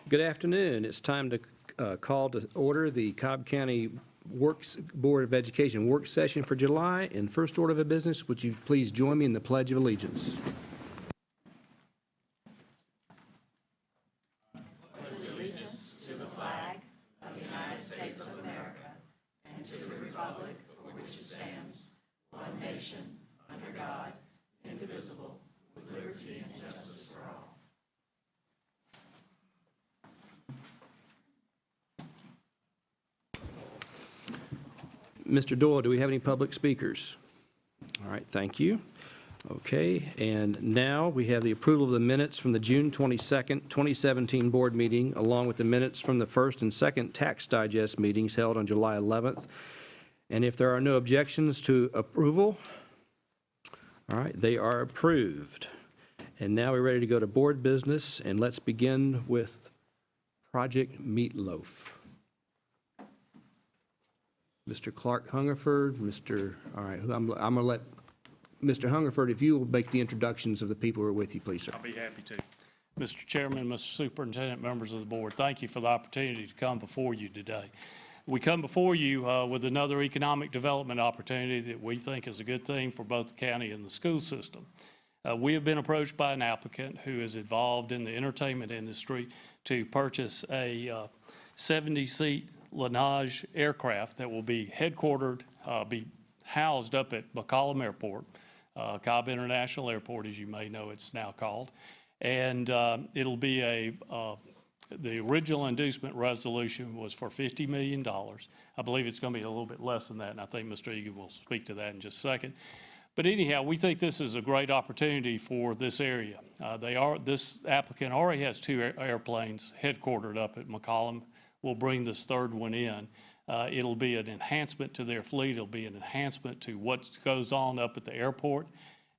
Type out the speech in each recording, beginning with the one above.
Good afternoon. It's time to call to order the Cobb County Board of Education work session for July. In first order of business, would you please join me in the Pledge of Allegiance? Mr. Doyle, do we have any public speakers? All right, thank you. Okay, and now we have the approval of the minutes from the June 22nd, 2017 board meeting, along with the minutes from the first and second tax digest meetings held on July 11th. And if there are no objections to approval, all right, they are approved. And now we're ready to go to board business, and let's begin with Project Meatloaf. Mr. Clark Hungerford, all right, I'm going to let Mr. Hungerford, if you will make the introductions of the people who are with you, please, sir. I'll be happy to. Mr. Chairman, Mr. Superintendent, members of the board, thank you for the opportunity to come before you today. We come before you with another economic development opportunity that we think is a good thing for both the county and the school system. We have been approached by an applicant who is involved in the entertainment industry to purchase a 70-seat Lanage aircraft that will be headquartered, be housed up at McCollum Airport, Cobb International Airport, as you may know it's now called. And it'll be the original inducement resolution was for $50 million. I believe it's going to be a little bit less than that, and I think Mr. Egan will speak to that in just a second. But anyhow, we think this is a great opportunity for this area. This applicant already has two airplanes headquartered up at McCollum. We'll bring this third one in. It'll be an enhancement to their fleet. It'll be an enhancement to what goes on up at the airport.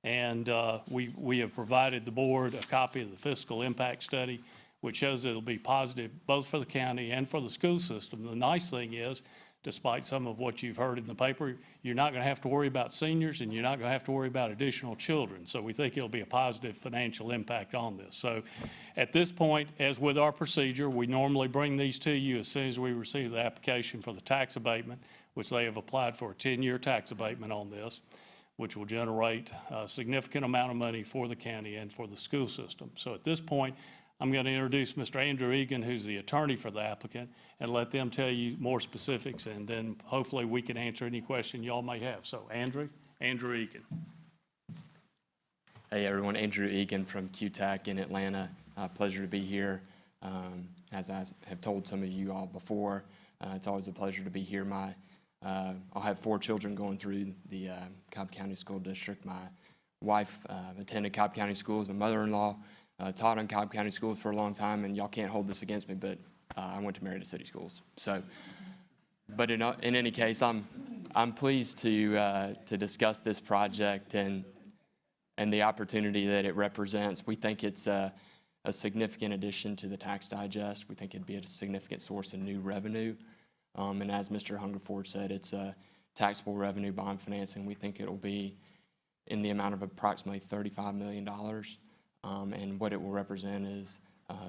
And we have provided the board a copy of the fiscal impact study, which shows it'll be positive both for the county and for the school system. The nice thing is, despite some of what you've heard in the paper, you're not going to have to worry about seniors and you're not going to have to worry about additional children. So we think it'll be a positive financial impact on this. So at this point, as with our procedure, we normally bring these to you as soon as we receive the application for the tax abatement, which they have applied for a 10-year tax abatement on this, which will generate a significant amount of money for the county and for the school system. So at this point, I'm going to introduce Mr. Andrew Egan, who's the attorney for the applicant, and let them tell you more specifics, and then hopefully we can answer any question y'all may have. So Andrew Egan. Hey everyone, Andrew Egan from QTAC in Atlanta. Pleasure to be here. As I have told some of you all before, it's always a pleasure to be here. I'll have 4 children going through the Cobb County School District. My wife attended Cobb County Schools. My mother-in-law taught in Cobb County Schools for a long time, and y'all can't hold this against me, but I went to Marietta City Schools. So, but in any case, I'm pleased to discuss this project and the opportunity that it represents. We think it's a significant addition to the tax digest. We think it'd be a significant source of new revenue. And as Mr. Hungerford said, it's a taxable revenue bond financing. We think it'll be in the amount of approximately $35 million. And what it will represent is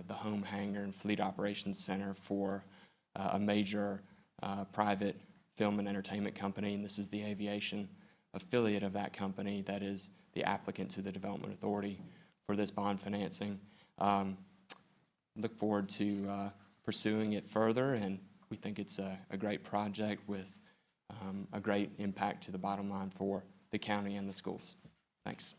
the home hangar and fleet operations center for a major private film and entertainment company. And this is the aviation affiliate of that company that is the applicant to the Development Authority for this bond financing. Look forward to pursuing it further, and we think it's a great project with a great impact to the bottom line for the county and the schools. Thanks.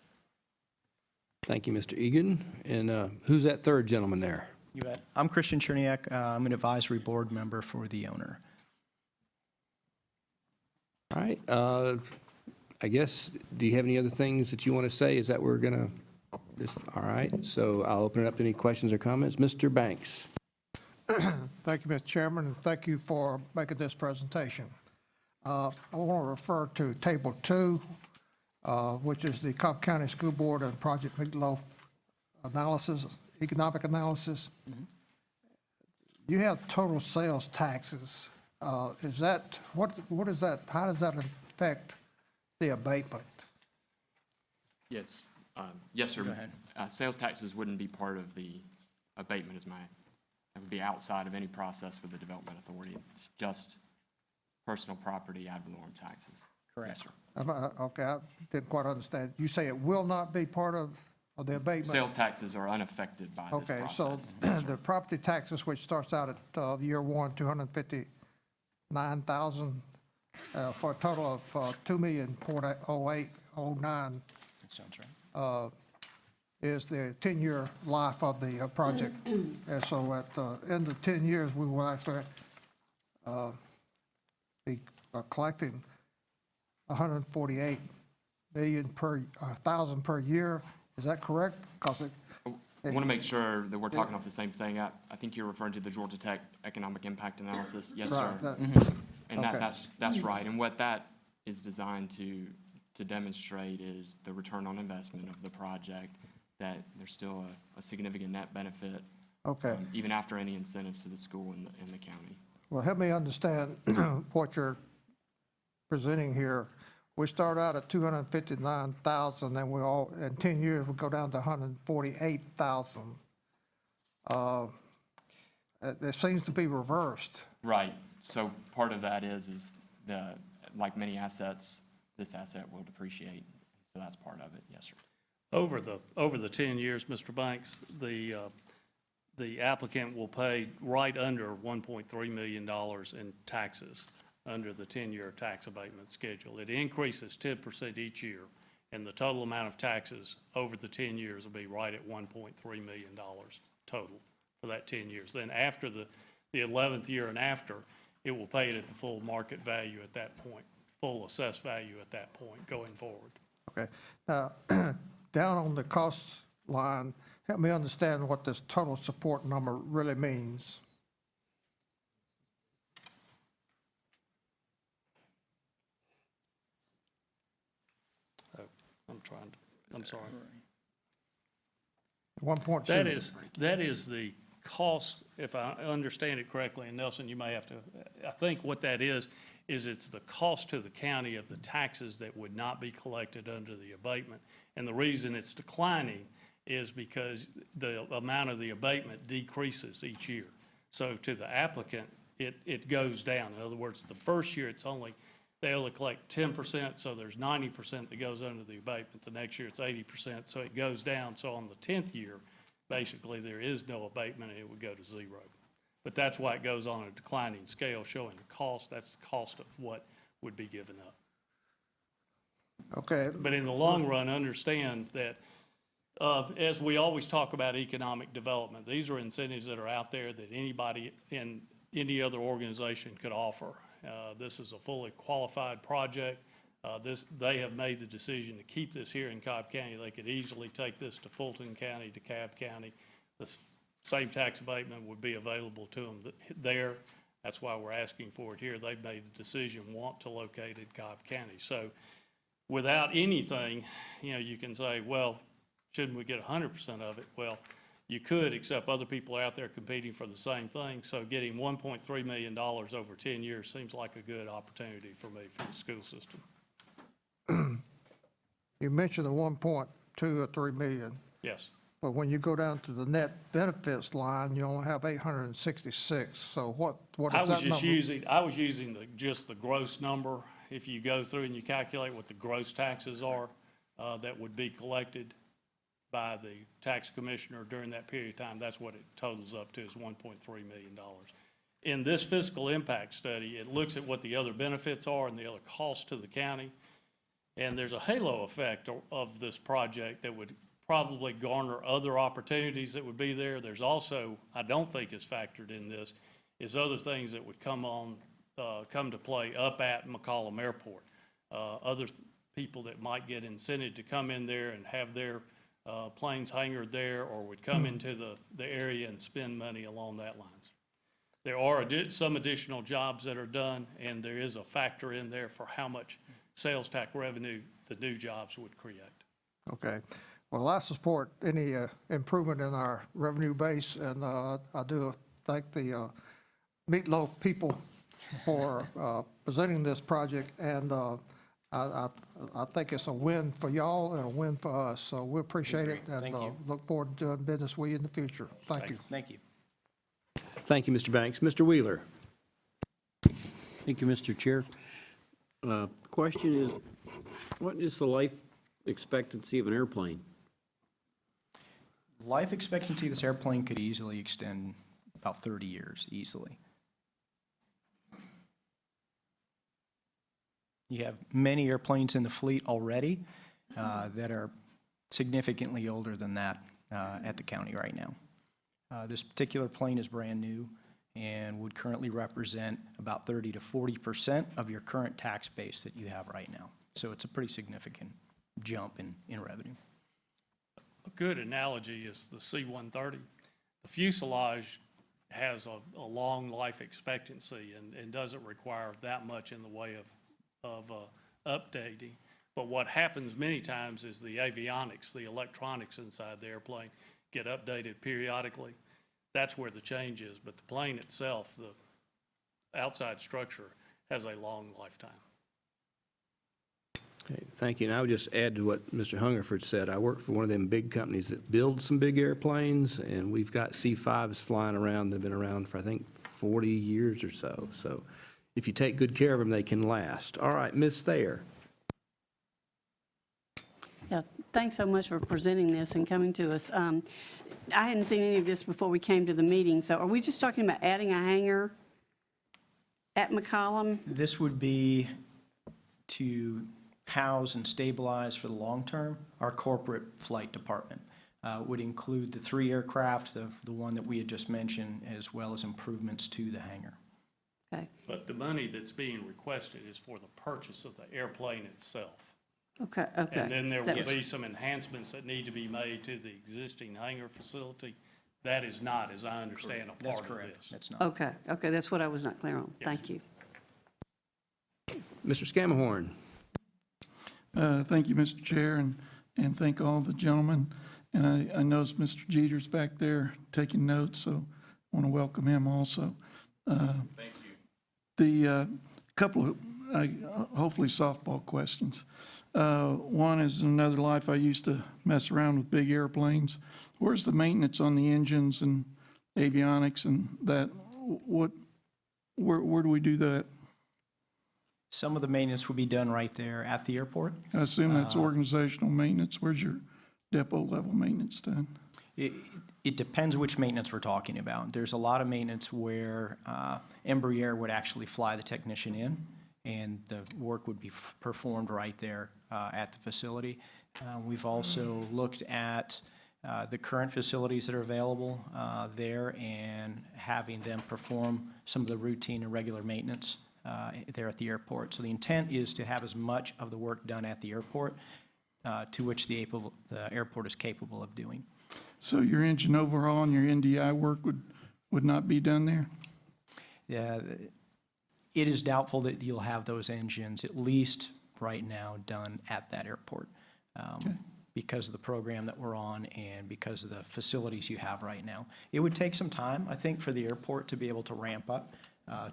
Thank you, Mr. Egan. And who's that third gentleman there? You bet. I'm Christian Cherniak. I'm an advisory board member for the owner. All right. I guess, do you have any other things that you want to say? Is that we're going to, all right. So I'll open it up to any questions or comments. Mr. Banks. Thank you, Mr. Chairman, and thank you for making this presentation. I want to refer to Table 2, which is the Cobb County School Board and Project Meatloaf analysis, economic analysis. Mm-hmm. You have total sales taxes. Is that, what is that, how does that affect the abatement? Yes, yes, sir. Go ahead. Sales taxes wouldn't be part of the abatement, is my It would be outside of any process with the Development Authority. It's just personal property ad valorem taxes. Correct. Yes, sir. Okay, I didn't quite understand. You say it will not be part of the abatement? Sales taxes are unaffected by this Okay, process. so the property taxes, which starts out at year one, 259,000, for a total of $2,408,09, That sounds right. is the 10-year life of the project. And so at the end of 10 years, we will actually be collecting 148 million per, 1,000 per year. Is that correct? Because it, I want to make sure that we're talking off the same thing. I think you're referring to the Georgia Tech Economic Impact Analysis. Yes, sir. right, that- And okay. that's right. And what that is designed to demonstrate is the return on investment of the project, that there's still a significant net benefit, okay. even after any incentives to the school and the county. Well, help me understand what you're presenting here. We start out at 259,000, and in 10 years, we go down to 148,000. It seems to be reversed. Right. So part of that is like many assets, this asset will depreciate. So that's part of it. Yes, sir. Over the 10 years, Mr. Banks, the applicant will pay right under $1.3 million in taxes under the 10-year tax abatement schedule. It increases 10% each year, and the total amount of taxes over the 10 years will be right at $1.3 million total for that 10 years. Then after the 11th year and after, it will pay it at the full market value at that point, full assessed value at that point going forward. Okay. Now, down on the cost line, help me understand what this total support number really means. I'm sorry. 1.2. That is the cost, if I understand it correctly, and Nelson, you may have to, I think what that is it's the cost to the county of the taxes that would not be collected under the abatement. And the reason it's declining is because the amount of the abatement decreases each year. So to the applicant, it goes down. In other words, the first year, they only collect 10%, so there's 90% that goes under the abatement. The next year, it's 80%, so it goes down. So on the 10th year, basically, there is no abatement, and it would go to zero. But that's why it goes on a declining scale, showing the cost. That's the cost of what would be given up. Okay, But in the long run, understand that, as we always talk about economic development, these are incentives that are out there that anybody in any other organization could offer. This is a fully qualified project. They have made the decision to keep this here in Cobb County. They could easily take this to Fulton County, to Cobb County. The same tax abatement would be available to them there. That's why we're asking for it here. They've made the decision, want to locate in Cobb County. So without anything, you can say, well, shouldn't we get 100% of it? Well, you could, except other people are out there competing for the same thing. So getting $1.3 million over 10 years seems like a good opportunity for me for the school system. you mentioned the 1.2 or 3 million, Yes. but when you go down to the net benefits line, you only have 866. So what is that number? I was using just the gross number. If you go through and you calculate what the gross taxes are, that would be collected by the tax commissioner during that period of time, that's what it totals up to, is $1.3 million. In this fiscal impact study, it looks at what the other benefits are and the other costs to the county. And there's a halo effect of this project that would probably garner other opportunities that would be there. There's also, I don't think is factored in this, is other things that would come to play up at McCollum Airport. Other people that might get incented to come in there and have their planes hangared there, or would come into the area and spend money along that lines. There are some additional jobs that are done, and there is a factor in there for how much sales tax revenue the new jobs would create. Okay. Well, I support any improvement in our revenue base, and I do thank the Meatloaf people for presenting this project, and I think it's a win for y'all and a win for us, so we appreciate it, and Thank you. look forward to doing business with you in the future. Thank you. Thank you. Thank you, Mr. Banks. Mr. Wheeler? Thank you, Mr. Chair. Question is, what is the life expectancy of an airplane? Life expectancy of this airplane could easily extend about 30 years, easily. You have many airplanes in the fleet already that are significantly older than that at the county right now. This particular plane is brand new and would currently represent about 30 to 40% of your current tax base that you have right now. So it's a pretty significant jump in revenue. A good analogy is the C-130. The fuselage has a long life expectancy and doesn't require that much in the way of updating. But what happens many times is the avionics, the electronics inside the airplane, get updated periodically. That's where the change is. But the plane itself, the outside structure, has a long lifetime. Okay, thank you. And I would just add to what Mr. Hungerford said. I work for one of them big companies that build some big airplanes, and we've got C-5s flying around that have been around for, I think, 40 years or so. So if you take good care of them, they can last. All right, Ms. Thayer. Yeah, thanks so much for presenting this and coming to us. I hadn't seen any of this before we came to the meeting, so are we just talking about adding a hangar at McCollum? This would be to house and stabilize for the long term our corporate flight department. Would include the 3 aircraft, the one that we had just mentioned, as well as improvements to the hangar. Okay, But the money that's being requested is for the purchase of the airplane itself. okay, okay. And then there That will was- be some enhancements that need to be made to the existing hangar facility. That is not, as I understand, a That's part of correct. this. That's not. Okay, okay, that's what I was not clear on. Thank you. Mr. Scamahorn. Thank you, Mr. Chair, and thank all the gentlemen. And I noticed Mr. Jeter's back there taking notes, so I want to welcome him also. Thank you. The couple of hopefully softball questions. One is, in another life, I used to mess around with big airplanes. Where's the maintenance on the engines and avionics and that? Where do we do that? Some of the maintenance will be done right there at the airport. I assume that's organizational maintenance. Where's your depot level maintenance done? It depends which maintenance we're talking about. There's a lot of maintenance where Embraer would actually fly the technician in, and the work would be performed right there at the facility. We've also looked at the current facilities that are available there and having them perform some of the routine and regular maintenance there at the airport. So the intent is to have as much of the work done at the airport to which the airport is capable of doing. So your engine overhaul and your NDI work would not be done there? Yeah, it is doubtful that you'll have those engines, at least right now, done at that airport because of the program that we're on and because of the facilities you have right now. It would take some time, I think, for the airport to be able to ramp up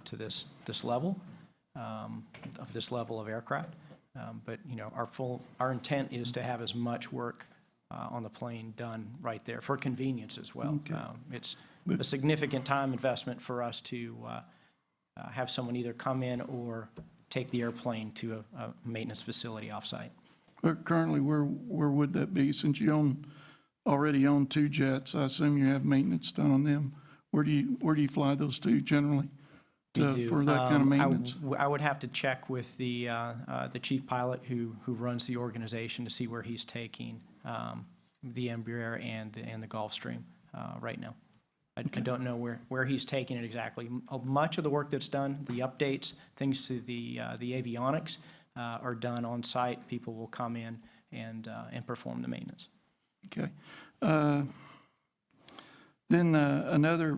to this level of aircraft. But you know, our intent is to have as much work on the plane done right there for convenience as well. It's a significant time investment for us to have someone either come in or take the airplane to a maintenance facility offsite. But currently, where would that be? Since you already own 2 jets, I assume you have maintenance done on them. Where do you fly those to generally for that kind of maintenance? I would have to check with the chief pilot who runs the organization to see where he's taking the Embraer and the Gulfstream right now. I don't know where he's taking it exactly. Much of the work that's done, the updates, things to the avionics are done on site. People will come in and perform the maintenance. Okay. Then another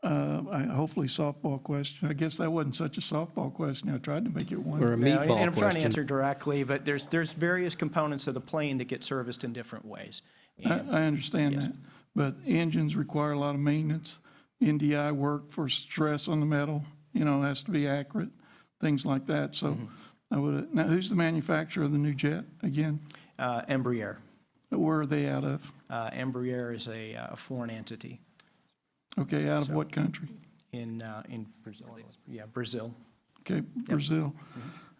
hopefully softball question. I guess that wasn't such a softball question. I tried to make it one. Or a Yeah, meatball and I'm trying to question. answer directly, but there's various components of the plane that get serviced in different ways. And I understand Yes. that, but engines require a lot of maintenance. NDI work for stress on the metal, has to be accurate, things like that. So now who's the manufacturer of the new jet again? Embraer. Where are they out of? Embraer is a foreign entity. Okay, out of what country? in Brazil. Yeah, Brazil. Okay, Brazil.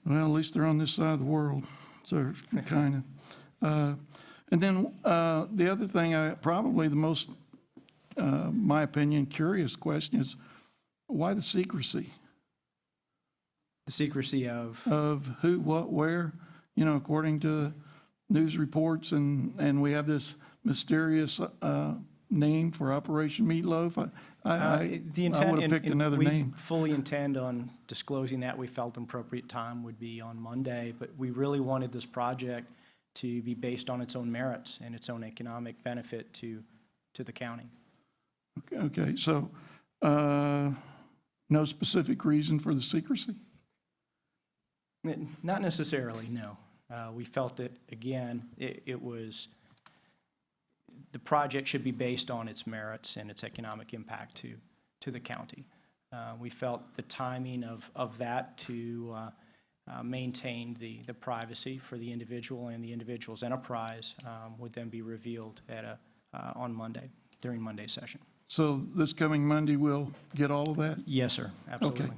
Well, at least they're on this side of the world, so kind of. And then the other thing, probably the most, my opinion, curious question is, why the secrecy The secrecy of, of who, what, where? You know, according to news reports, and we have this mysterious name for Operation Meatloaf. I the would intent, have picked and another we name. fully intend on disclosing that. We felt an appropriate time would be on Monday, but we really wanted this project to be based on its own merits and its own economic benefit to the county. Okay, so no specific reason for the secrecy? Not necessarily, no. We felt that, again, it was, the project should be based on its merits and its economic impact to the county. We felt the timing of that to maintain the privacy for the individual and the individual's enterprise would then be revealed on Monday, during Monday's session. So this coming Monday, we'll get all of that? Yes, sir, absolutely.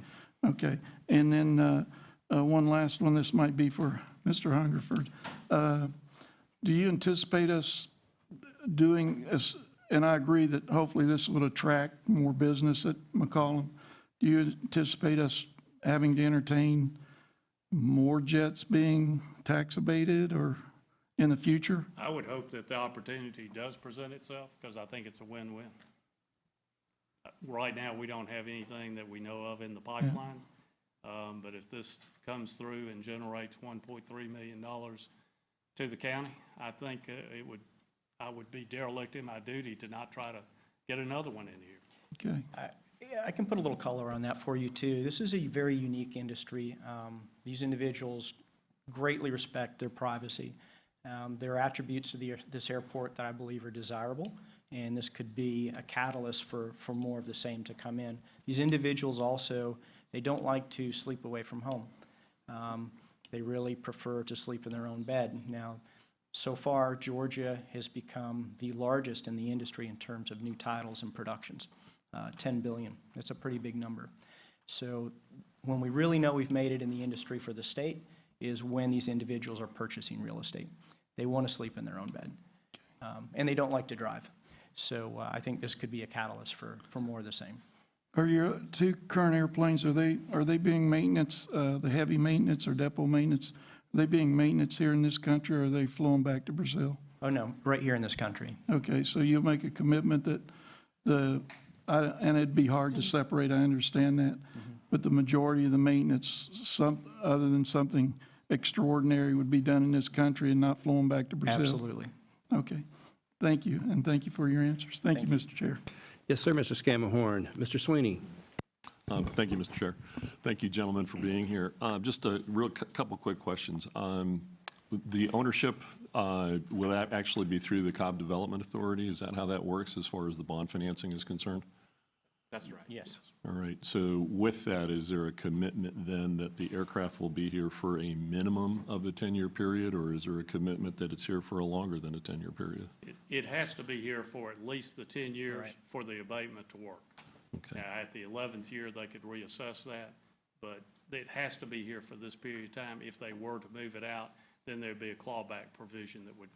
Okay. And then one last one, this might be for Mr. Hungerford. Do you anticipate us doing, and I agree that hopefully this would attract more business at McCollum, do you anticipate us having to entertain more jets being tax abated or in the future? I would hope that the opportunity does present itself, because I think it's a win-win. Right now, we don't have anything that we know of in the pipeline, but if this comes through and generates $1.3 million to the county, I think I would be derelict in my duty to not try to get another one in here. Okay. I can put a little color on that for you, too. This is a very unique industry. These individuals greatly respect their privacy. There are attributes to this airport that I believe are desirable, and this could be a catalyst for more of the same to come in. These individuals also, they don't like to sleep away from home. They really prefer to sleep in their own bed. Now, so far, Georgia has become the largest in the industry in terms of new titles and productions. 10 billion. That's a pretty big number. So when we really know we've made it in the industry for the state is when these individuals are purchasing real estate. They want to sleep in their own bed, and they don't like to drive. So I think this could be a catalyst for more of the same. Are your two current airplanes, are they being maintenance, the heavy maintenance or depot maintenance, are they being maintenance here in this country, or are they flowing back to Brazil? Oh, no, right here in this country. Okay, so you'll make a commitment that and it'd be hard to separate, I understand that, but the majority of the maintenance, other than something extraordinary, would be done in this country and not flowing back to Brazil? Absolutely. Okay, thank you, and thank you for your answers. Thank you, Mr. Chair. Yes, sir, Mr. Scammahorn. Mr. Sweeney? Thank you, Mr. Chair. Thank you, gentlemen, for being here. Just a real couple quick questions. The ownership, will that actually be through the Cobb Development Authority? Is that how that works as far as the bond financing is concerned? That's right. Yes. All right, so with that, is there a commitment then that the aircraft will be here for a minimum of a 10-year period, or is there a commitment that it's here for a longer than a 10-year period? It has to be here for at least the 10 years Right. for the abatement to work. Okay. Now, at the 11th year, they could reassess that, but it has to be here for this period of time. If they were to move it out, then there'd be a clawback provision that would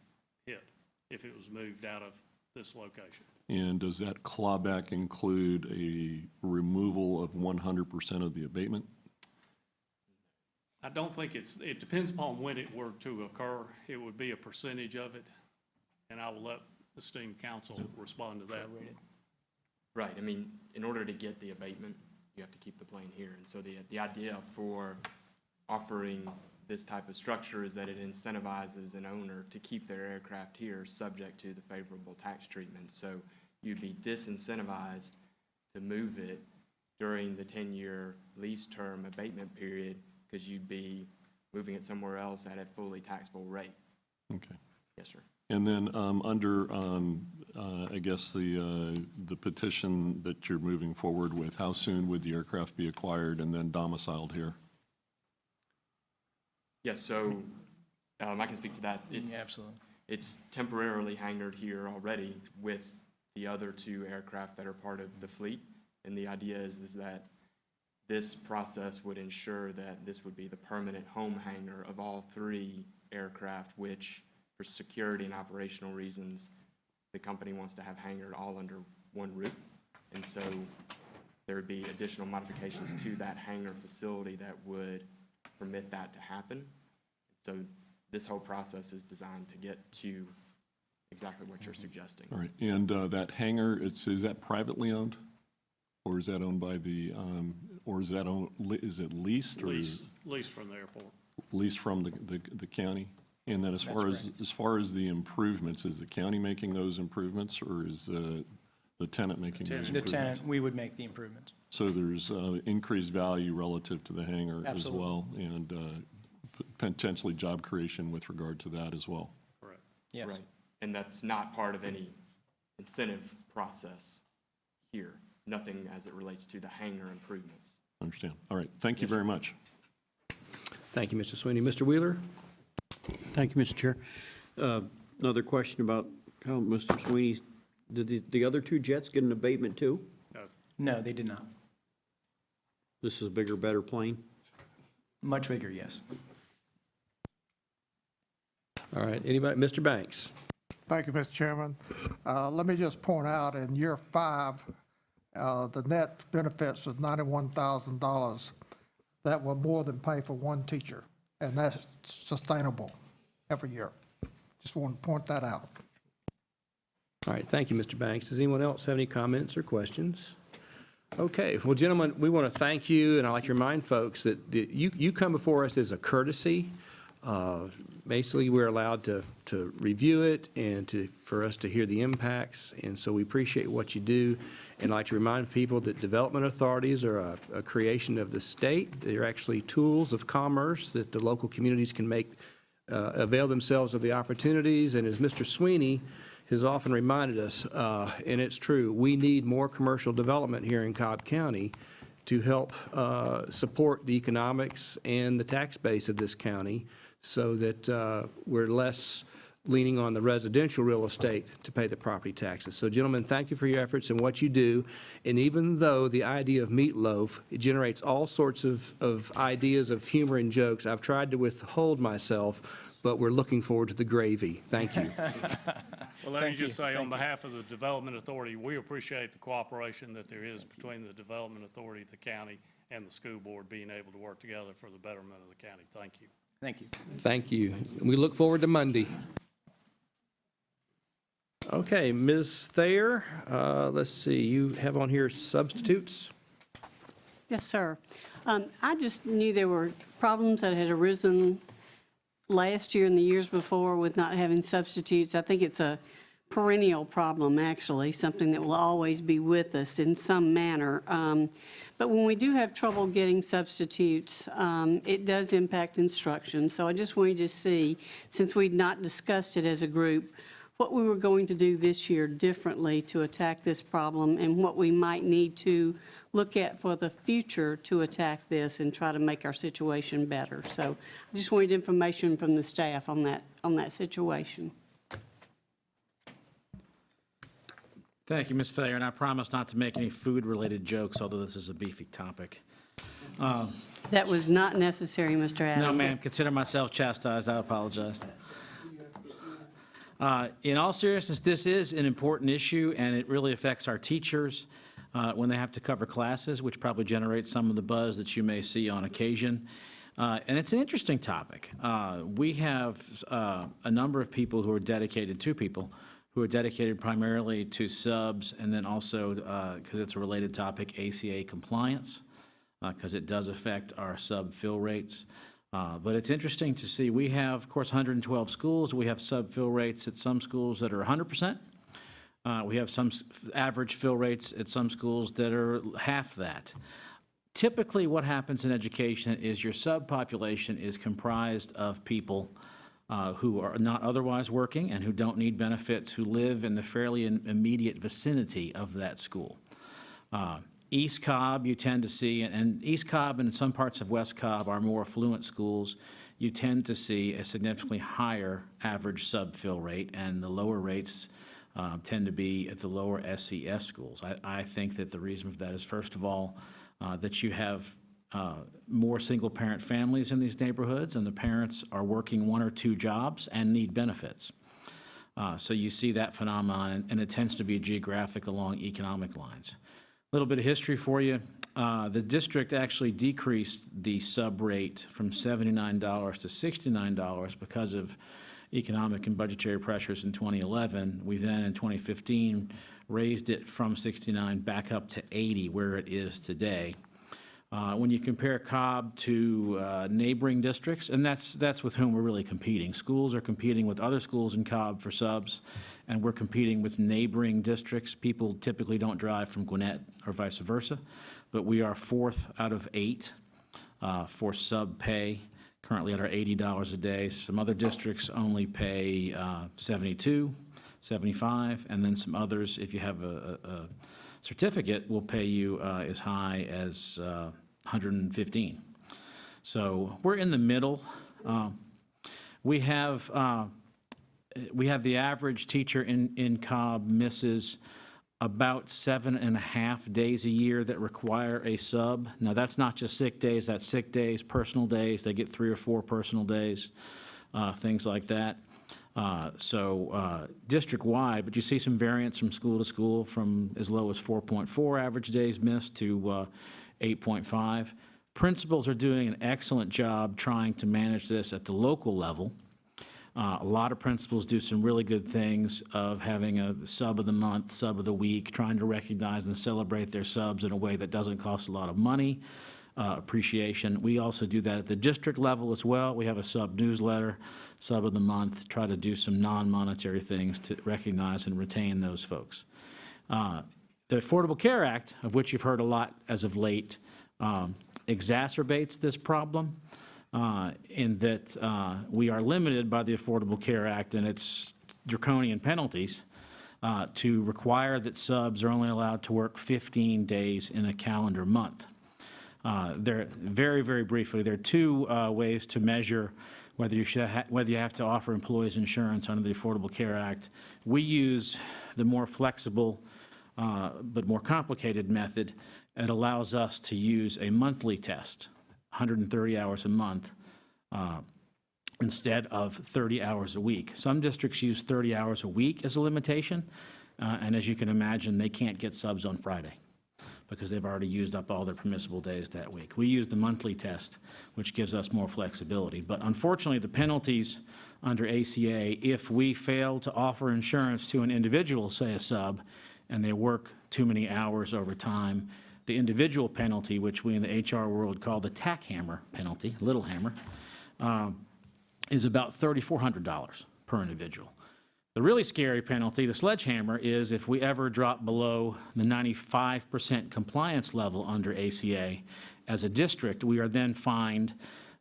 hit if it was moved out of this location. And does that clawback include a removal of 100% of the abatement? I don't think it depends upon when it were to occur. It would be a percentage of it, and I will let the esteemed council respond to that. Right, I mean, in order to get the abatement, you have to keep the plane here. And so the idea for offering this type of structure is that it incentivizes an owner to keep their aircraft here subject to the favorable tax treatment. So you'd be disincentivized to move it during the 10-year lease term abatement period because you'd be moving it somewhere else at a fully taxable rate. Okay. Yes, sir. And then under, I guess, the petition that you're moving forward with, how soon would the aircraft be acquired and then domiciled here? Yes, so I can speak to that. Absolutely. It's temporarily hangared here already with the other two aircraft that are part of the fleet. And the idea is that this process would ensure that this would be the permanent home hangar of all 3 aircraft, which, for security and operational reasons, the company wants to have hangared all under one roof. And so there would be additional modifications to that hangar facility that would permit that to happen. So this whole process is designed to get to exactly what you're suggesting. All right, and that hangar, is that privately owned? Or is that owned by the, or is that owned, is it leased? Or is Leased from the airport. leased from the county? And then as far as the improvements, is the county making those improvements, or is the tenant making those tenant. The improvements? tenant, we would make the improvements. So there's increased value relative to the hangar as Absolutely. well, and potentially job creation with regard to that as well. Correct. Yes. Right. And that's not part of any incentive process here. Nothing as it relates to the hangar improvements. Understand. All right, thank you very much. Thank you, Mr. Sweeney. Mr. Wheeler? Thank you, Mr. Chair. Another question about how Mr. Sweeney, did the other 2 jets get an abatement too? No, they did not. This is a bigger, better plane? Much bigger, yes. All right, anybody? Mr. Banks? Thank you, Mr. Chairman. Let me just point out, in year 5, the net benefits was $91,000. That will more than pay for 1 teacher, and that's sustainable every year. Just want to point that out. All right, thank you, Mr. Banks. Does anyone else have any comments or questions? Okay, well, gentlemen, we want to thank you, and I'd like to remind folks that you come before us as a courtesy. Basically, we're allowed to review it and for us to hear the impacts, and so we appreciate what you do. And I'd like to remind people that development authorities are a creation of the state. They're actually tools of commerce that the local communities can avail themselves of the opportunities. And as Mr. Sweeney has often reminded us, and it's true, we need more commercial development here in Cobb County to help support the economics and the tax base of this county so that we're less leaning on the residential real estate to pay the property taxes. So gentlemen, thank you for your efforts and what you do. And even though the idea of meatloaf, it generates all sorts of ideas of humor and jokes, I've tried to withhold myself, but we're looking forward to the gravy. Thank you. Well, let me just say, on behalf of the Development Authority, we appreciate the cooperation that there is between the Development Authority, the county, and the school board being able to work together for the betterment of the county. Thank you. Thank you. Thank you. We look forward to Monday. Okay, Ms. Thayer, let's see, you have on here substitutes? Yes, sir. I just knew there were problems that had arisen last year and the years before with not having substitutes. I think it's a perennial problem, actually, something that will always be with us in some manner. But when we do have trouble getting substitutes, it does impact instruction. So I just wanted to see, since we'd not discussed it as a group, what we were going to do this year differently to attack this problem and what we might need to look at for the future to attack this and try to make our situation better. So I just wanted information from the staff on that situation. Thank you, Ms. Thayer, and I promise not to make any food-related jokes, although this is a beefy topic. That was not necessary, Mr. Adams. No, ma'am, consider myself chastised. I apologize. In all seriousness, this is an important issue, and it really affects our teachers when they have to cover classes, which probably generates some of the buzz that you may see on occasion. And it's an interesting topic. We have a number of people who are dedicated, 2 people, who are dedicated primarily to subs, and then also, because it's a related topic, ACA compliance, because it does affect our sub fill rates. But it's interesting to see, we have, of course, 112 schools. We have sub-fill rates at some schools that are 100%. We have some average fill rates at some schools that are half that. Typically, what happens in education is your subpopulation is comprised of people who are not otherwise working and who don't need benefits, who live in the fairly immediate vicinity of that school. East Cobb, you tend to see, and East Cobb and some parts of West Cobb are more affluent schools, you tend to see a significantly higher average sub-fill rate, and the lower rates tend to be at the lower SES schools. I think that the reason for that is, first of all, that you have more single-parent families in these neighborhoods, and the parents are working 1 or 2 jobs and need benefits. So you see that phenomenon, and it tends to be geographic along economic lines. A little bit of history for you. The district actually decreased the sub rate from $79 to $69 because of economic and budgetary pressures in 2011. We then, in 2015, raised it from 69 back up to 80, where it is today. When you compare Cobb to neighboring districts, and that's with whom we're really competing. Schools are competing with other schools in Cobb for subs, and we're competing with neighboring districts. People typically don't drive from Gwinnett or vice versa, but we are 4th out of 8 for sub pay, currently at our $80 a day. Some other districts only pay $72, $75, and then some others, if you have a certificate, will pay you as high as $115. So we're in the middle. We have the average teacher in Cobb misses about 7.5 days a year that require a sub. Now, that's not just sick days, that's sick days, personal days. They get 3 or 4 personal days, things like that. District-wide, but you see some variance from school to school, from as low as 4.4 average days missed to 8.5. Principals are doing an excellent job trying to manage this at the local level. A lot of principals do some really good things of having a sub of the month, sub of the week, trying to recognize and celebrate their subs in a way that doesn't cost a lot of money. Appreciation. We also do that at the district level as well. We have a sub newsletter, sub of the month, try to do some non-monetary things to recognize and retain those folks. The Affordable Care Act, of which you've heard a lot as of late, exacerbates this problem in that we are limited by the Affordable Care Act and its draconian penalties to require that subs are only allowed to work 15 days in a calendar month. Very, very briefly, there are 2 ways to measure whether you have to offer employees insurance under the Affordable Care Act. We use the more flexible but more complicated method. It allows us to use a monthly test, 130 hours a month, instead of 30 hours a week. Some districts use 30 hours a week as a limitation, and as you can imagine, they can't get subs on Friday because they've already used up all their permissible days that week. We use the monthly test, which gives us more flexibility. But unfortunately, the penalties under ACA, if we fail to offer insurance to an individual, say a sub, and they work too many hours over time, the individual penalty, which we in the HR world call the tack hammer penalty, little hammer, is about $3,400 per individual. The really scary penalty, the sledgehammer, is if we ever drop below the 95% compliance level under ACA as a district, we are then fined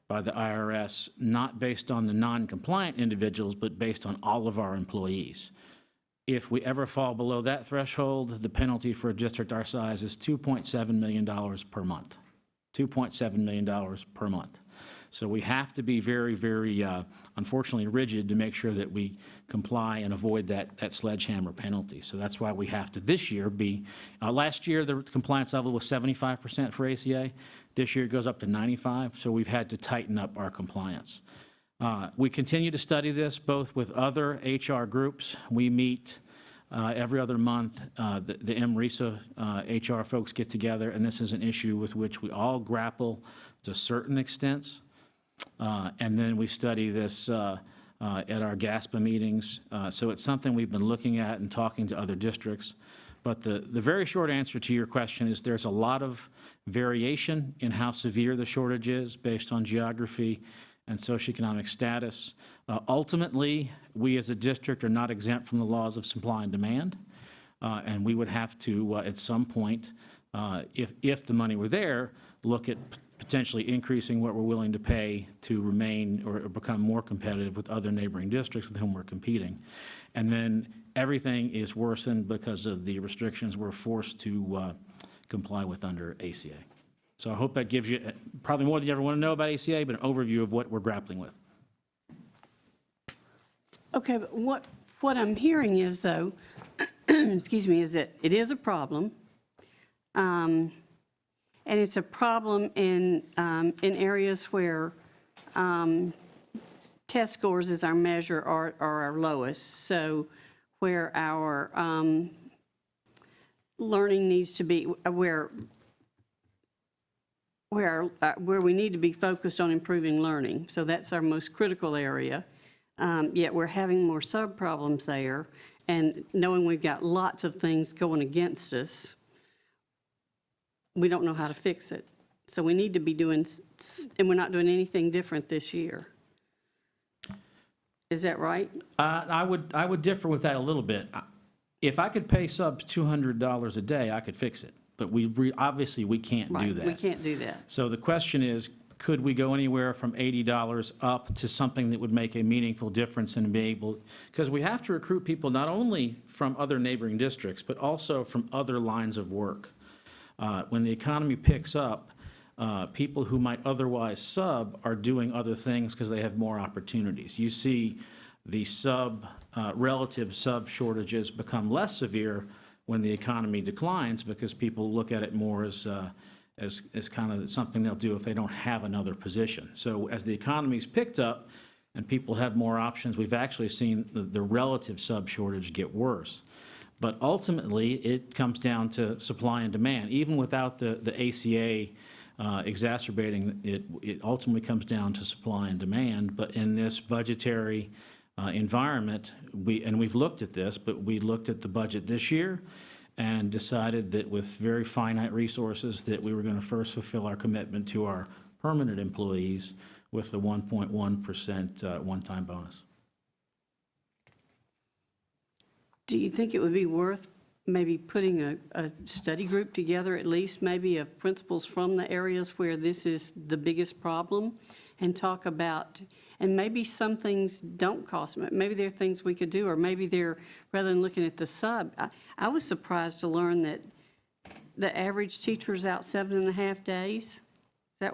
by the IRS, not based on the non-compliant individuals, but based on all of our employees. If we ever fall below that threshold, the penalty for a district our size is $2.7 million per month. $2.7 million per month. So we have to be very, very, unfortunately, rigid to make sure that we comply and avoid that sledgehammer penalty. So that's why we have to this year be, last year the compliance level was 75% for ACA. This year it goes up to 95%, so we've had to tighten up our compliance. We continue to study this both with other HR groups. We meet every other month. The MRISA HR folks get together, and this is an issue with which we all grapple to certain extents. And then we study this at our GASPA meetings. So it's something we've been looking at and talking to other districts. But the very short answer to your question is there's a lot of variation in how severe the shortage is based on geography and socioeconomic status. Ultimately, we as a district are not exempt from the laws of supply and demand. And we would have to, at some point, if the money were there, look at potentially increasing what we're willing to pay to remain or become more competitive with other neighboring districts with whom we're competing. And then everything is worsened because of the restrictions we're forced to comply with under ACA. So I hope that gives you probably more than you ever want to know about ACA, but an overview of what we're grappling with. Okay, but what I'm hearing is, though, excuse me, is that it is a problem. And it's a problem in areas where test scores as our measure are our lowest. So where our learning needs to be, where we need to be focused on improving learning. So that's our most critical area. Yet we're having more sub-problems there. And knowing we've got lots of things going against us, we don't know how to fix it. So we need to be doing, and we're not doing anything different this year. Is that right? I would differ with that a little bit. If I could pay subs $200 a day, I could fix it. But obviously, we can't do Right, that. we can't do that. So the question is, could we go anywhere from $80 up to something that would make a meaningful difference and be able, because we have to recruit people not only from other neighboring districts, but also from other lines of work. When the economy picks up, people who might otherwise sub are doing other things because they have more opportunities. You see the relative sub shortages become less severe when the economy declines because people look at it more as kind of something they'll do if they don't have another position. So as the economy's picked up and people have more options, we've actually seen the relative sub shortage get worse. But ultimately, it comes down to supply and demand. Even without the ACA exacerbating it, it ultimately comes down to supply and demand. But in this budgetary environment, we've looked at this, but we looked at the budget this year and decided that with very finite resources that we were going to first fulfill our commitment to our permanent employees with the 1.1% one-time bonus. Do you think it would be worth maybe putting a study group together, at least maybe of principals from the areas where this is the biggest problem, and talk about, and maybe some things don't cost, maybe there are things we could do, or maybe they're, rather than looking at the sub, I was surprised to learn that the average teacher's out 7.5 days.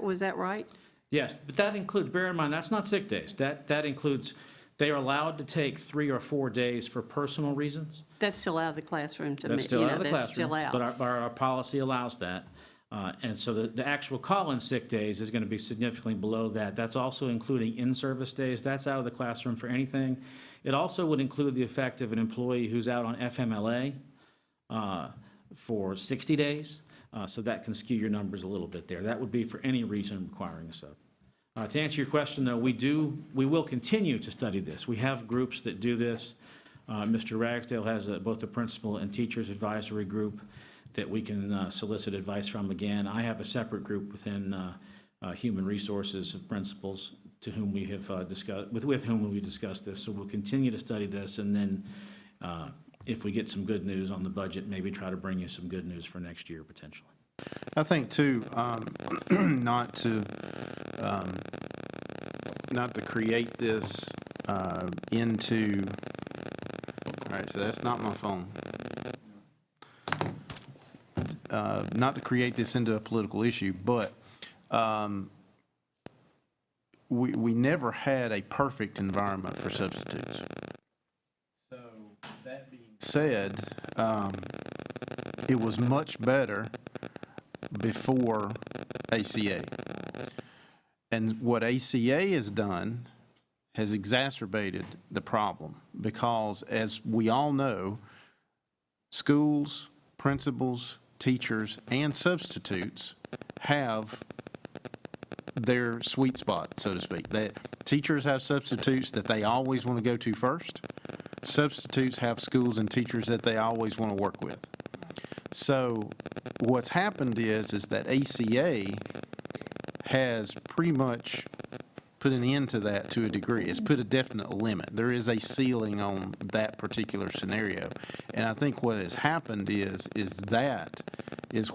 Was that right? Yes, but that includes, bear in mind, that's not sick days. That includes, they are allowed to take 3 or 4 days for personal reasons. That's still out of the classroom to me. That's still out of the That's still classroom, out. but our policy allows that. And so the actual call-in sick days is going to be significantly below that. That's also including in-service days. That's out of the classroom for anything. It also would include the effect of an employee who's out on FMLA for 60 days. So that can skew your numbers a little bit there. That would be for any reason requiring a sub. To answer your question, though, we will continue to study this. We have groups that do this. Mr. Ragsdale has both a principal and teachers advisory group that we can solicit advice from again. I have a separate group within Human Resources of principals to whom we have discussed, with whom we discussed this. So we'll continue to study this, and then if we get some good news on the budget, maybe try to bring you some good news for next year potentially. I think too, not to create this into, all right, so that's not my phone. Not to create this into a political issue, but we never had a perfect environment for substitutes. So that being said, it was much better before ACA. And what ACA has done has exacerbated the problem because, as we all know, schools, principals, teachers, and substitutes have their sweet spot, so to speak. Teachers have substitutes that they always want to go to first. Substitutes have schools and teachers that they always want to work with. So what's happened is that ACA has pretty much put an end to that to a degree. It's put a definite limit. There is a ceiling on that particular scenario. And I think what has happened is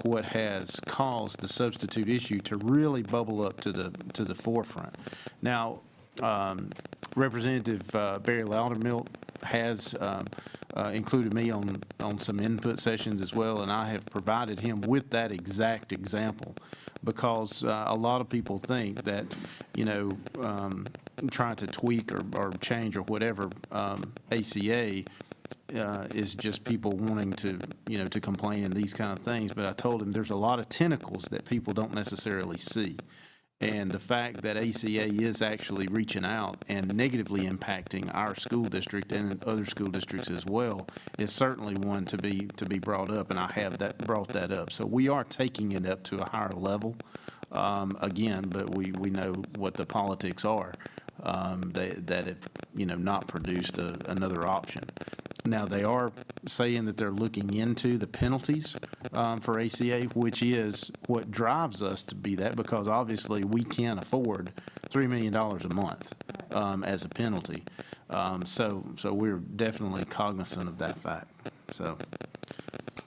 what has caused the substitute issue to really bubble up to the forefront. Now, Representative Barry Loudermilk has included me on some input sessions as well, and I have provided him with that exact example because a lot of people think that, trying to tweak or change or whatever ACA is just people wanting to, to complain and these kind of things. But I told him there's a lot of tentacles that people don't necessarily see. And the fact that ACA is actually reaching out and negatively impacting our school district and other school districts as well is certainly one to be brought up, and I have brought that up. So we are taking it up to a higher level, again, but we know what the politics are, that have, not produced another option. Now, they are saying that they're looking into the penalties for ACA, which is what drives us to be that, because obviously we can't afford $3 million a month as a penalty. So we're definitely cognizant of that fact, so.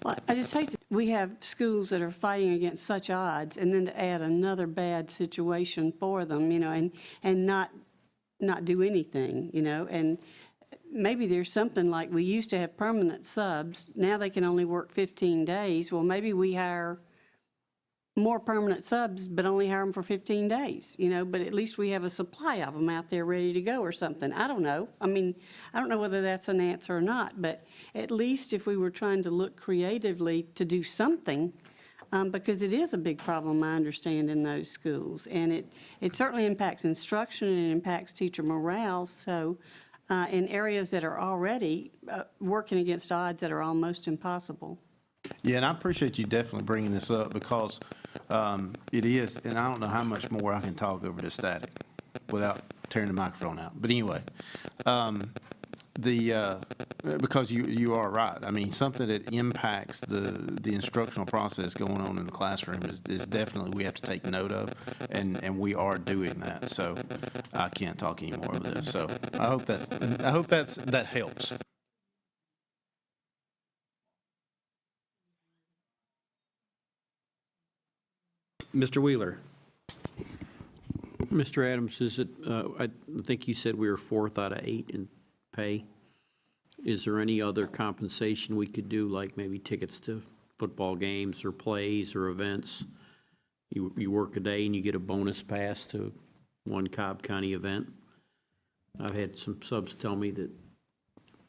Well, I just hate that we have schools that are fighting against such odds, and then to add another bad situation for them, and not do anything, and maybe there's something like we used to have permanent subs. Now they can only work 15 days. Well, maybe we hire more permanent subs, but only hire them for 15 days, but at least we have a supply of them out there ready to go or something. I don't know. I mean, I don't know whether that's an answer or not, but at least if we were trying to look creatively to do something, because it is a big problem, I understand, in those schools. And it certainly impacts instruction and it impacts teacher morale. So in areas that are already working against odds that are almost impossible. Yeah, and I appreciate you definitely bringing this up, because it is, and I don't know how much more I can talk over this static without tearing the microphone out. But anyway, because you are right. I mean, something that impacts the instructional process going on in the classroom is definitely we have to take note of, and we are doing that. So I can't talk any more of this. So I hope that helps. Mr. Wheeler? Mr. Adams, is it, I think you said we were 4th out of 8 in pay. Is there any other compensation we could do, like maybe tickets to football games or plays or events? You work a day and you get a bonus pass to one Cobb County event. I've had some subs tell me that,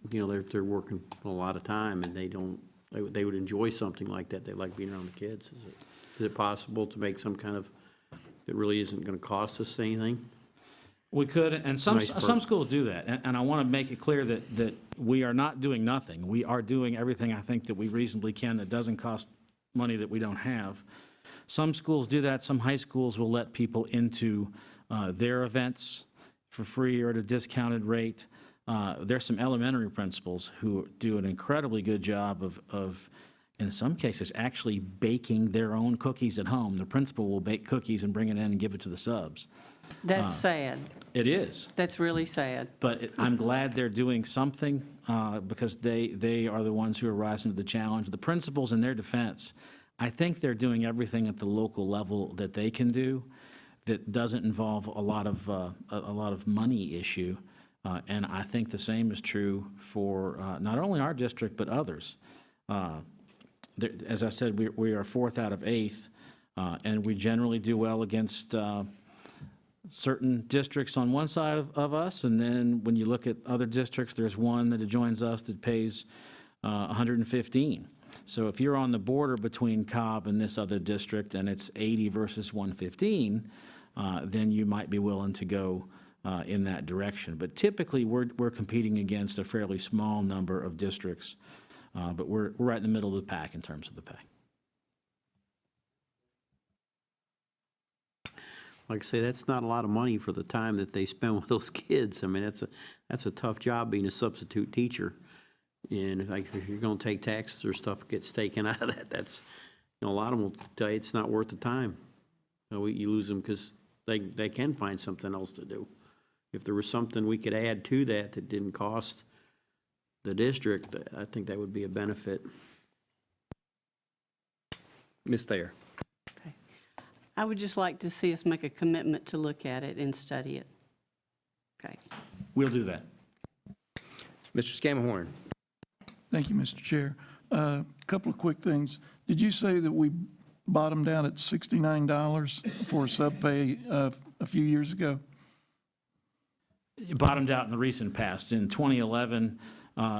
they're working a lot of time and they would enjoy something like that. They like being around the kids. Is it possible to make some kind of, that really isn't going to cost us anything? We could, and some Nice some perk. schools do that, and I want to make it clear that we are not doing nothing. We are doing everything I think that we reasonably can that doesn't cost money that we don't have. Some schools do that. Some high schools will let people into their events for free or at a discounted rate. There's some elementary principals who do an incredibly good job of in some cases, actually baking their own cookies at home. The principal will bake cookies and bring it in and give it to the subs. That's sad. It is. That's really sad. But I'm glad they're doing something because they are the ones who are rising to the challenge. The principals, in their defense, I think they're doing everything at the local level that they can do that doesn't involve a lot of money issue. And I think the same is true for not only our district, but others. As I said, we are 4th out of 8th, and we generally do well against certain districts on one side of us, and then when you look at other districts, there's one that joins us that pays 115. So if you're on the border between Cobb and this other district, and it's 80 versus 115, then you might be willing to go in that direction. But typically, we're competing against a fairly small number of districts. But we're right in the middle of the pack in terms of the pay. Like I say, that's not a lot of money for the time that they spend with those kids. I mean, that's a tough job being a substitute teacher. And if you're going to take taxes or stuff gets taken out of that, that's, a lot of them will tell you it's not worth the time. So you lose them because they can find something else to do. If there was something we could add to that didn't cost the district, I think that would be a benefit. Ms. Thayer? Okay. I would just like to see us make a commitment to look at it and study it. Okay. We'll do that. Mr. Scamahorn? Thank you, Mr. Chair. A couple of quick things. Did you say that we bottomed out at $69 for sub pay a few years ago? It bottomed out in the recent past. In 2011,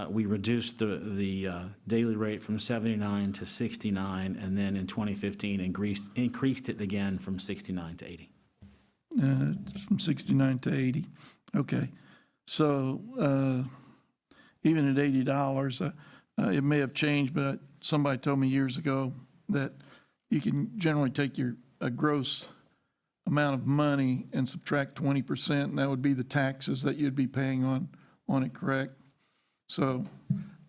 we reduced the daily rate from 79 to 69, and then in 2015 increased it again from 69 to 80. From 69 to 80. Okay. So even at $80, it may have changed, but somebody told me years ago that you can generally take a gross amount of money and subtract 20%, and that would be the taxes that you'd be paying on it, correct? So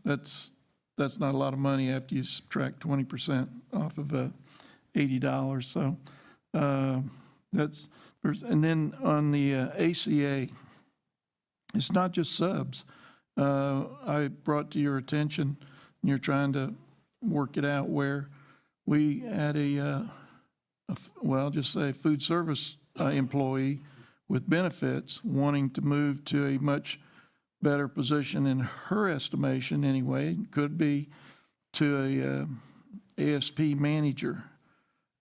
that's not a lot of money after you subtract 20% off of $80. So that's, and then on the ACA, it's not just subs. I brought to your attention, and you're trying to work it out, where we had just say food service employee with benefits wanting to move to a much better position in her estimation anyway, could be to a ASP manager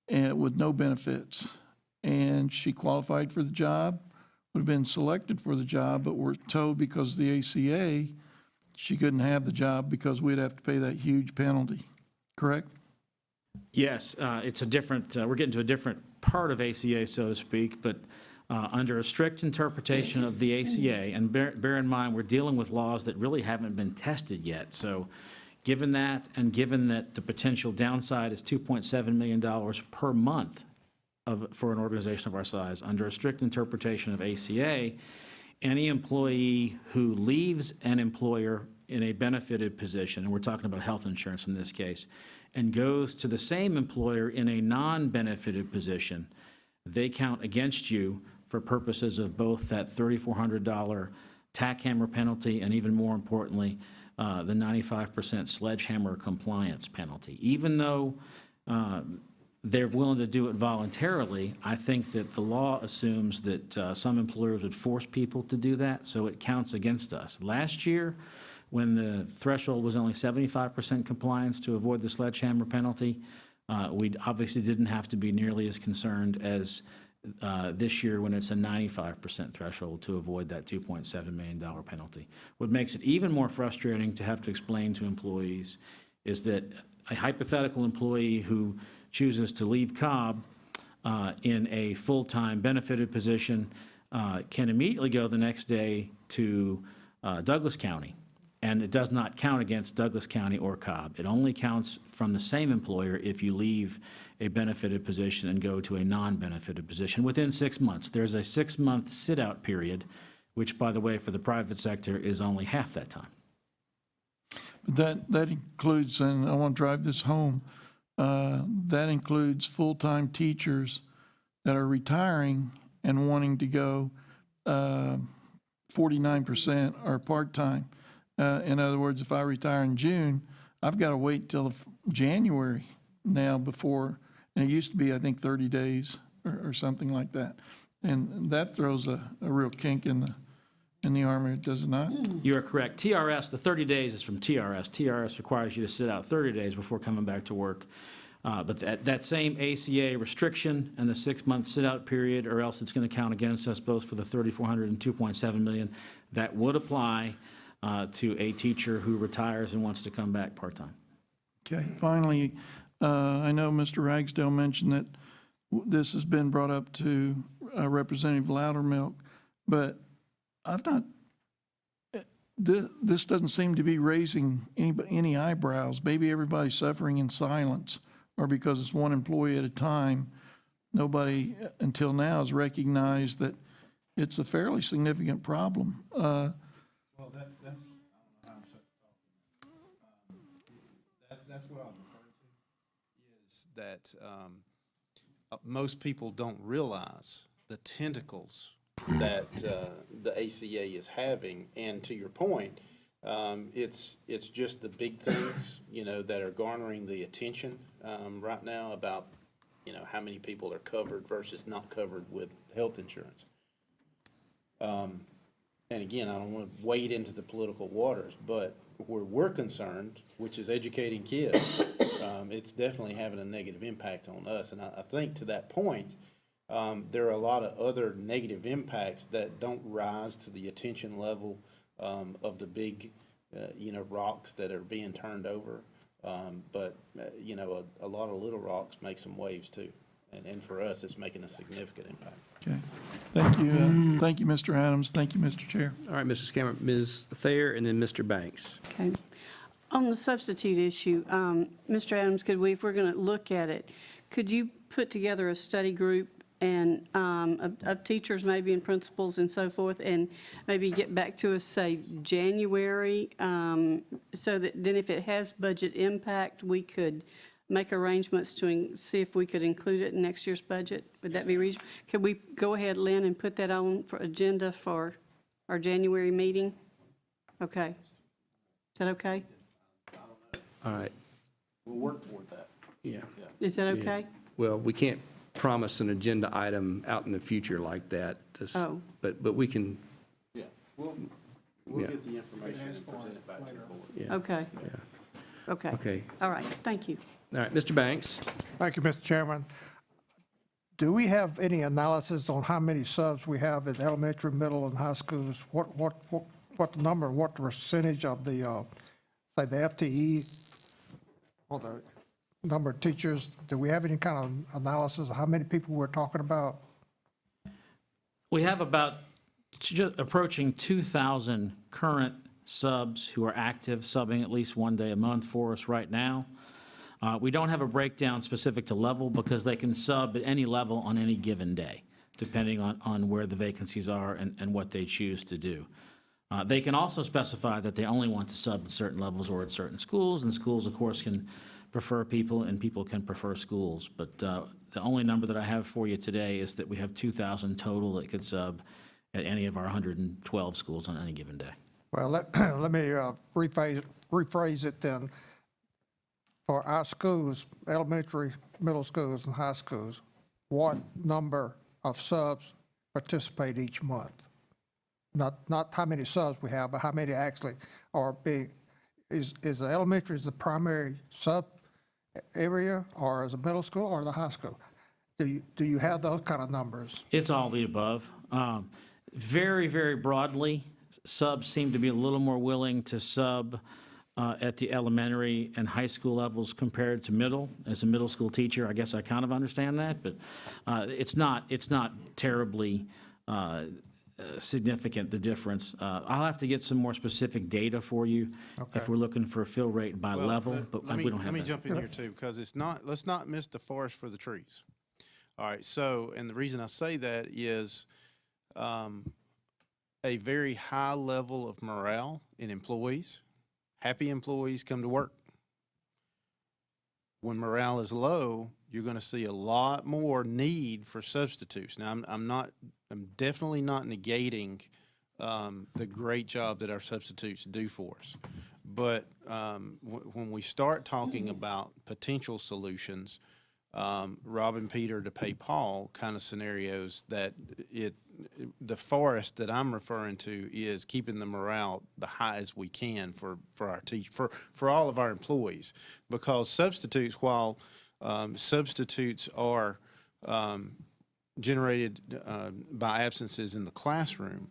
and with no benefits. And she qualified for the job, would have been selected for the job, but we're told because of the ACA, she couldn't have the job because we'd have to pay that huge penalty, correct? Yes, it's a different, we're getting to a different part of ACA, so to speak, but under a strict interpretation of the ACA, and bear in mind, we're dealing with laws that really haven't been tested yet. So given that, and given that the potential downside is $2.7 million per month for an organization of our size, under a strict interpretation of ACA, any employee who leaves an employer in a benefited position, and we're talking about health insurance in this case, and goes to the same employer in a non-benefited position, they count against you for purposes of both that $3,400 tack hammer penalty and, even more importantly, the 95% sledgehammer compliance penalty. Even though they're willing to do it voluntarily, I think that the law assumes that some employers would force people to do that, so it counts against us. Last year, when the threshold was only 75% compliance to avoid the sledgehammer penalty, we obviously didn't have to be nearly as concerned as this year when it's a 95% threshold to avoid that $2.7 million penalty. What makes it even more frustrating to have to explain to employees is that a hypothetical employee who chooses to leave Cobb in a full-time benefited position can immediately go the next day to Douglas County. And it does not count against Douglas County or Cobb. It only counts from the same employer if you leave a benefited position and go to a non-benefited position within 6 months. There's a 6-month sit-out period, which, by the way, for the private sector is only half that time. That includes, and I want to drive this home, that includes full-time teachers that are retiring and wanting to go 49% are part-time. In other words, if I retire in June, I've got to wait till January now before, and it used to be, I think, 30 days or something like that. And that throws a real kink in the Army, does it not? You are correct. TRS, the 30 days is from TRS. TRS requires you to sit out 30 days before coming back to work. But that same ACA restriction and the 6-month sit-out period, or else it's going to count against us both for the $3,400 and $2.7 million, that would apply to a teacher who retires and wants to come back part-time. Okay, finally, I know Mr. Ragsdale mentioned that this has been brought up to Representative Loudermilk, but I've not, this doesn't seem to be raising any eyebrows. Maybe everybody's suffering in silence, or because it's one employee at a time, nobody until now has recognized that it's a fairly significant problem. Well, that's, I don't know how I'm supposed to talk. That's what I'm referring to, is that most people don't realize the tentacles that the ACA is having. And to your point, it's just the big things, that are garnering the attention right now about, how many people are covered versus not covered with health insurance. And again, I don't want to wade into the political waters, but where we're concerned, which is educating kids, it's definitely having a negative impact on us. And I think to that point, there are a lot of other negative impacts that don't rise to the attention level of the big rocks that are being turned over. But a lot of little rocks make some waves too. And for us, it's making a significant impact. Okay. Thank you. Thank you, Mr. Adams. Thank you, Mr. Chair. All right, Mrs. Cameron, Ms. Thayer, and then Mr. Banks. Okay. On the substitute issue, Mr. Adams, could we, if we're going to look at it, could you put together a study group and of teachers maybe and principals and so forth, and maybe get back to us, say, January, so that then if it has budget impact, we could make arrangements to see if we could include it in next year's budget? Would that be reasonable? Could we go ahead, Lynn, and put that on for agenda for our January meeting? Okay. Is that okay? All right, We'll work toward that. yeah. Is that okay? Well, we can't promise an agenda item out in the future like that. Oh. But we can, Yeah, we'll Yeah. get the information and present it back to the board. yeah. Okay. Okay. Okay. All right, thank you. All right, Mr. Banks? Thank you, Mr. Chairman. Do we have any analysis on how many subs we have in elementary, middle, and high schools? What the number, what the percentage of the, say, the FTE or the number of teachers? Do we have any kind of analysis of how many people we're talking about? We have about approaching 2,000 current subs who are active, subbing at least one day a month for us right now. We don't have a breakdown specific to level because they can sub at any level on any given day, depending on where the vacancies are and what they choose to do. They can also specify that they only want to sub at certain levels or at certain schools, and schools, of course, can prefer people and people can prefer schools. But the only number that I have for you today is that we have 2,000 total that could sub at any of our 112 schools on any given day. Well, let me rephrase it then. For our schools, elementary, middle schools, and high schools, what number of subs participate each month? Not how many subs we have, but how many actually are being, is the elementary is the primary sub area, or is the middle school or the high school? Do you have those kind of numbers? It's all the above. Very, very broadly, subs seem to be a little more willing to sub at the elementary and high school levels compared to middle. As a middle school teacher, I guess I kind of understand that, but it's not terribly significant, the difference. I'll have to get some more specific data for you if we're looking for a fill rate by level, but we don't have Let me that. jump in here too, because let's not miss the forest for the trees. All right, so, and the reason I say that is a very high level of morale in employees. Happy employees come to work. When morale is low, you're going to see a lot more need for substitutes. Now, I'm definitely not negating the great job that our substitutes do for us. But when we start talking about potential solutions, robbing Peter to pay Paul kind of scenarios, that the forest that I'm referring to is keeping the morale the high as we can for our for all of our employees, because substitutes, while substitutes are generated by absences in the classroom,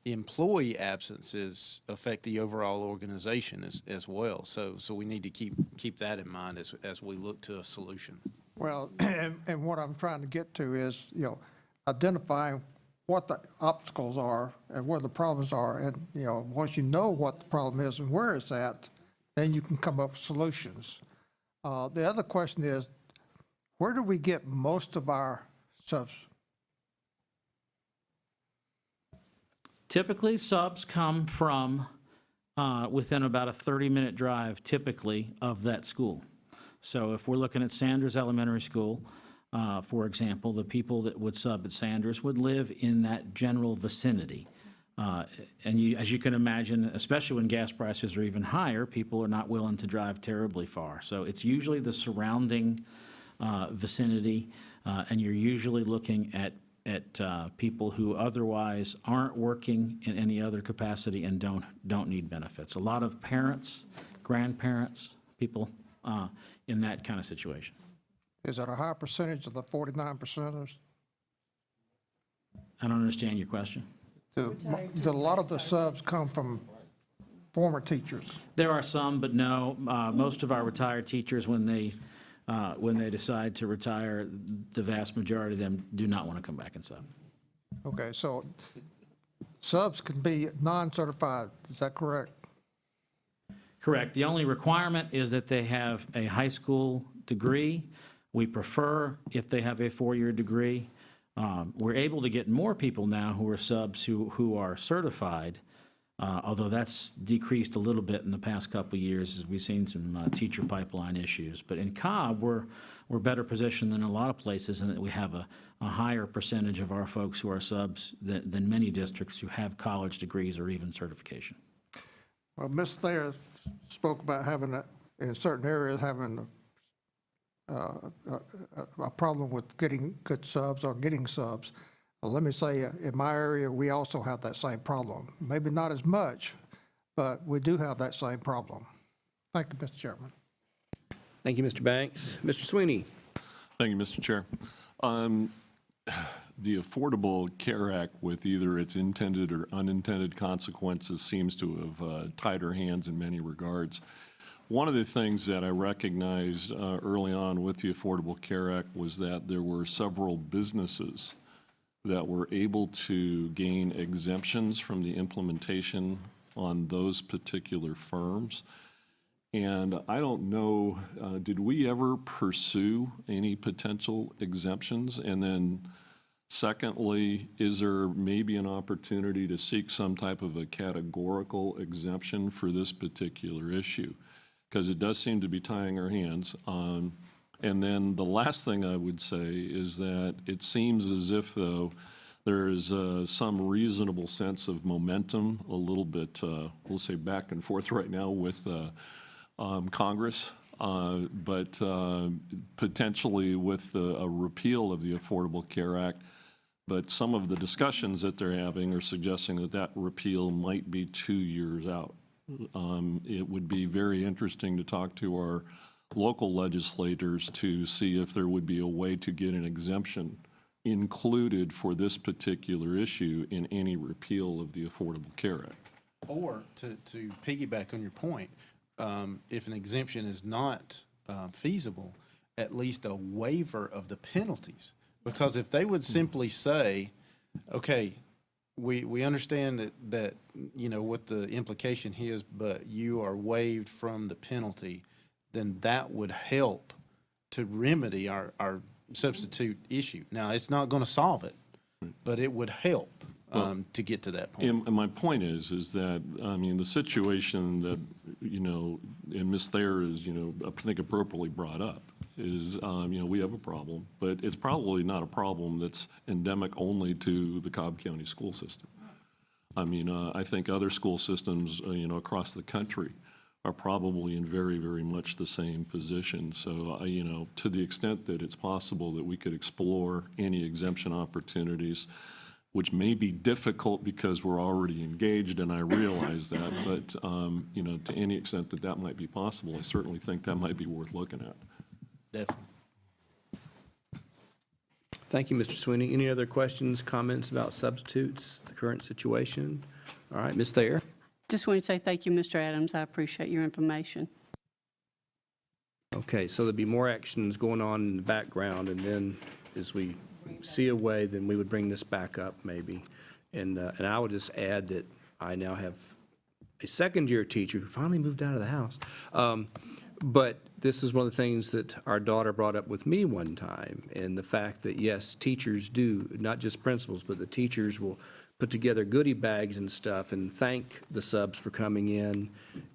employee absences affect the overall organization as well. So we need to keep that in mind as we look to a solution. Well, and what I'm trying to get to is, identifying what the obstacles are and where the problems are. And, once you know what the problem is and where it's at, then you can come up with solutions. The other question is, where do we get most of our subs? Typically, subs come from within about a 30-minute drive, typically, of that school. So if we're looking at Sanders Elementary School, for example, the people that would sub at Sanders would live in that general vicinity. And as you can imagine, especially when gas prices are even higher, people are not willing to drive terribly far. So it's usually the surrounding vicinity, and you're usually looking at people who otherwise aren't working in any other capacity and don't need benefits. A lot of parents, grandparents, people in that kind of situation. Is it a high percentage of the 49%ers? I don't understand your question. Do a lot of the subs come from former teachers? There are some, but no. Most of our retired teachers, when they decide to retire, the vast majority of them do not want to come back and sub. Okay, so subs can be non-certified, is that correct? Correct. The only requirement is that they have a high school degree. We prefer if they have a four-year degree. We're able to get more people now who are subs who are certified, although that's decreased a little bit in the past couple of years as we've seen some teacher pipeline issues. But in Cobb, we're better positioned than a lot of places in that we have a higher percentage of our folks who are subs than many districts who have college degrees or even certification. Well, Ms. Thayer spoke about having, in certain areas, having a problem with getting good subs or getting subs. Let me say, in my area, we also have that same problem. Maybe not as much, but we do have that same problem. Thank you, Mr. Chairman. Thank you, Mr. Banks. Mr. Sweeney? Thank you, Mr. Chair. The Affordable Care Act, with either its intended or unintended consequences, seems to have tied our hands in many regards. One of the things that I recognized early on with the Affordable Care Act was that there were several businesses that were able to gain exemptions from the implementation on those particular firms. And I don't know, did we ever pursue any potential exemptions? And then secondly, is there maybe an opportunity to seek some type of a categorical exemption for this particular issue? Because it does seem to be tying our hands. And then the last thing I would say is that it seems as if, though, there's some reasonable sense of momentum, a little bit, we'll say, back and forth right now with Congress, but potentially with a repeal of the Affordable Care Act. But some of the discussions that they're having are suggesting that that repeal might be 2 years out. It would be very interesting to talk to our local legislators to see if there would be a way to get an exemption included for this particular issue in any repeal of the Affordable Care Act. Or to piggyback on your point, if an exemption is not feasible, at least a waiver of the penalties. Because if they would simply say, okay, we understand that you know what the implication is, but you are waived from the penalty, then that would help to remedy our substitute issue. Now, it's not going to solve it, but it would help to get to that point. And my point is that, I mean, the situation that, you know, and Ms. Thayer is, you know, I think appropriately brought up is, you know, we have a problem, but it's probably not a problem that's endemic only to the Cobb County school system. I mean, I think other school systems, you know, across the country are probably in very, very much the same position. So, you know, to the extent that it's possible that we could explore any exemption opportunities, which may be difficult because we're already engaged, and I realize that, but, you know, to any extent that that might be possible, I certainly think that might be worth looking at. Definitely. Thank you, Mr. Sweeney. Any other questions, comments about substitutes, the current situation? All right, Ms. Thayer? Just want to say thank you, Mr. Adams. I appreciate your information. Okay, so there'll be more actions going on in the background, and then as we see a way, then we would bring this back up maybe. And I would just add that I now have a second-year teacher who finally moved out of the house. But this is one of the things that our daughter brought up with me one time, and the fact that, yes, teachers do, not just principals, but the teachers will put together goodie bags and stuff and thank the subs for coming in.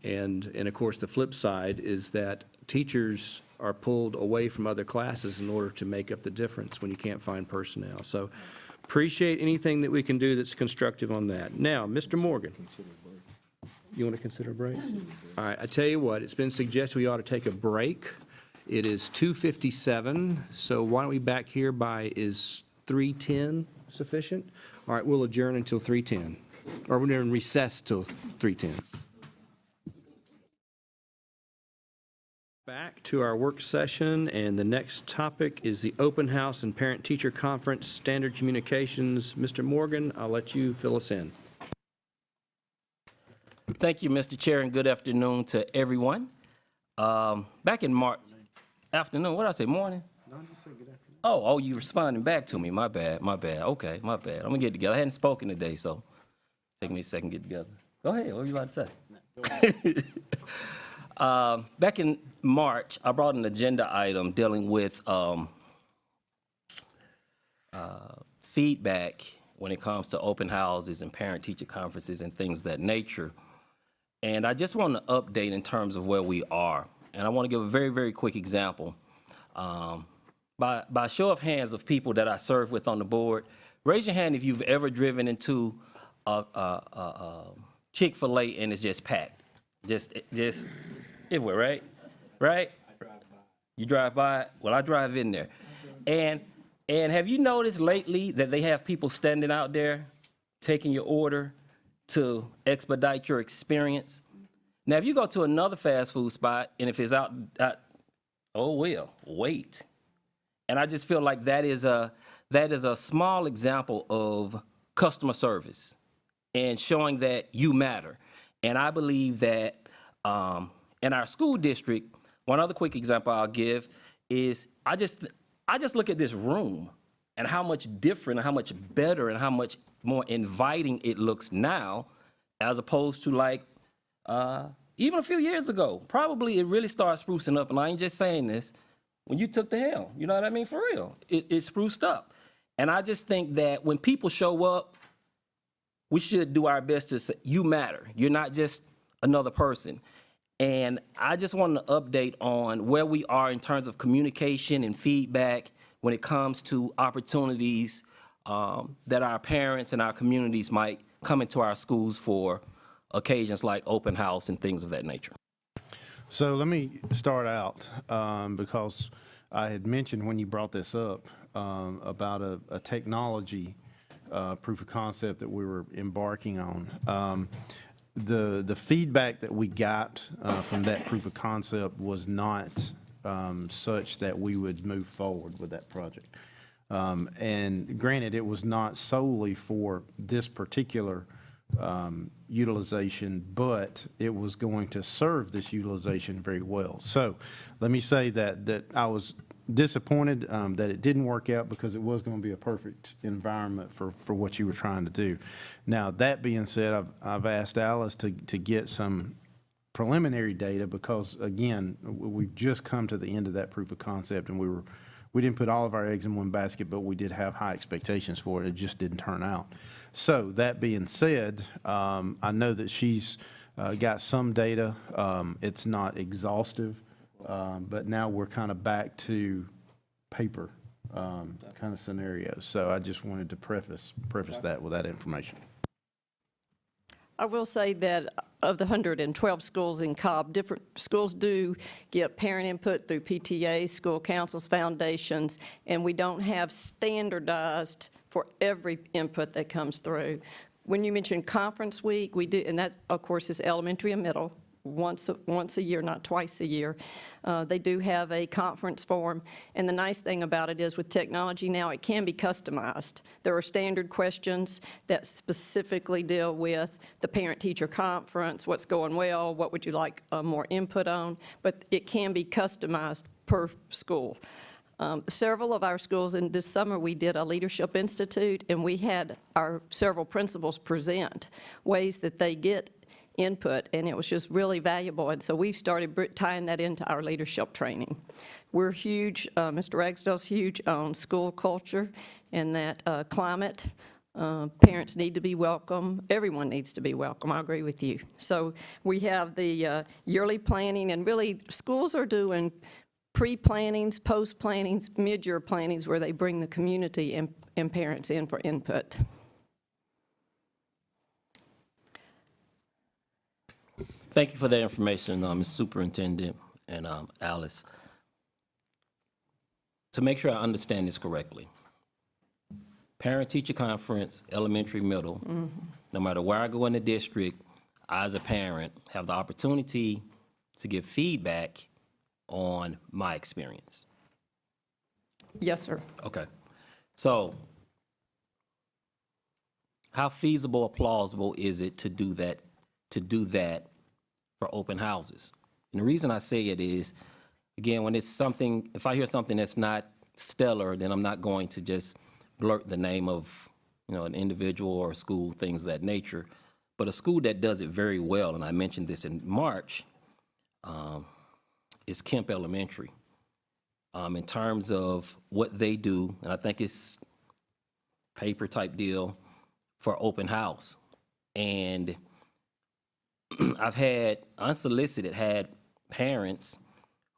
And of course, the flip side is that teachers are pulled away from other classes in order to make up the difference when you can't find personnel. So appreciate anything that we can do that's constructive on that. Now, Mr. Morgan. You want to consider a break? All right, I tell you what, it's been suggested we ought to take a break. It is 2:57, so why don't we back here by, is 3:10 sufficient? All right, we'll adjourn until 3:10, or we're going to recess till 3:10. Back to our work session, and the next topic is the Open House and Parent-Teacher Conference Standard Communications. Mr. Morgan, I'll let you fill us in. Thank you, Mr. Chair, and good afternoon to everyone. Back in March, afternoon, what did I say, morning? No, I just said good afternoon. Oh, you responding back to me, my bad. Okay, my bad. I'm gonna get together. I hadn't spoken today, so take me a second to get together. Go ahead, what were you about to say? Back in March, I brought an agenda item dealing with feedback when it comes to open houses and parent-teacher conferences and things of that nature. And I just want to update in terms of where we are. And I want to give a very, very quick example. By show of hands of people that I serve with on the board, raise your hand if you've ever driven into a Chick-fil-A and it's just packed. Just everywhere, right? Right? You drive by? Well, I drive in there. And have you noticed lately that they have people standing out there taking your order to expedite your experience? Now, if you go to another fast food spot and if it's out oh, well, wait. And I just feel like that is a small example of customer service and showing that you matter. And I believe that in our school district, one other quick example I'll give is I just look at this room and how much different and how much better and how much more inviting it looks now as opposed to like even a few years ago. Probably it really started sprucing up, and I ain't just saying this, when you took the helm, you know what I mean, for real. It spruced up. And I just think that when people show up, we should do our best to say, you matter. You're not just another person. And I just wanted to update on where we are in terms of communication and feedback when it comes to opportunities that our parents and our communities might come into our schools for occasions like open house and things of that nature. So let me start out because I had mentioned when you brought this up about a technology proof of concept that we were embarking on. The feedback that we got from that proof of concept was not such that we would move forward with that project. And granted, it was not solely for this particular utilization, but it was going to serve this utilization very well. So let me say that I was disappointed that it didn't work out because it was going to be a perfect environment for what you were trying to do. Now, that being said, I've asked Alice to get some preliminary data because, again, we've just come to the end of that proof of concept, and we didn't put all of our eggs in one basket, but we did have high expectations for it. It just didn't turn out. So that being said, I know that she's got some data. It's not exhaustive. But now we're kind of back to paper kind of scenarios. So I just wanted to preface that with that information. I will say that of the 112 schools in Cobb, different schools do get parent input through PTA, school councils, foundations, and we don't have standardized for every input that comes through. When you mentioned conference week, we do, and that, of course, is elementary and middle. Once a year, not twice a year. They do have a conference form, and the nice thing about it is with technology now, it can be customized. There are standard questions that specifically deal with the parent-teacher conference, what's going well, what would you like more input on, but it can be customized per school. Several of our schools, and this summer we did a Leadership Institute, and we had our several principals present ways that they get input, and it was just really valuable. And so we've started tying that into our leadership training. We're huge, Mr. Ragsdale's huge on school culture and that climate. Parents need to be welcome. Everyone needs to be welcome. I agree with you. So we have the yearly planning, and really schools are doing pre-plannings, post-plannings, mid-year plannings where they bring the community and parents in for input. Thank you for that information, Ms. Superintendent and Alice. To make sure I understand this correctly, parent-teacher conference, elementary, middle, no matter where I go in the district, I as a parent have the opportunity to give feedback on my experience. Yes, sir. Okay. So how feasible or plausible is it to do that to do that for open houses. And the reason I say it is, again, when it's something, if I hear something that's not stellar, then I'm not going to just blurt the name of, an individual or a school, things of that nature. But a school that does it very well, and I mentioned this in March, is Kemp Elementary. In terms of what they do, and I think it's paper type deal for open house. And I've had unsolicited parents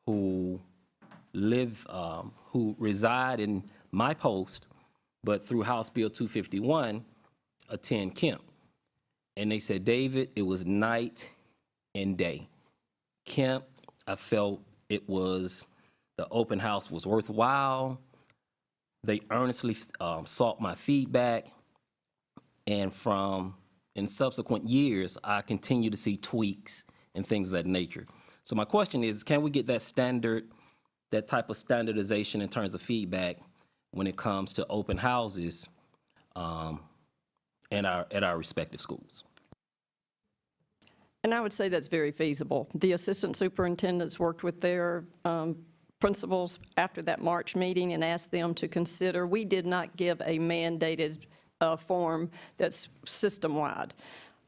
who who reside in my post, but through House Bill 251, attend Kemp. And they said, David, it was night and day. Kemp, I felt the open house was worthwhile. They earnestly sought my feedback. And in subsequent years, I continue to see tweaks and things of that nature. So my question is, can we get that type of standardization in terms of feedback when it comes to open houses at our respective schools? And I would say that's very feasible. The assistant superintendents worked with their principals after that March meeting and asked them to consider. We did not give a mandated form that's system-wide.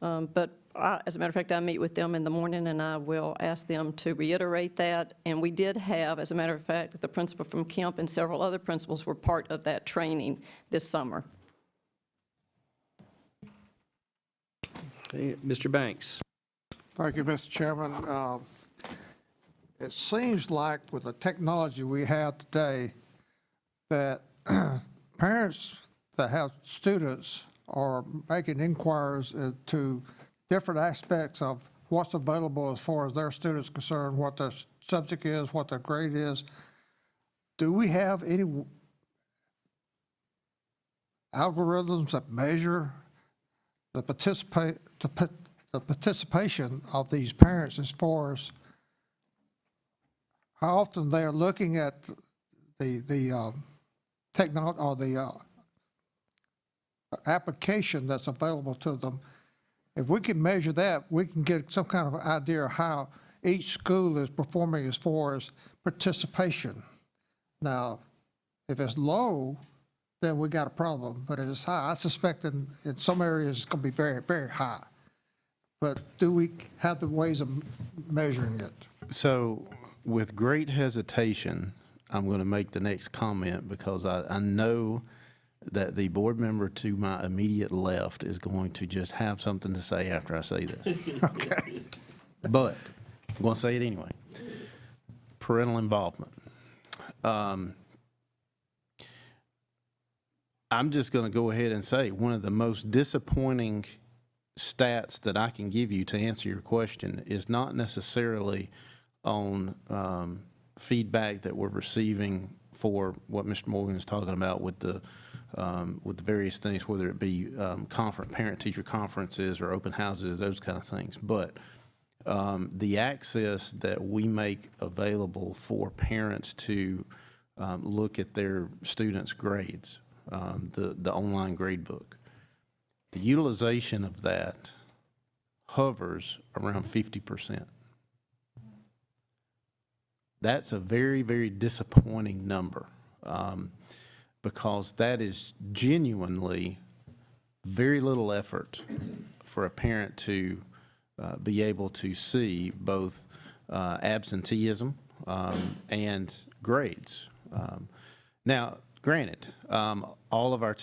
But as a matter of fact, I meet with them in the morning, and I will ask them to reiterate that. And we did have, as a matter of fact, the principal from Kemp and several other principals were part of that training this summer. Okay, Mr. Banks. Thank you, Mr. Chairman. It seems like with the technology we have today that parents that have students are making inquiries to different aspects of what's available as far as their students concerned, what their subject is, what their grade is. Do we have any algorithms that measure the participation of these parents as far as how often they are looking at the technology or the application that's available to them? If we can measure that, we can get some kind of idea of how each school is performing as far as participation. Now, if it's low, then we got a problem. But if it's high, I suspect in some areas it's going to be very, very high. But do we have the ways of measuring it? So with great hesitation, I'm going to make the next comment because I know that the board member to my immediate left is going to just have something to say after I say this. Okay. But I'm going to say it anyway. Parental involvement. I'm just going to go ahead and say one of the most disappointing stats that I can give you to answer your question is not necessarily on feedback that we're receiving for what Mr. Morgan is talking about with the various things, whether it be parent-teacher conferences or open houses, those kind of things. But the access that we make available for parents to look at their students' grades, the online grade book, the utilization of that hovers around 50%. That's a very, very disappointing number because that is genuinely very little effort for a parent to be able to see both absenteeism and grades. Now, granted, all of our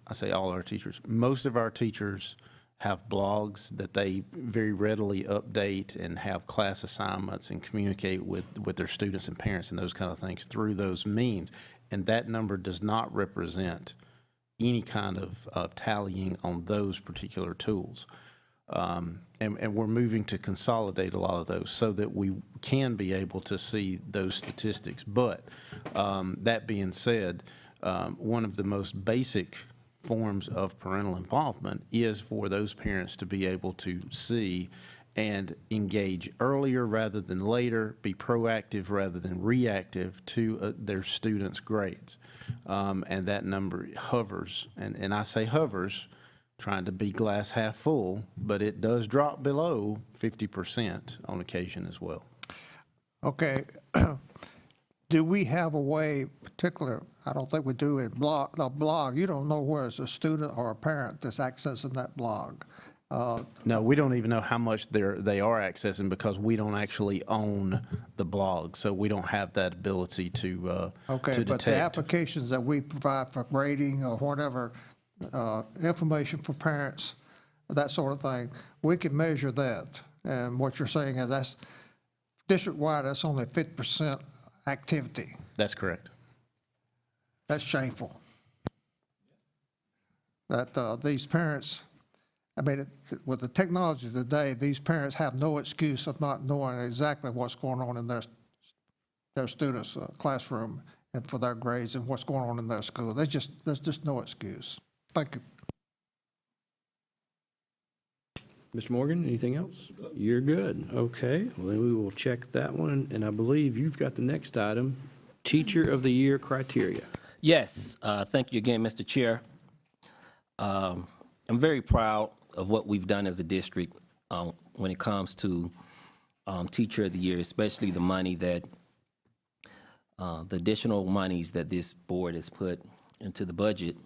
I say all our teachers, most of our teachers have blogs that they very readily update and have class assignments and communicate with their students and parents and those kind of things through those means. And that number does not represent any kind of tallying on those particular tools. And we're moving to consolidate a lot of those so that we can be able to see those statistics. But that being said, one of the most basic forms of parental involvement is for those parents to be able to see and engage earlier rather than later, be proactive rather than reactive to their students' grades. And that number hovers, and I say hovers, trying to be glass half full, but it does drop below 50% on occasion as well. Okay. Do we have a way, particular, I don't think we do in the blog, you don't know where it's a student or a parent that's accessing that blog. No, we don't even know how much they are accessing because we don't actually own the blog, so we don't have that ability to Okay, to but the detect. applications that we provide for grading or whatever, information for parents, that sort of thing, we can measure that. And what you're saying is that's district-wide, that's only 50% activity. That's correct. That's shameful. That these parents, I mean, with the technology today, these parents have no excuse of not knowing exactly what's going on in their students' classroom and for their grades and what's going on in their school. There's just no excuse. Thank you. Mr. Morgan, anything else? You're good. Okay, well, then we will check that one, and I believe you've got the next item, Teacher of the Year criteria. Yes, thank you again, Mr. Chair. I'm very proud of what we've done as a district when it comes to Teacher of the Year, especially the money that, the additional monies that this board has put into the budget.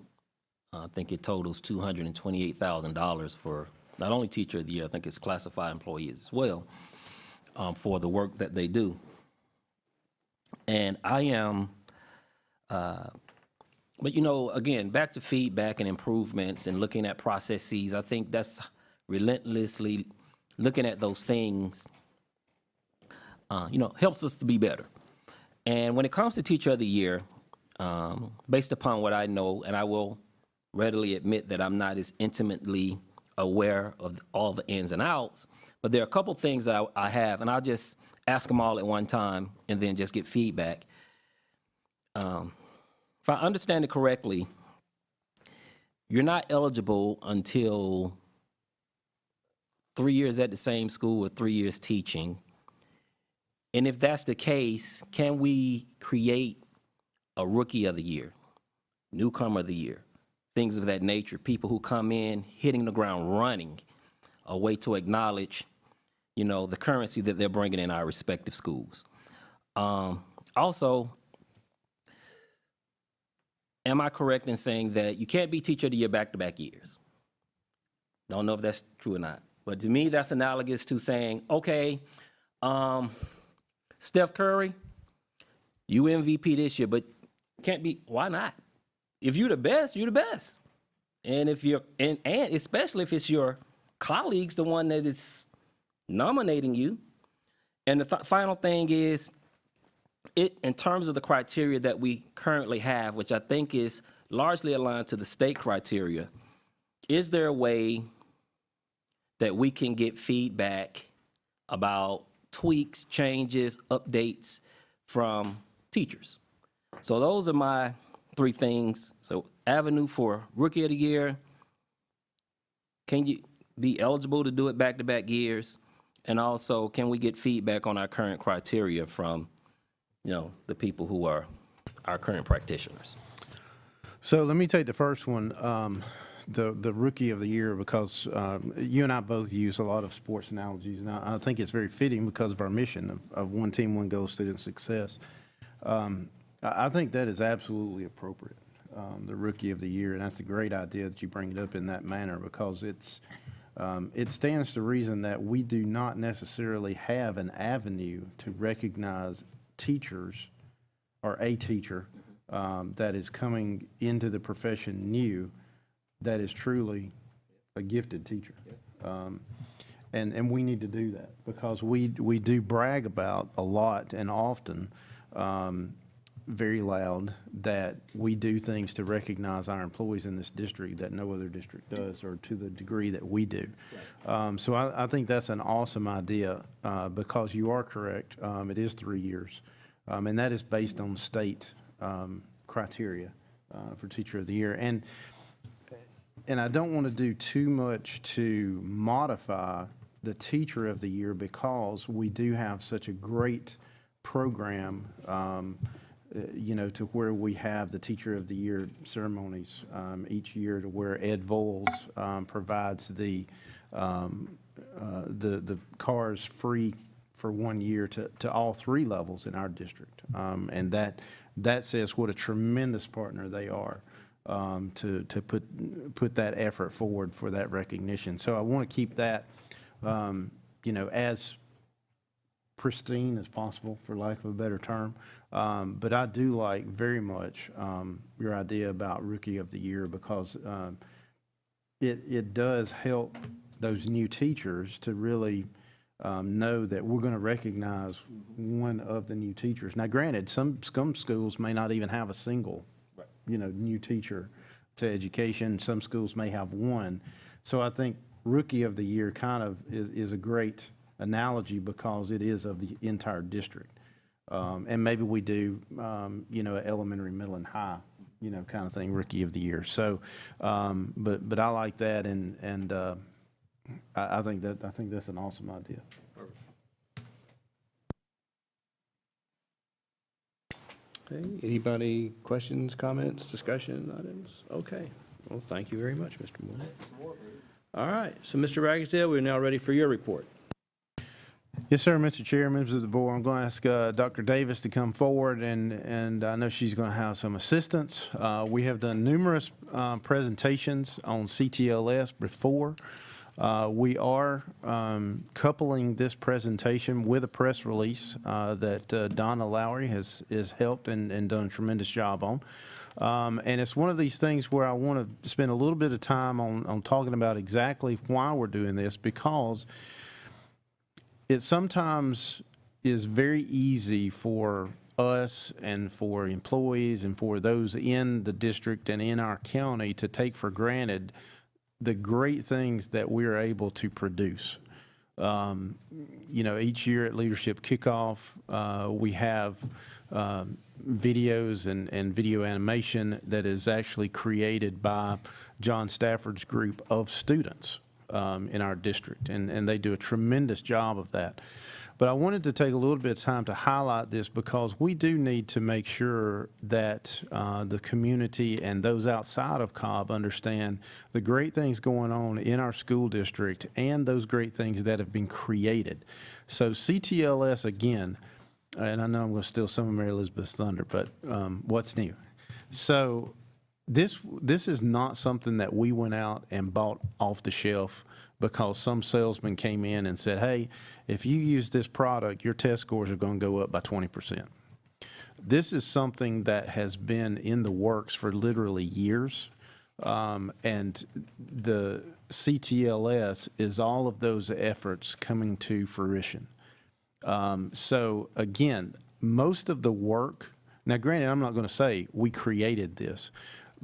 I think it totals $228,000 for not only Teacher of the Year, I think it's classified employees as well, for the work that they do. And I am, but you know, again, back to feedback and improvements and looking at processes, I think that's relentlessly looking at those things, you know, helps us to be better. And when it comes to Teacher of the Year, based upon what I know, and I will readily admit that I'm not as intimately aware of all the ins and outs, but there are a couple things that I have, and I'll just ask them all at one time and then just get feedback. If I understand it correctly, you're not eligible until 3 years at the same school or 3 years teaching. And if that's the case, can we create a Rookie of the Year, Newcomer of the Year, things of that nature, people who come in hitting the ground running, a way to acknowledge, you know, the currency that they're bringing in our respective schools. Also, am I correct in saying that you can't be Teacher of the Year back-to-back years? Don't know if that's true or not. But to me, that's analogous to saying, okay, Steph Curry, you MVP this year, but can't be, why not? If you're the best, you're the best. And if you're, and especially if it's your colleagues, the one that is nominating you. And the final thing is, in terms of the criteria that we currently have, which I think is largely aligned to the state criteria, is there a way that we can get feedback about tweaks, changes, updates from teachers? So those are my three things. So avenue for Rookie of the Year, can you be eligible to do it back-to-back years? And also, can we get feedback on our current criteria from, you know, the people who are our current practitioners? So let me take the first one, the Rookie of the Year, because you and I both use a lot of sports analogies, and I think it's very fitting because of our mission of one team, one goal, student success. I think that is absolutely appropriate, the Rookie of the Year, and that's a great idea that you bring it up in that manner, because it stands to reason that we do not necessarily have an avenue to recognize teachers or a teacher that is coming into the profession new that is truly a gifted teacher. And we need to do that because we do brag about a lot and often very loud that we do things to recognize our employees in this district that no other district does, or to the degree that we do. So I think that's an awesome idea because you are correct. It is 3 years, and that is based on state criteria for Teacher of the Year. And I don't want to do too much to modify the Teacher of the Year because we do have such a great program to where we have the Teacher of the Year ceremonies each year, to where Ed Voiles provides the cars free for 1 year to all 3 levels in our district. And that says what a tremendous partner they are to put that effort forward for that recognition. So I want to keep that, as pristine as possible, for lack of a better term. But I do like very much your idea about Rookie of the Year, because it does help those new teachers to really know that we're going to recognize one of the new teachers. Now, granted, some schools may not even have a single, new teacher to education. Some schools may have one. So I think Rookie of the Year kind of is a great analogy, because it is of the entire district. And maybe we do, elementary, middle, and high, kind of thing, Rookie of the Year. So, but I like that, and I think that's an awesome idea. Okay, anybody, questions, comments, discussion items? Okay, well, thank you very much, Mr. Moore. All right, so Mr. Ragsdale, we're now ready for your report. Yes, sir, Mr. Chair, members of the board. I'm going to ask Dr. Davis to come forward, and I know she's going to have some assistance. We have done numerous presentations on CTLS before. We are coupling this presentation with a press release that Donna Lowry has helped and done a tremendous job on. And it's one of these things where I want to spend a little bit of time on talking about exactly why we're doing this, because it sometimes is very easy for us and for employees and for those in the district and in our county to take for granted the great things that we're able to produce. Each year at Leadership Kickoff, we have videos and video animation that is actually created by John Stafford's group of students in our district, and they do a tremendous job of that. But I wanted to take a little bit of time to highlight this, because we do need to make sure that the community and those outside of Cobb understand the great things going on in our school district and those great things that have been created. So CTLS, again, and I know I'm going to steal some of Mary Elizabeth's thunder, but what's new? So this is not something that we went out and bought off the shelf because some salesman came in and said, hey, if you use this product, your test scores are going to go up by 20%. This is something that has been in the works for literally years. And the CTLS is all of those efforts coming to fruition. So again, most of the work, now granted, I'm not going to say we created this,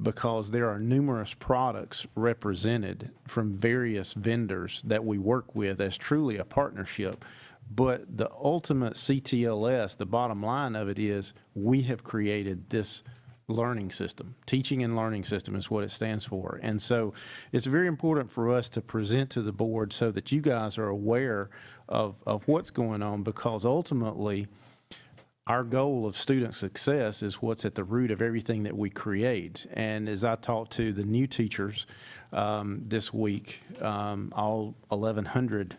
because there are numerous products represented from various vendors that we work with as truly a partnership. But the ultimate CTLS, the bottom line of it is we have created this learning system. Teaching and learning system is what it stands for. And so it's very important for us to present to the board so that you guys are aware of what's going on, because ultimately our goal of student success is what's at the root of everything that we create. And as I talked to the new teachers this week, all 1,100,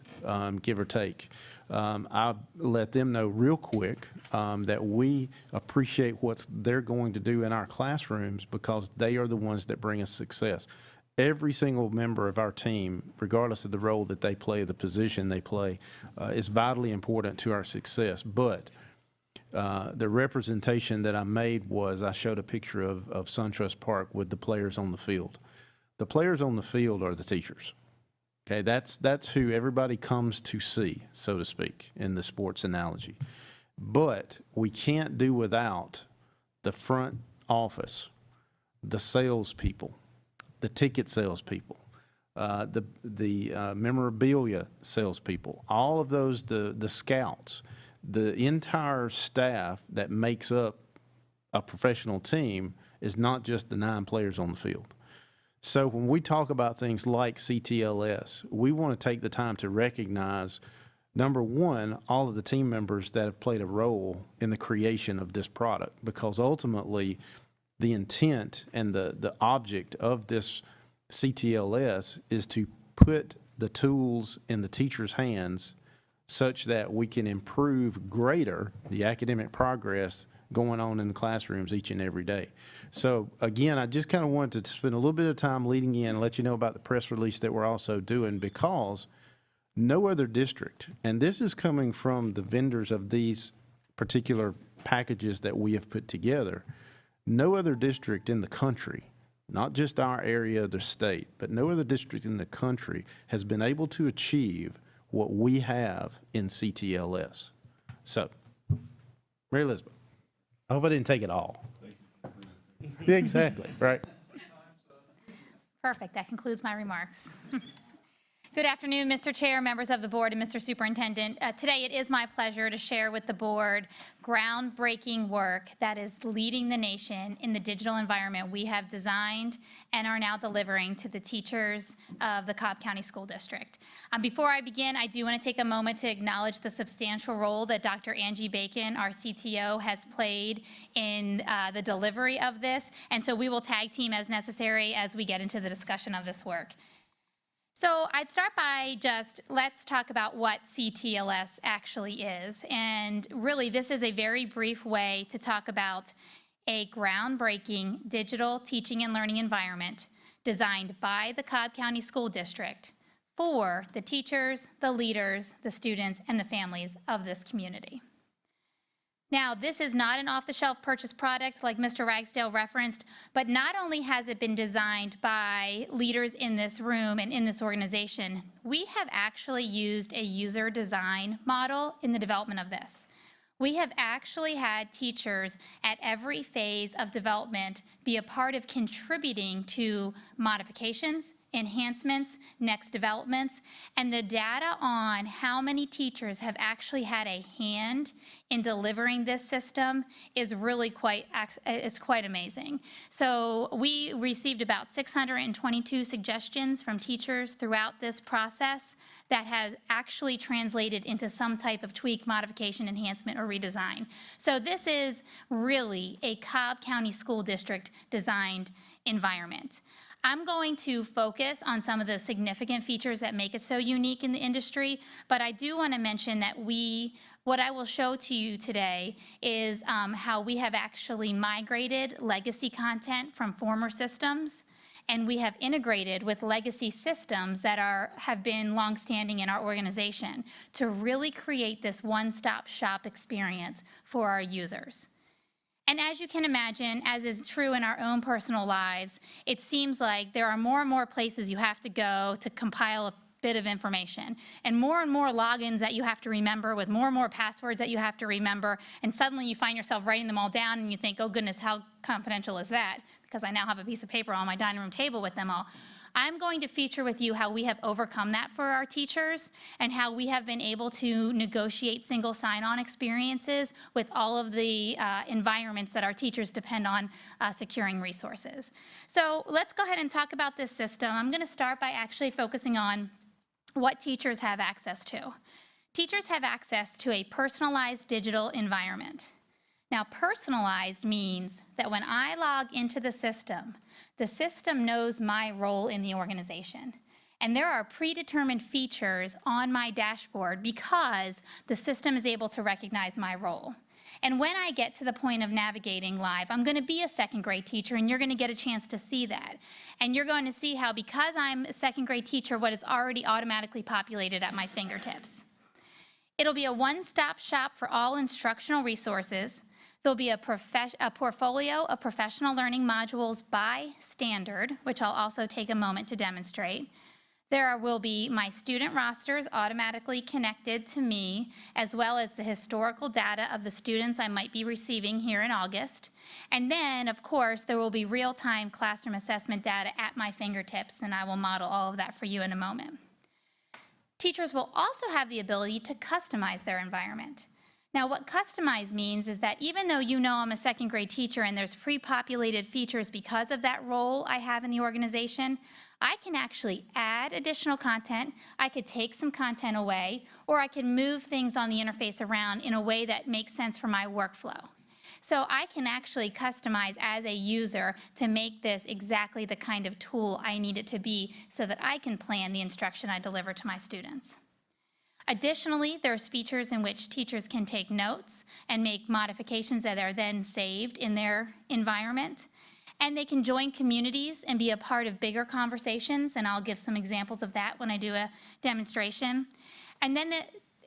give or take, I let them know real quick that we appreciate what they're going to do in our classrooms, because they are the ones that bring us success. Every single member of our team, regardless of the role that they play, the position they play, is vitally important to our success. But the representation that I made was I showed a picture of SunTrust Park with the players on the field. The players on the field are the teachers. Okay, that's who everybody comes to see, so to speak, in the sports analogy. But we can't do without the front office, the salespeople, the ticket salespeople, the memorabilia salespeople, all of those, the scouts. The entire staff that makes up a professional team is not just the 9 players on the field. So when we talk about things like CTLS, we want to take the time to recognize Number one, all of the team members that have played a role in the creation of this product, because ultimately the intent and the object of this CTLS is to put the tools in the teacher's hands such that we can improve greater the academic progress going on in the classrooms each and every day. So again, I just kind of wanted to spend a little bit of time leading in and let you know about the press release that we're also doing, because no other district, and this is coming from the vendors of these particular packages that we have put together, no other district in the country, not just our area of the state, but no other district in the country has been able to achieve what we have in CTLS. So, Mary Elizabeth, I hope I didn't take it all. Yeah, exactly, right. Perfect. That concludes my remarks. Good afternoon, Mr. Chair, members of the board, and Mr. Superintendent. Today, it is my pleasure to share with the board groundbreaking work that is leading the nation in the digital environment we have designed and are now delivering to the teachers of the Cobb County School District. Before I begin, I do want to take a moment to acknowledge the substantial role that Dr. Angie Bacon, our CTO, has played in the delivery of this, and so we will tag team as necessary as we get into the discussion of this work. So I'd start by let's talk about what CTLS actually is. And really, this is a very brief way to talk about a groundbreaking digital teaching and learning environment designed by the Cobb County School District for the teachers, the leaders, the students, and the families of this community. Now, this is not an off-the-shelf purchase product like Mr. Ragsdale referenced, but not only has it been designed by leaders in this room and in this organization, we have actually used a user design model in the development of this. We have actually had teachers at every phase of development be a part of contributing to modifications, enhancements, next developments, and the data on how many teachers have actually had a hand in delivering this system is really quite amazing. So we received about 622 suggestions from teachers throughout this process that has actually translated into some type of tweak, modification, enhancement, or redesign. So this is really a Cobb County School District designed environment. I'm going to focus on some of the significant features that make it so unique in the industry, but I do want to mention that what I will show to you today is how we have actually migrated legacy content from former systems, and we have integrated with legacy systems that have been longstanding in our organization to really create this one-stop shop experience for our users. And as you can imagine, as is true in our own personal lives, it seems like there are more and more places you have to go to compile a bit of information, and more logins that you have to remember with more and more passwords that you have to remember, and suddenly you find yourself writing them all down and you think, oh goodness, how confidential is that? Because I now have a piece of paper on my dining room table with them all. I'm going to feature with you how we have overcome that for our teachers and how we have been able to negotiate single sign-on experiences with all of the environments that our teachers depend on securing resources. So let's go ahead and talk about this system. I'm going to start by actually focusing on what teachers have access to. Teachers have access to a personalized digital environment. Now, personalized means that when I log into the system knows my role in the organization. And there are predetermined features on my dashboard because the system is able to recognize my role. And when I get to the point of navigating live, I'm going to be a second grade teacher, and you're going to get a chance to see that. And you're going to see how, because I'm a second grade teacher, what is already automatically populated at my fingertips. It'll be a one-stop shop for all instructional resources. There'll be a portfolio of professional learning modules by standard, which I'll also take a moment to demonstrate. There will be my student rosters automatically connected to me, as well as the historical data of the students I might be receiving here in August. And then, of course, there will be real-time classroom assessment data at my fingertips, and I will model all of that for you in a moment. Teachers will also have the ability to customize their environment. Now, what customize means is that even though you know I'm a second grade teacher and there's pre-populated features because of that role I have in the organization, I can actually add additional content, I could take some content away, or I can move things on the interface around in a way that makes sense for my workflow. So I can actually customize as a user to make this exactly the kind of tool I need it to be so that I can plan the instruction I deliver to my students. Additionally, there's features in which teachers can take notes and make modifications that are then saved in their environment. And they can join communities and be a part of bigger conversations, and I'll give some examples of that when I do a demonstration. And then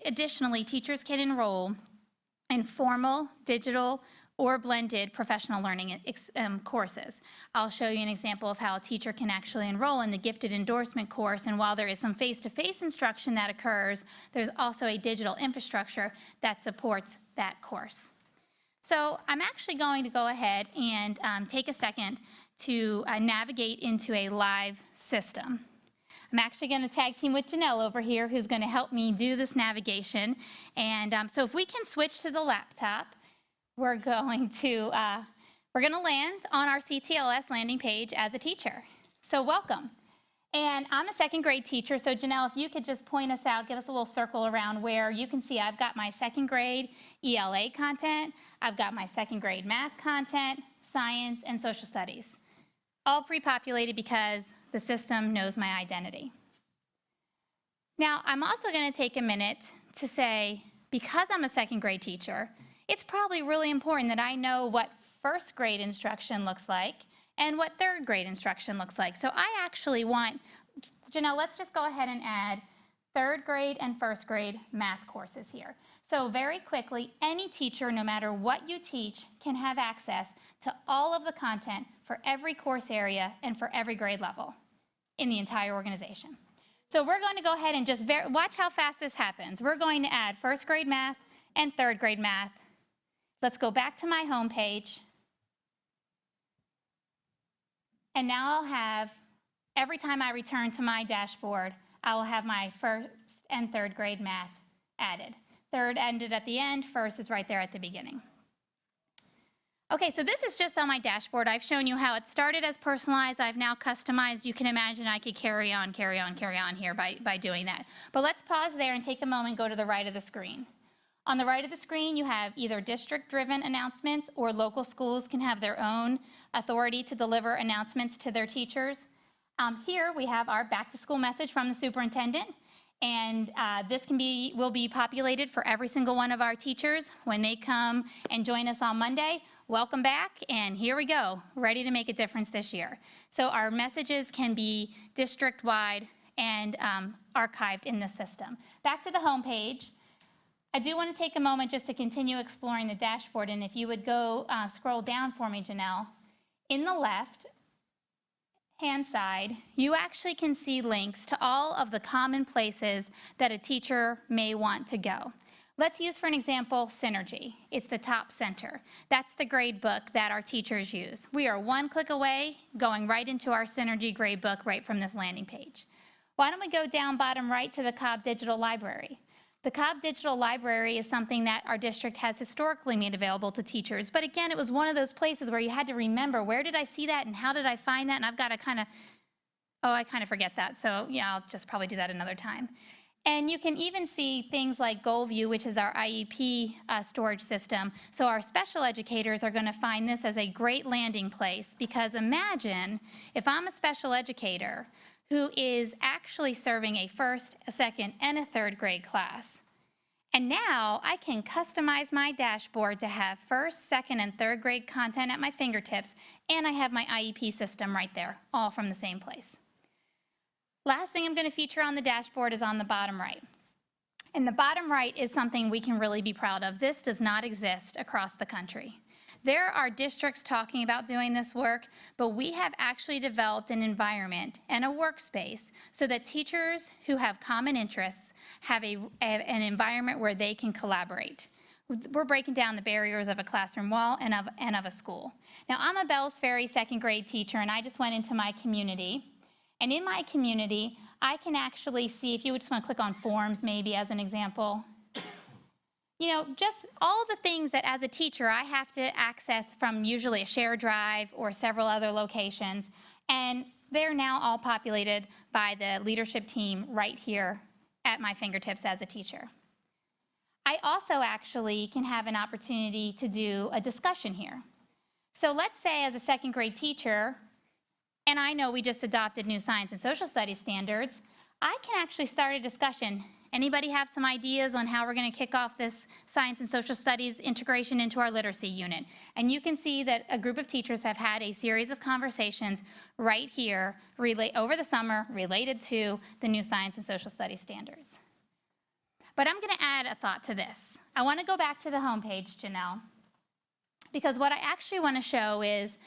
additionally, teachers can enroll in formal, digital, or blended professional learning courses. I'll show you an example of how a teacher can actually enroll in the gifted endorsement course, and while there is some face-to-face instruction that occurs, there's also a digital infrastructure that supports that course. So I'm actually going to go ahead and take a second to navigate into a live system. I'm actually going to tag team with Janelle over here, who's going to help me do this navigation. And so if we can switch to the laptop, we're going to land on our CTLS landing page as a teacher. So welcome. And I'm a second grade teacher, so Janelle, if you could just point us out, give us a little circle around where you can see I've got my second grade ELA content, I've got my second grade math content, science, and social studies. All pre-populated because the system knows my identity. Now, I'm also going to take a minute to say, because I'm a second grade teacher, it's probably really important that I know what first grade instruction looks like and what third grade instruction looks like. So I actually want, Janelle, let's just go ahead and add third grade and first grade math courses here. So very quickly, any teacher, no matter what you teach, can have access to all of the content for every course area and for every grade level in the entire organization. So we're going to go ahead and just watch how fast this happens. We're going to add first grade math and third grade math. Let's go back to my home page. And now I'll have, every time I return to my dashboard, I will have my first and third grade math added. Third ended at the end, first is right there at the beginning. Okay, so this is just on my dashboard. I've shown you how it started as personalized. I've now customized. You can imagine I could carry on here by doing that. But let's pause there and take a moment and go to the right of the screen. On the right of the screen, you have either district-driven announcements or local schools can have their own authority to deliver announcements to their teachers. Here we have our back-to-school message from the superintendent, and this will be populated for every single one of our teachers when they come and join us on Monday. Welcome back, and here we go, ready to make a difference this year. So our messages can be district-wide and archived in the system. Back to the home page. I do want to take a moment just to continue exploring the dashboard, and if you would go scroll down for me, Janelle. In the left-hand side, you actually can see links to all of the common places that a teacher may want to go. Let's use, for an example, Synergy. It's the top center. That's the grade book that our teachers use. We are one click away, going right into our Synergy grade book right from this landing page. Why don't we go down bottom right to the Cobb Digital Library? The Cobb Digital Library is something that our district has historically made available to teachers, but again, it was one of those places where you had to remember, where did I see that and how did I find that? And I've got to I kind of forget that, so yeah, I'll just probably do that another time. And you can even see things like GoalView, which is our IEP storage system. So our special educators are going to find this as a great landing place, because imagine if I'm a special educator who is actually serving a first, a second, and a third grade class. And now I can customize my dashboard to have first, second, and third grade content at my fingertips, and I have my IEP system right there, all from the same place. Last thing I'm going to feature on the dashboard is on the bottom right. And the bottom right is something we can really be proud of. This does not exist across the country. There are districts talking about doing this work, but we have actually developed an environment and a workspace so that teachers who have common interests have an environment where they can collaborate. We're breaking down the barriers of a classroom wall and of a school. Now, I'm a Bells Ferry second grade teacher, and I just went into my community. And in my community, I can actually see, if you would just want to click on forms maybe as an example, you know, just all the things that as a teacher I have to access from usually a shared drive or several other locations. And they're now all populated by the leadership team right here at my fingertips as a teacher. I also actually can have an opportunity to do a discussion here. So let's say as a second grade teacher, and I know we just adopted new science and social studies standards, I can actually start a discussion. Anybody have some ideas on how we're going to kick off this science and social studies integration into our literacy unit? And you can see that a group of teachers have had a series of conversations right here over the summer related to the new science and social studies standards. But I'm going to add a thought to this. I want to go back to the homepage, Janelle, because what I actually want to show is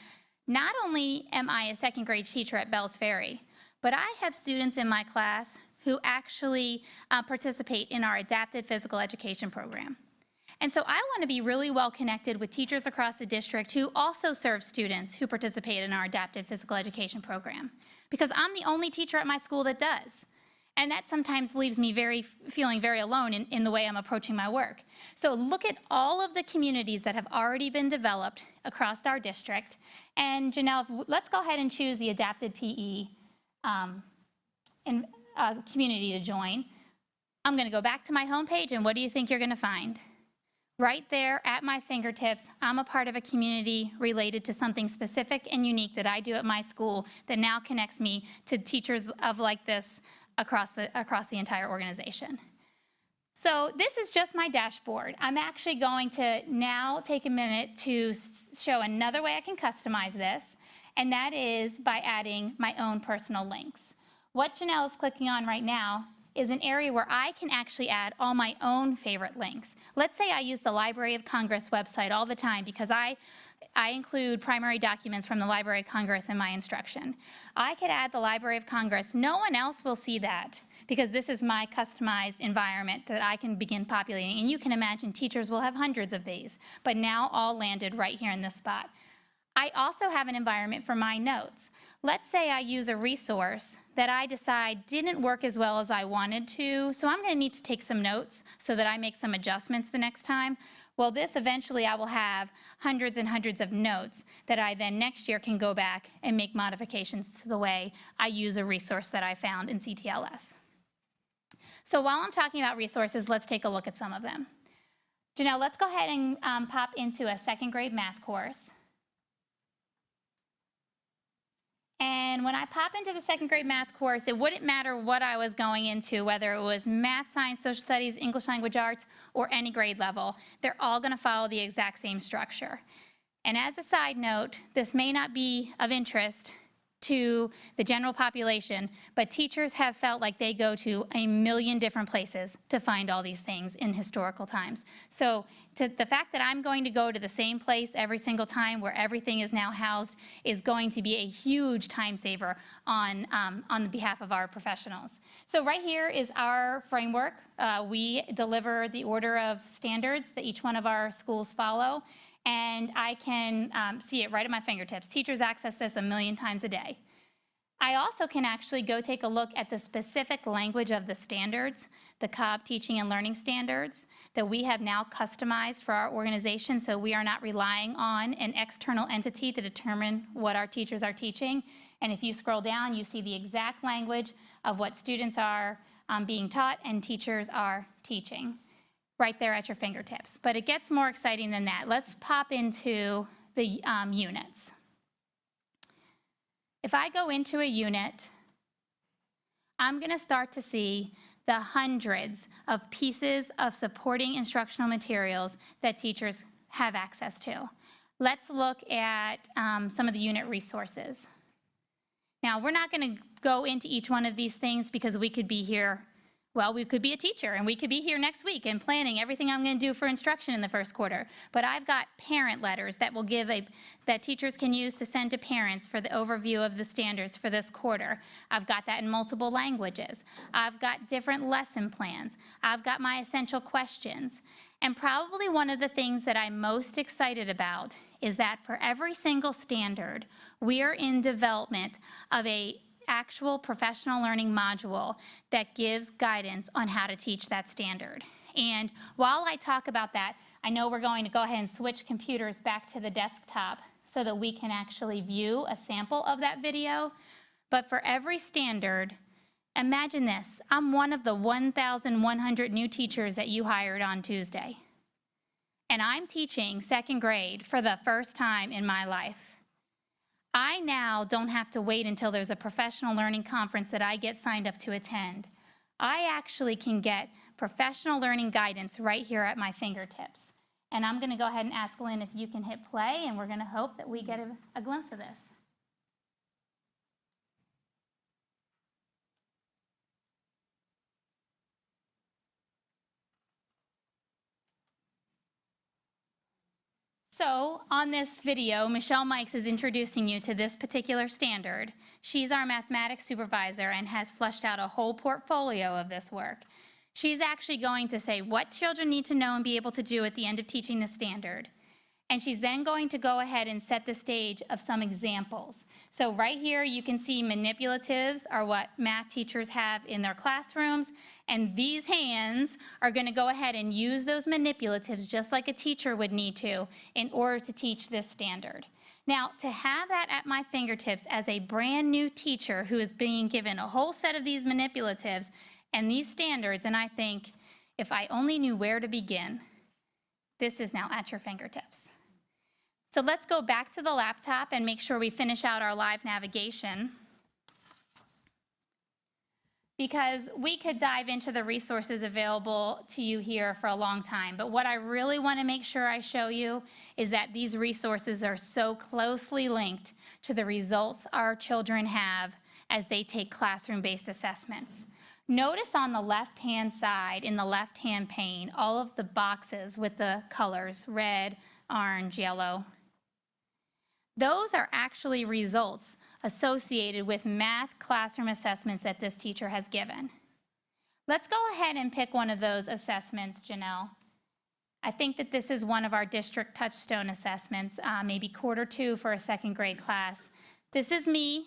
not only am I a second grade teacher at Bells Ferry, but I have students in my class who actually participate in our adapted physical education program. And so I want to be really well connected with teachers across the district who also serve students who participate in our adapted physical education program, because I'm the only teacher at my school that does. And that sometimes leaves me feeling very alone in the way I'm approaching my work. So look at all of the communities that have already been developed across our district. And Janelle, let's go ahead and choose the adapted PE community to join. I'm going to go back to my homepage, and what do you think you're going to find? Right there at my fingertips, I'm a part of a community related to something specific and unique that I do at my school that now connects me to teachers of like this across the entire organization. So this is just my dashboard. I'm actually going to now take a minute to show another way I can customize this, and that is by adding my own personal links. What Janelle is clicking on right now is an area where I can actually add all my own favorite links. Let's say I use the Library of Congress website all the time because I include primary documents from the Library of Congress in my instruction. I could add the Library of Congress. No one else will see that because this is my customized environment that I can begin populating. And you can imagine teachers will have hundreds of these, but now all landed right here in this spot. I also have an environment for my notes. Let's say I use a resource that I decide didn't work as well as I wanted to, so I'm going to need to take some notes so that I make some adjustments the next time. Well, this eventually I will have hundreds and hundreds of notes that I then next year can go back and make modifications to the way I use a resource that I found in CTLS. So while I'm talking about resources, let's take a look at some of them. Janelle, let's go ahead and pop into a second grade math course. And when I pop into the second grade math course, it wouldn't matter what I was going into, whether it was math, science, social studies, English language arts, or any grade level. They're all going to follow the exact same structure. And as a side note, this may not be of interest to the general population, but teachers have felt like they go to a million different places to find all these things in historical times. So the fact that I'm going to go to the same place every single time where everything is now housed is going to be a huge time saver on the behalf of our professionals. So right here is our framework. We deliver the order of standards that each one of our schools follow. And I can see it right at my fingertips. Teachers access this a million times a day. I also can actually go take a look at the specific language of the standards, the Cobb Teaching and Learning Standards that we have now customized for our organization, so we are not relying on an external entity to determine what our teachers are teaching. And if you scroll down, you see the exact language of what students are being taught and teachers are teaching. Right there at your fingertips. But it gets more exciting than that. Let's pop into the units. If I go into a unit, I'm going to start to see the hundreds of pieces of supporting instructional materials that teachers have access to. Let's look at some of the unit resources. Now, we're not going to go into each one of these things because we could be here. Well, we could be a teacher, and we could be here next week and planning everything I'm going to do for instruction in the first quarter. But I've got parent letters that will that teachers can use to send to parents for the overview of the standards for this quarter. I've got that in multiple languages. I've got different lesson plans. I've got my essential questions. And probably one of the things that I'm most excited about is that for every single standard, we are in development of an actual professional learning module that gives guidance on how to teach that standard. And while I talk about that, I know we're going to go ahead and switch computers back to the desktop so that we can actually view a sample of that video. But for every standard, imagine this, I'm one of the 1,100 new teachers that you hired on Tuesday. And I'm teaching second grade for the first time in my life. I now don't have to wait until there's a professional learning conference that I get signed up to attend. I actually can get professional learning guidance right here at my fingertips. And I'm going to go ahead and ask Lynn if you can hit play, and we're going to hope that we get a glimpse of this. So on this video, Michelle Mikes is introducing you to this particular standard. She's our mathematics supervisor and has fleshed out a whole portfolio of this work. She's actually going to say what children need to know and be able to do at the end of teaching the standard. And she's then going to go ahead and set the stage of some examples. So right here, you can see manipulatives are what math teachers have in their classrooms. And these hands are going to go ahead and use those manipulatives just like a teacher would need to in order to teach this standard. Now, to have that at my fingertips as a brand new teacher who is being given a whole set of these manipulatives and these standards, and I think, if I only knew where to begin, this is now at your fingertips. So let's go back to the laptop and make sure we finish out our live navigation, because we could dive into the resources available to you here for a long time. But what I really want to make sure I show you is that these resources are so closely linked to the results our children have as they take classroom-based assessments. Notice on the left-hand side, in the left-hand pane, all of the boxes with the colors, red, orange, yellow. Those are actually results associated with math classroom assessments that this teacher has given. Let's go ahead and pick one of those assessments, Janelle. I think that this is one of our district touchstone assessments, maybe quarter 2 for a second grade class. This is me,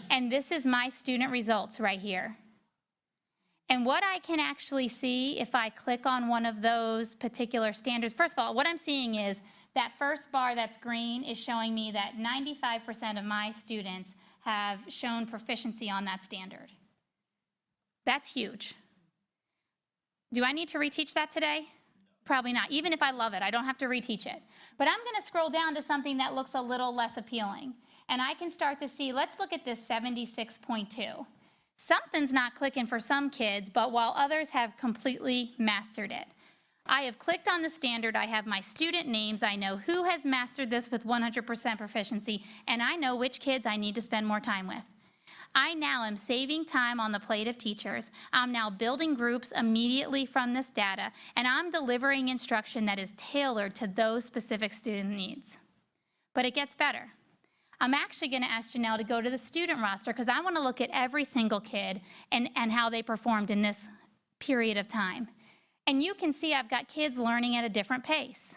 and this is my student results right here. And what I can actually see if I click on one of those particular standards, first of all, what I'm seeing is that first bar that's green is showing me that 95% of my students have shown proficiency on that standard. That's huge. Do I need to reteach that today? Probably not. Even if I love it, I don't have to reteach it. But I'm going to scroll down to something that looks a little less appealing. And I can start to see, let's look at this 76.2. Something's not clicking for some kids, but while others have completely mastered it. I have clicked on the standard, I have my student names, I know who has mastered this with 100% proficiency, and I know which kids I need to spend more time with. I now am saving time on the plate of teachers. I'm now building groups immediately from this data, and I'm delivering instruction that is tailored to those specific student needs. But it gets better. I'm actually going to ask Janelle to go to the student roster because I want to look at every single kid and how they performed in this period of time. And you can see I've got kids learning at a different pace.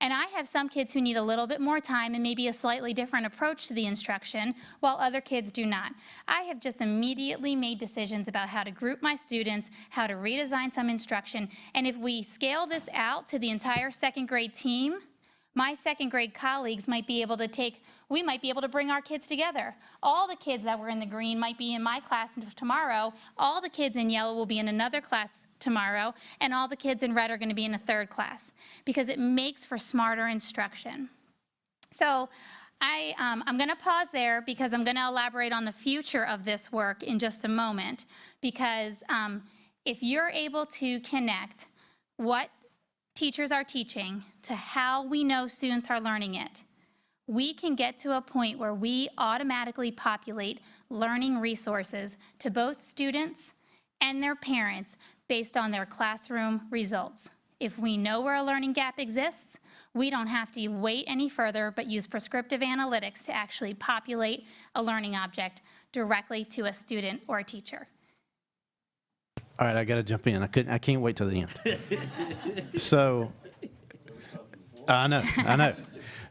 And I have some kids who need a little bit more time and maybe a slightly different approach to the instruction, while other kids do not. I have just immediately made decisions about how to group my students, how to redesign some instruction, and if we scale this out to the entire second grade team, my second grade colleagues might be able to we might be able to bring our kids together. All the kids that were in the green might be in my class tomorrow, all the kids in yellow will be in another class tomorrow, and all the kids in red are going to be in a third class, because it makes for smarter instruction. So I'm going to pause there because I'm going to elaborate on the future of this work in just a moment, because if you're able to connect what teachers are teaching to how we know students are learning it, we can get to a point where we automatically populate learning resources to both students and their parents based on their classroom results. If we know where a learning gap exists, we don't have to wait any further but use prescriptive analytics to actually populate a learning object directly to a student or a teacher. All right, I got to jump in. I can't wait till the end. So, I know.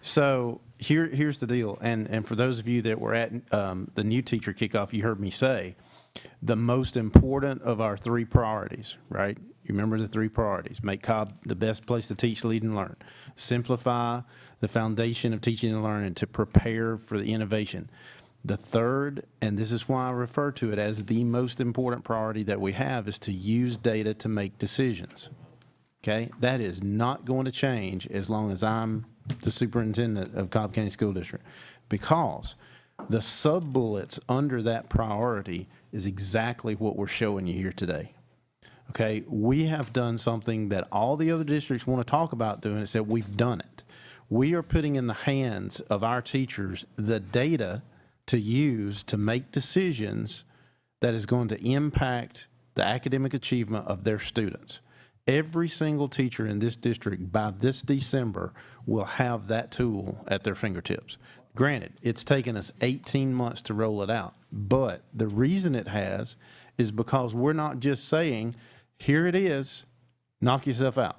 So here's the deal. And for those of you that were at the new teacher kickoff, you heard me say, the most important of our 3 priorities, right? You remember the 3 priorities. Make Cobb the best place to teach, lead, and learn. Simplify the foundation of teaching and learning to prepare for the innovation. The third, and this is why I refer to it as the most important priority that we have, is to use data to make decisions. Okay? That is not going to change as long as I'm the superintendent of Cobb County School District, because the sub-bullets under that priority is exactly what we're showing you here today. Okay? We have done something that all the other districts want to talk about doing. It's that we've done it. We are putting in the hands of our teachers the data to use to make decisions that is going to impact the academic achievement of their students. Every single teacher in this district by this December will have that tool at their fingertips. Granted, it's taken us 18 months to roll it out, but the reason it has is because we're not just saying, here it is, knock yourself out.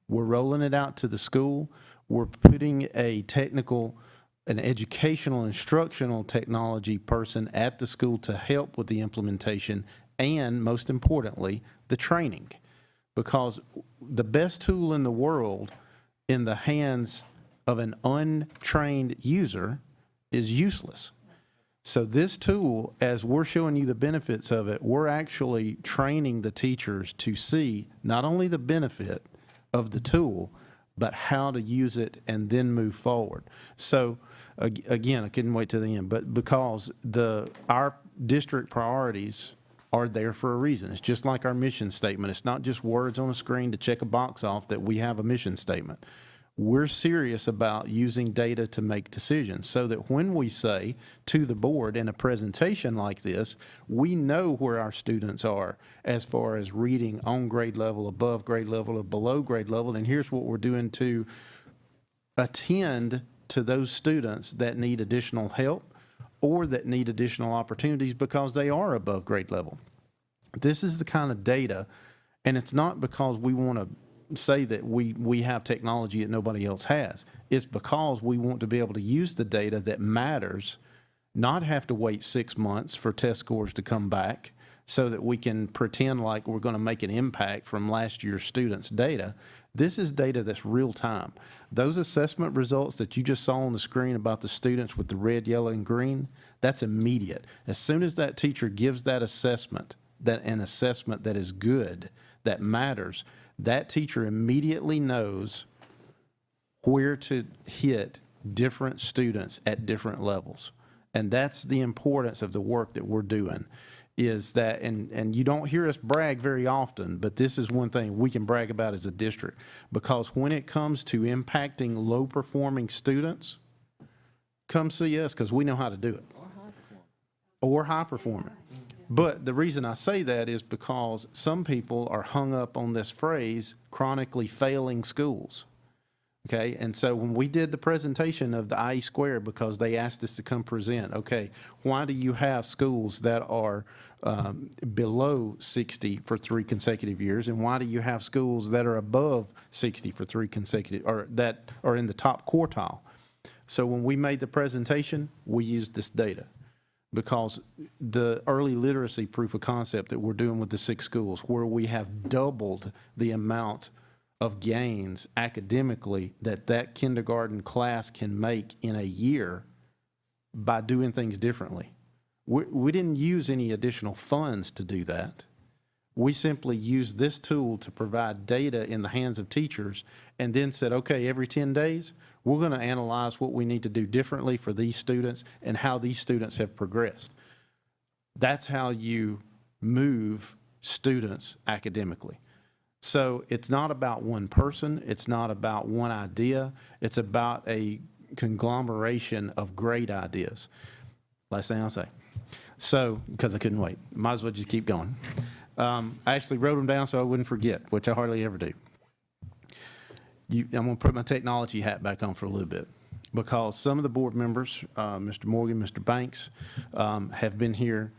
We're rolling it out to the school. We're putting a technical, an educational, instructional technology person at the school to help with the implementation and, most importantly, the training. Because the best tool in the world in the hands of an untrained user is useless. So this tool, as we're showing you the benefits of it, we're actually training the teachers to see not only the benefit of the tool, but how to use it and then move forward. So again, I couldn't wait till the end, but because our district priorities are there for a reason. It's just like our mission statement. It's not just words on a screen to check a box off that we have a mission statement. We're serious about using data to make decisions so that when we say to the board in a presentation like this, we know where our students are as far as reading on grade level, above grade level, or below grade level, and here's what we're doing to attend to those students that need additional help or that need additional opportunities because they are above grade level. This is the kind of data, and it's not because we want to say that we have technology that nobody else has. It's because we want to be able to use the data that matters, not have to wait 6 months for test scores to come back so that we can pretend like we're going to make an impact from last year's students' data. This is data that's real time. Those assessment results that you just saw on the screen about the students with the red, yellow, and green, that's immediate. As soon as that teacher gives that assessment, an assessment that is good, that matters, that teacher immediately knows where to hit different students at different levels. And that's the importance of the work that we're doing, is that, and you don't hear us brag very often, but this is one thing we can brag about as a district, because when it comes to impacting low-performing students, come see us because we know how to do it. Or high-performing. But the reason I say that is because some people are hung up on this phrase, chronically failing schools. Okay, and so when we did the presentation of the IE squared, because they asked us to come present, okay, why do you have schools that are below 60 for 3 consecutive years, and why do you have schools that are above 60 for 3 consecutive, or that are in the top quartile? So when we made the presentation, we used this data, because the early literacy proof of concept that we're doing with the 6 schools, where we have doubled the amount of gains academically that kindergarten class can make in a year by doing things differently. We didn't use any additional funds to do that. We simply used this tool to provide data in the hands of teachers and then said, okay, every 10 days, we're going to analyze what we need to do differently for these students and how these students have progressed. That's how you move students academically. So it's not about one person. It's not about one idea. It's about a conglomeration of great ideas. Last thing I'll say. So, because I couldn't wait, might as well just keep going. I actually wrote them down so I wouldn't forget, which I hardly ever do. I'm going to put my technology hat back on for a little bit, because some of the board members, Mr. Morgan, Mr. Banks, have been here,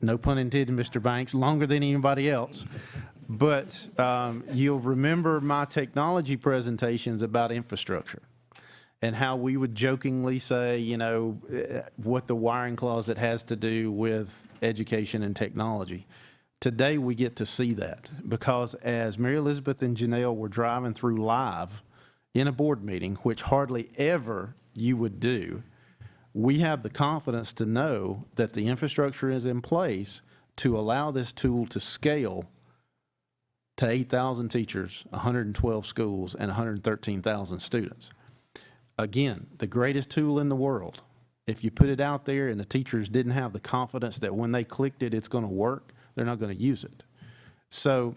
no pun intended, Mr. Banks, longer than anybody else. But you'll remember my technology presentations about infrastructure and how we would jokingly say, you know, what the wiring closet has to do with education and technology. Today, we get to see that because as Mary Elizabeth and Janelle were driving through live in a board meeting, which hardly ever you would do, we have the confidence to know that the infrastructure is in place to allow this tool to scale to 8,000 teachers, 112 schools, and 113,000 students. Again, the greatest tool in the world. If you put it out there and the teachers didn't have the confidence that when they clicked it, it's going to work, they're not going to use it. So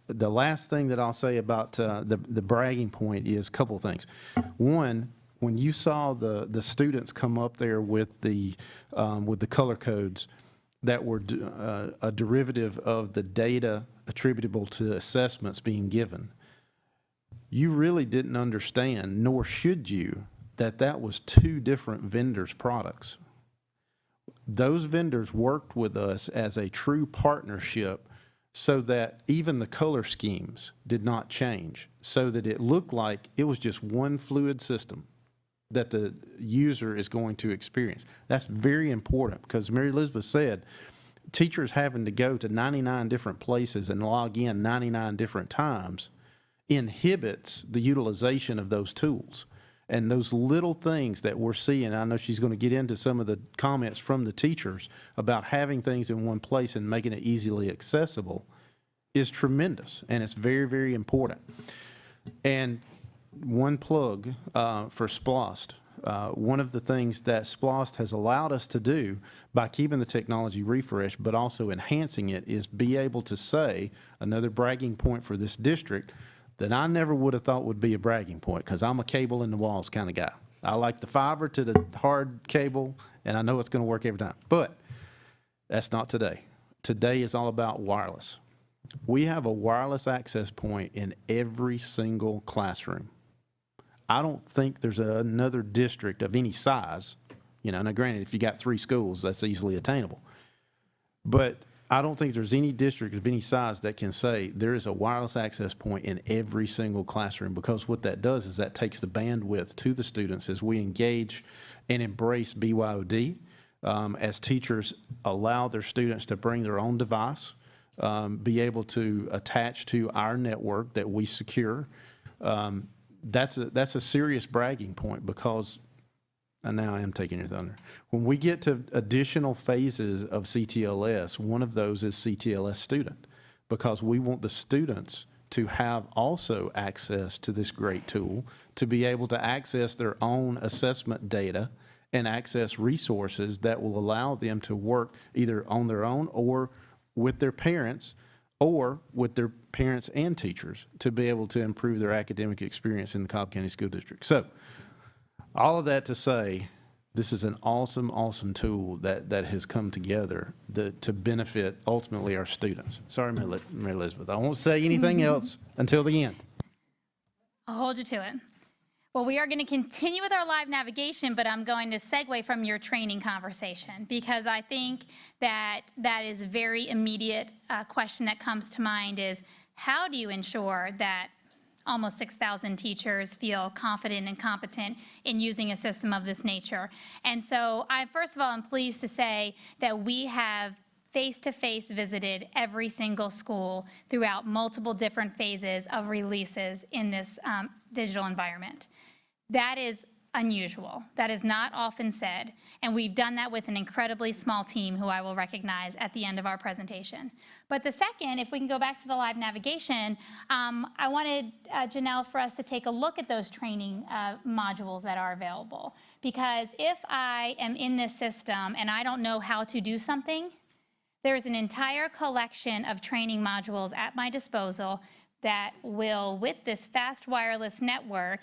the last thing that I'll say about the bragging point is a couple things. One, when you saw the students come up there with the color codes that were a derivative of the data attributable to assessments being given, you really didn't understand, nor should you, that that was two different vendors' products. Those vendors worked with us as a true partnership so that even the color schemes did not change, so that it looked like it was just one fluid system that the user is going to experience. That's very important because Mary Elizabeth said, teachers having to go to 99 different places and log in 99 different times inhibits the utilization of those tools. And those little things that we're seeing, I know she's going to get into some of the comments from the teachers about having things in one place and making it easily accessible, is tremendous, and it's very, very important. And one plug for SPLOST. One of the things that SPLOST has allowed us to do by keeping the technology refreshed but also enhancing it is be able to say, another bragging point for this district, that I never would have thought would be a bragging point because I'm a cable in the walls kind of guy. I like the fiber to the hard cable, and I know it's going to work every time. But that's not today. Today is all about wireless. We have a wireless access point in every single classroom. I don't think there's another district of any size, now granted, if you got 3 schools, that's easily attainable. But I don't think there's any district of any size that can say there is a wireless access point in every single classroom, because what that does is that takes the bandwidth to the students as we engage and embrace BYOD, as teachers allow their students to bring their own device, be able to attach to our network that we secure. That's a serious bragging point because, and now I am taking your thunder, when we get to additional phases of CTLS, one of those is CTLS student, because we want the students to have also access to this great tool, to be able to access their own assessment data and access resources that will allow them to work either on their own or with their parents or with their parents and teachers to be able to improve their academic experience in the Cobb County School District. So all of that to say, this is an awesome, awesome tool that has come together to benefit ultimately our students. Sorry, Mary Elizabeth, I won't say anything else until the end. I'll hold you to it. Well, we are going to continue with our live navigation, but I'm going to segue from your training conversation because I think that is a very immediate question that comes to mind is how do you ensure that almost 6,000 teachers feel confident and competent in using a system of this nature? And so first of all, I'm pleased to say that we have face-to-face visited every single school throughout multiple different phases of releases in this digital environment. That is unusual. That is not often said. And we've done that with an incredibly small team who I will recognize at the end of our presentation. But the second, if we can go back to the live navigation, I wanted, Janelle, for us to take a look at those training modules that are available. Because if I am in this system and I don't know how to do something, there's an entire collection of training modules at my disposal that will, with this fast wireless network,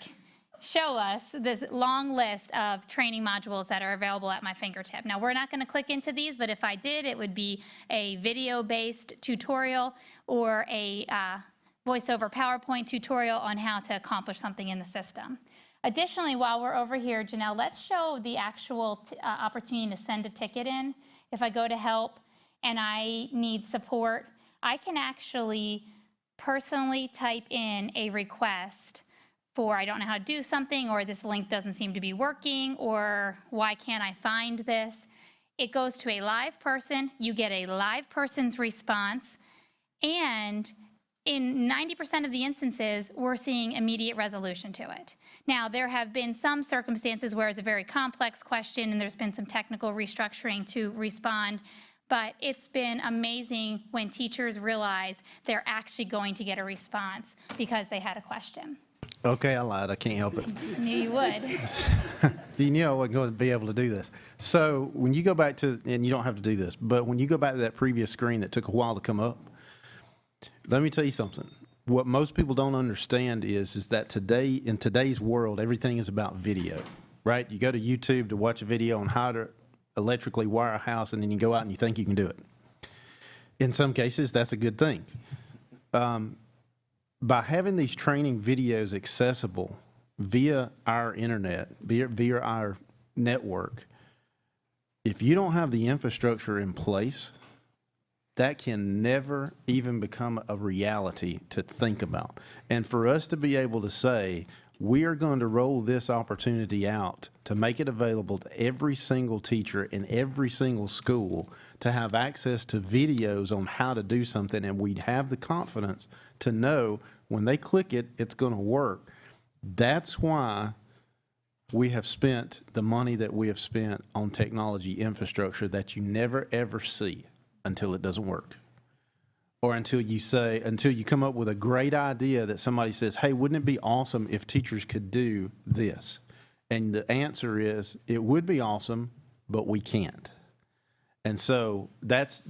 show us this long list of training modules that are available at my fingertip. Now, we're not going to click into these, but if I did, it would be a video-based tutorial or a voice-over PowerPoint tutorial on how to accomplish something in the system. Additionally, while we're over here, Janelle, let's show the actual opportunity to send a ticket in. If I go to help and I need support, I can actually personally type in a request for I don't know how to do something, or this link doesn't seem to be working, or why can't I find this? It goes to a live person. You get a live person's response. And in 90% of the instances, we're seeing immediate resolution to it. Now, there have been some circumstances where it's a very complex question and there's been some technical restructuring to respond, but it's been amazing when teachers realize they're actually going to get a response because they had a question. Okay, I lied. I can't help it. Knew you would. You knew I wasn't going to be able to do this. So when you go back to, and you don't have to do this, but when you go back to that previous screen that took a while to come up, let me tell you something. What most people don't understand is that today, in today's world, everything is about video, right? You go to YouTube to watch a video on how to electrically wire a house, and then you go out and you think you can do it. In some cases, that's a good thing. By having these training videos accessible via our internet, via our network, if you don't have the infrastructure in place, that can never even become a reality to think about. And for us to be able to say, we are going to roll this opportunity out to make it available to every single teacher in every single school to have access to videos on how to do something, and we'd have the confidence to know when they click it, it's going to work. That's why we have spent the money that we have spent on technology infrastructure that you never, ever see until it doesn't work. Or until you come up with a great idea that somebody says, hey, wouldn't it be awesome if teachers could do this? And the answer is, it would be awesome, but we can't. And so that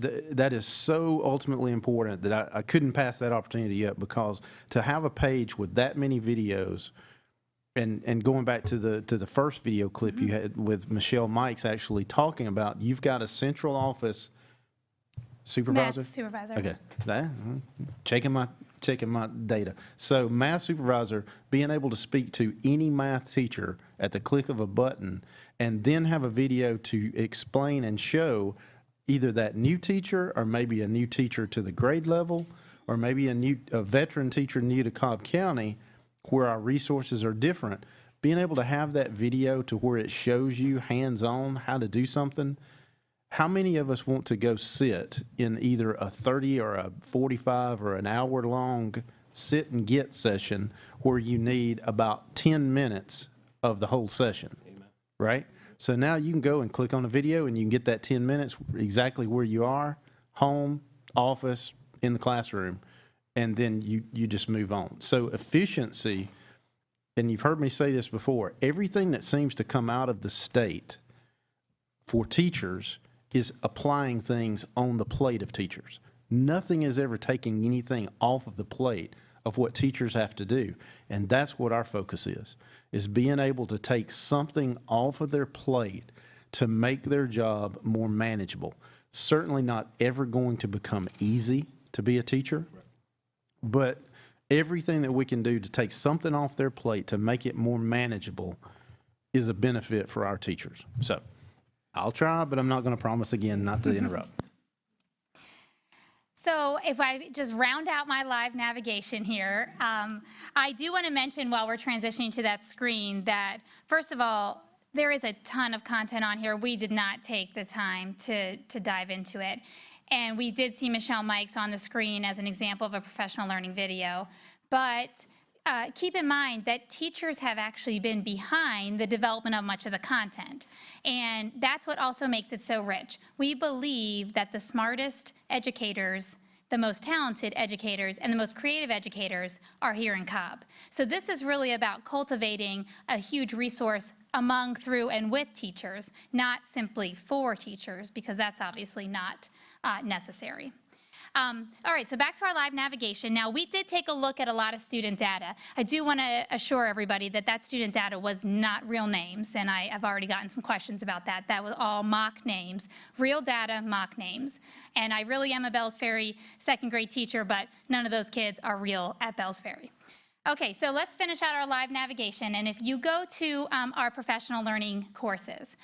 is so ultimately important that I couldn't pass that opportunity up, because to have a page with that many videos, and going back to the first video clip you had with Michelle Mikes actually talking about, you've got a central office supervisor? Math supervisor. Okay, checking my data. So math supervisor being able to speak to any math teacher at the click of a button, and then have a video to explain and show either that new teacher, or maybe a new teacher to the grade level, or maybe a veteran teacher new to Cobb County, where our resources are different. Being able to have that video to where it shows you hands-on how to do something. How many of us want to go sit in either a 30 or a 45 or an hour-long sit and get session where you need about 10 minutes of the whole session, right? So now you can go and click on a video and you can get that 10 minutes exactly where you are, home, office, in the classroom, and then you just move on. So efficiency, and you've heard me say this before, everything that seems to come out of the state for teachers is applying things on the plate of teachers. Nothing is ever taking anything off of the plate of what teachers have to do. And that's what our focus is being able to take something off of their plate to make their job more manageable. Certainly not ever going to become easy to be a teacher, but everything that we can do to take something off their plate to make it more manageable is a benefit for our teachers. So I'll try, but I'm not going to promise again not to interrupt. So if I just round out my live navigation here, I do want to mention while we're transitioning to that screen that, first of all, there is a ton of content on here. We did not take the time to dive into it. And we did see Michelle Mikes on the screen as an example of a professional learning video. But keep in mind that teachers have actually been behind the development of much of the content. And that's what also makes it so rich. We believe that the smartest educators, the most talented educators, and the most creative educators are here in Cobb. So this is really about cultivating a huge resource among, through, and with teachers, not simply for teachers, because that's obviously not necessary. All right, so back to our live navigation. Now, we did take a look at a lot of student data. I do want to assure everybody that that student data was not real names, and I've already gotten some questions about that. That was all mock names, real data, mock names. And I really am a Bells Ferry second grade teacher, but none of those kids are real at Bells Ferry. Okay, so let's finish out our live navigation. And if you go to our professional learning courses,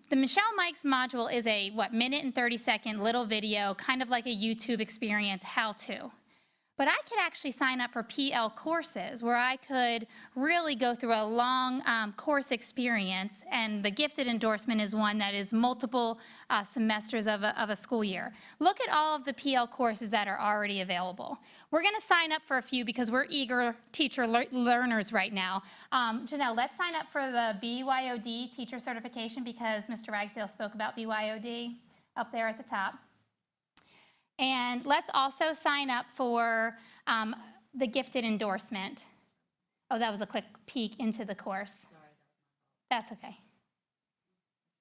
the Michelle Mikes module is a, minute and 30-second little video, kind of like a YouTube experience how-to. But I could actually sign up for PL courses where I could really go through a long course experience, and the gifted endorsement is one that is multiple semesters of a school year. Look at all of the PL courses that are already available. We're going to sign up for a few because we're eager teacher learners right now. Janelle, let's sign up for the BYOD teacher certification because Mr. Ragsdale spoke about BYOD up there at the top. And let's also sign up for the gifted endorsement. Oh, that was a quick peek into the course. That's okay.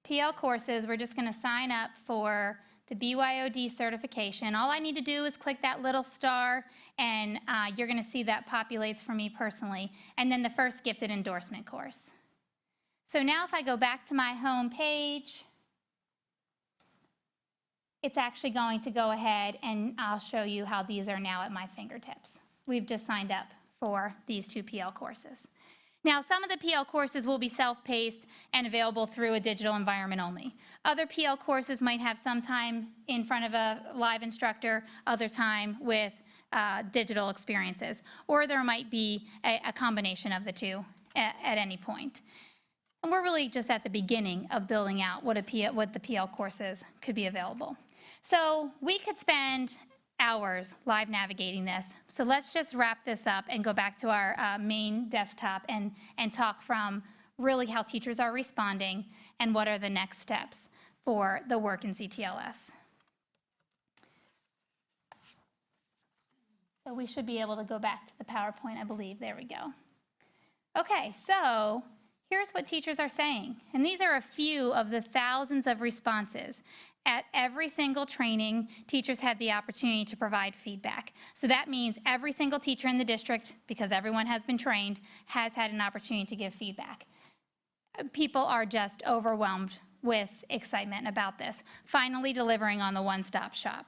PL courses, we're just going to sign up for the BYOD certification. All I need to do is click that little star, and you're going to see that populates for me personally. And then the first gifted endorsement course. So now if I go back to my home page, it's actually going to go ahead and I'll show you how these are now at my fingertips. We've just signed up for these 2 PL courses. Now, some of the PL courses will be self-paced and available through a digital environment only. Other PL courses might have some time in front of a live instructor, other time with digital experiences, or there might be a combination of the two at any point. And we're really just at the beginning of building out what the PL courses could be available. So we could spend hours live navigating this. So let's just wrap this up and go back to our main desktop and talk from really how teachers are responding and what are the next steps for the work in CTLS. So we should be able to go back to the PowerPoint, I believe. There we go. Okay, so here's what teachers are saying. And these are a few of the thousands of responses. At every single training, teachers had the opportunity to provide feedback. So that means every single teacher in the district, because everyone has been trained, has had an opportunity to give feedback. People are just overwhelmed with excitement about this, finally delivering on the one-stop shop.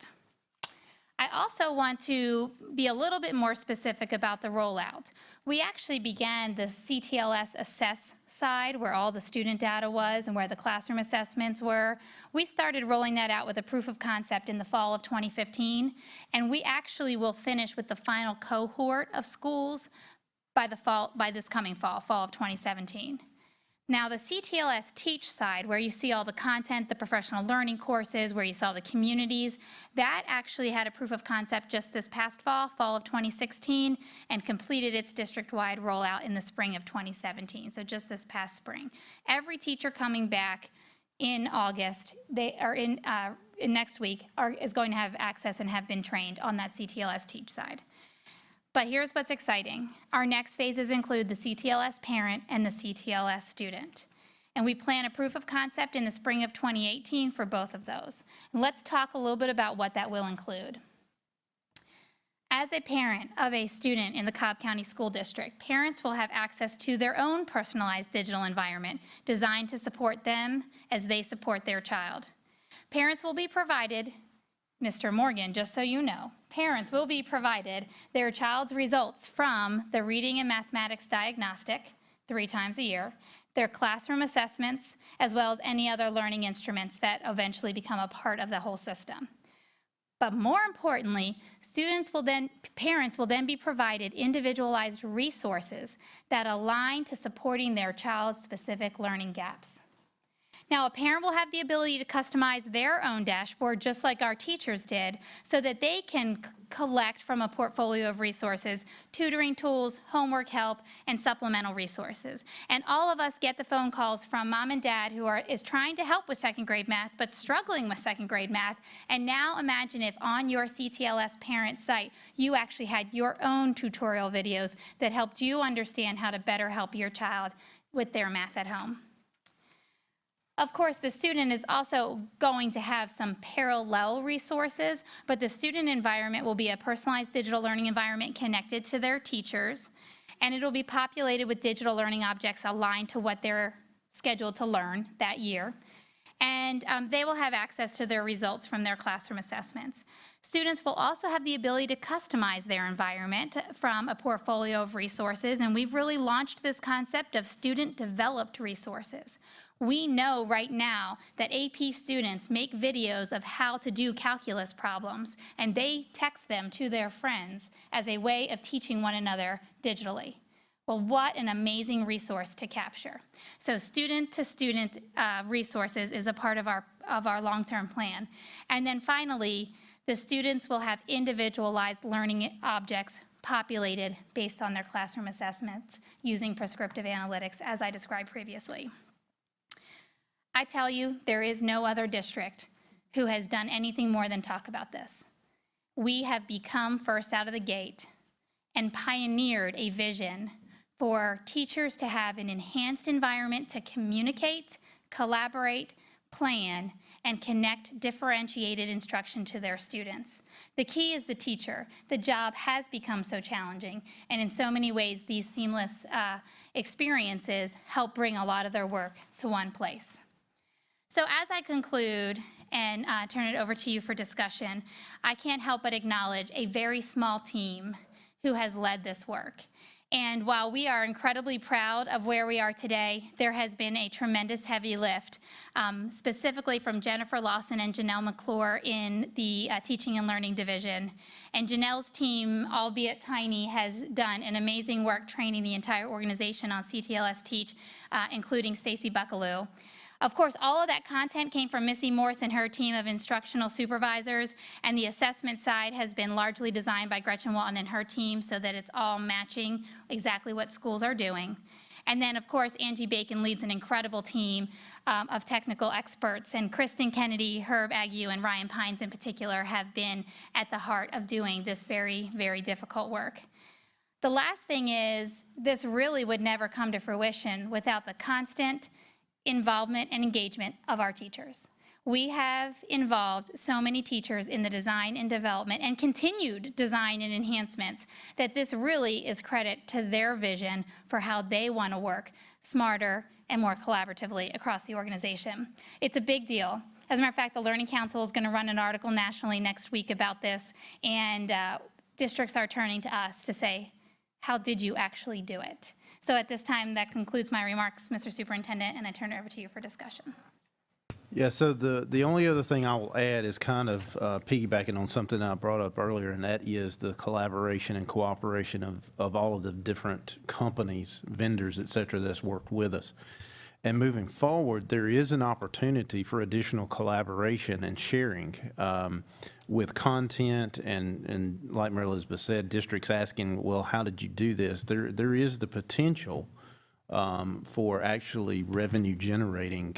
I also want to be a little bit more specific about the rollout. We actually began the CTLS assess side where all the student data was and where the classroom assessments were. We started rolling that out with a proof of concept in the fall of 2015, and we actually will finish with the final cohort of schools by this coming fall of 2017. Now, the CTLS Teach side, where you see all the content, the professional learning courses, where you saw the communities, that actually had a proof of concept just this past fall of 2016, and completed its district-wide rollout in the spring of 2017, so just this past spring. Every teacher coming back in August, they are in next week, is going to have access and have been trained on that CTLS Teach side. But here's what's exciting. Our next phases include the CTLS parent and the CTLS student. And we plan a proof of concept in the spring of 2018 for both of those. And let's talk a little bit about what that will include. As a parent of a student in the Cobb County School District, parents will have access to their own personalized digital environment designed to support them as they support their child. Parents will be provided, Mr. Morgan, just so you know, parents will be provided their child's results from the reading and mathematics diagnostic 3 times a year, their classroom assessments, as well as any other learning instruments that eventually become a part of the whole system. But more importantly, parents will then be provided individualized resources that align to supporting their child's specific learning gaps. Now, a parent will have the ability to customize their own dashboard, just like our teachers did, so that they can collect from a portfolio of resources, tutoring tools, homework help, and supplemental resources. And all of us get the phone calls from mom and dad who is trying to help with second grade math, but struggling with second grade math. And now imagine if on your CTLS parent site, you actually had your own tutorial videos that helped you understand how to better help your child with their math at home. Of course, the student is also going to have some parallel resources, but the student environment will be a personalized digital learning environment connected to their teachers, and it'll be populated with digital learning objects aligned to what they're scheduled to learn that year. and they will have access to their results from their classroom assessments. Students will also have the ability to customize their environment from a portfolio of resources, and we've really launched this concept of student-developed resources. We know right now that AP students make videos of how to do calculus problems, and they text them to their friends as a way of teaching one another digitally. Well, what an amazing resource to capture. So student-to-student resources is a part of our long-term plan. And then finally, the students will have individualized learning objects populated based on their classroom assessments using prescriptive analytics, as I described previously. I tell you, there is no other district who has done anything more than talk about this. We have become first out of the gate and pioneered a vision for teachers to have an enhanced environment to communicate, collaborate, plan, and connect differentiated instruction to their students. The key is the teacher. The job has become so challenging, and in so many ways, these seamless experiences help bring a lot of their work to one place. So as I conclude and turn it over to you for discussion, I can't help but acknowledge a very small team who has led this work. And while we are incredibly proud of where we are today, there has been a tremendous heavy lift, specifically from Jennifer Lawson and Janelle McClure in the Teaching and Learning Division. And Janelle's team, albeit tiny, has done an amazing work training the entire organization on CTLS Teach, including Stacy Buckaloo. Of course, all of that content came from Missy Morse and her team of instructional supervisors, and the assessment side has been largely designed by Gretchen Walton and her team so that it's all matching exactly what schools are doing. And then, of course, Angie Bacon leads an incredible team of technical experts, and Kristen Kennedy, Herb Ague, and Ryan Pines in particular have been at the heart of doing this very, very difficult work. The last thing is, this really would never come to fruition without the constant involvement and engagement of our teachers. We have involved so many teachers in the design and development and continued design and enhancements that this really is credit to their vision for how they want to work smarter and more collaboratively across the organization. It's a big deal. As a matter of fact, the Learning Council is going to run an article nationally next week about this, and districts are turning to us to say, how did you actually do it? So at this time, that concludes my remarks, Mr. Superintendent, and I turn it over to you for discussion. Yeah, so the only other thing I will add is kind of piggybacking on something I brought up earlier, and that is the collaboration and cooperation of all of the different companies, vendors, et cetera, that's worked with us. And moving forward, there is an opportunity for additional collaboration and sharing with content and like Mary Elizabeth said, districts asking, well, how did you do this? There is the potential for actually revenue generating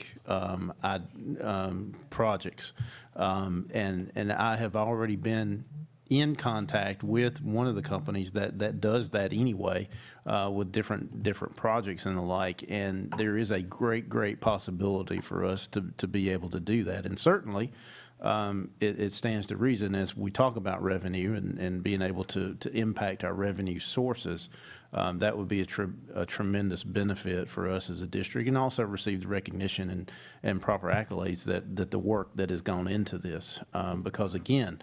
projects. And I have already been in contact with one of the companies that does that anyway, with different projects and the like, and there is a great possibility for us to be able to do that. And certainly, it stands to reason as we talk about revenue and being able to impact our revenue sources, that would be a tremendous benefit for us as a district, and also receive the recognition and proper accolades that the work that has gone into this, because again,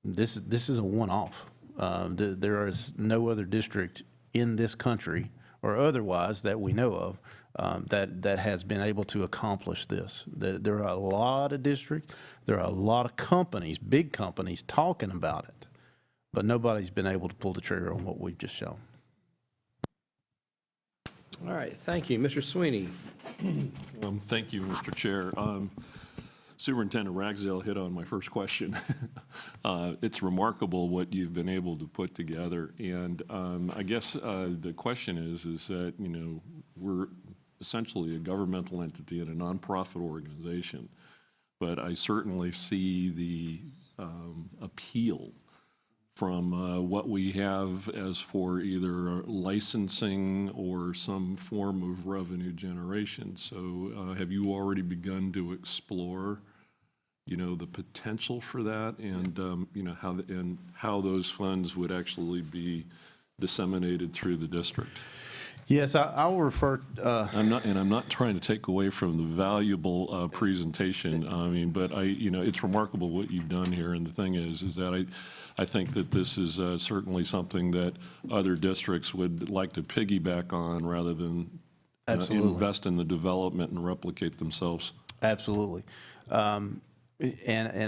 this is a one-off. There is no other district in this country or otherwise that we know of that has been able to accomplish this. There are a lot of districts, there are a lot of companies, big companies talking about it, but nobody's been able to pull the trigger on what we've just shown. All right, thank you. Mr. Sweeney. Thank you, Mr. Chair. Superintendent Ragsdale hit on my first question. It's remarkable what you've been able to put together, and I guess the question is that, you know, we're essentially a governmental entity and a nonprofit organization, but I certainly see the appeal from what we have as for either licensing or some form of revenue generation. So have you already begun to explore, you know, the potential for that, and you know, how those funds would actually be disseminated through the district? Yes, I'll refer, I'm not trying to take away from the valuable presentation. I mean, but it's remarkable what you've done here. And the thing is that I think that this is certainly something that other districts would like to piggyback on rather than Absolutely. invest in the development and replicate themselves. absolutely. And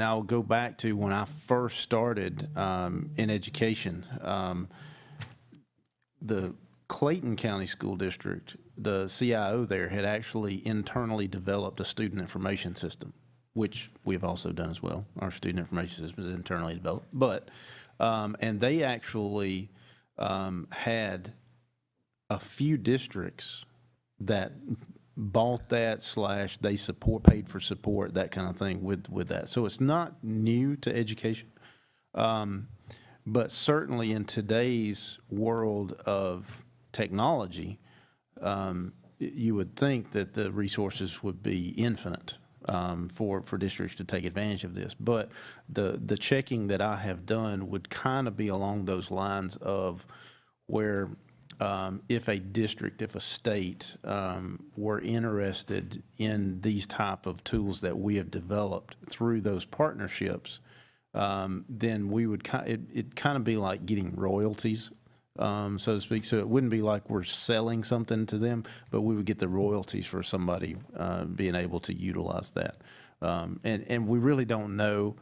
I'll go back to when I first started in education. The Clayton County School District, the CIO there had actually internally developed a student information system, which we've also done as well. Our student information system is internally developed. But, and they actually had a few districts that bought that / they paid for support, that kind of thing with that. So it's not new to education. But certainly in today's world of technology, you would think that the resources would be infinite for districts to take advantage of this. But the checking that I have done would kind of be along those lines of where if a district, if a state were interested in these type of tools that we have developed through those partnerships, then we would it kind of be like getting royalties, so to speak. So it wouldn't be like we're selling something to them, but we would get the royalties for somebody being able to utilize that. And we really don't know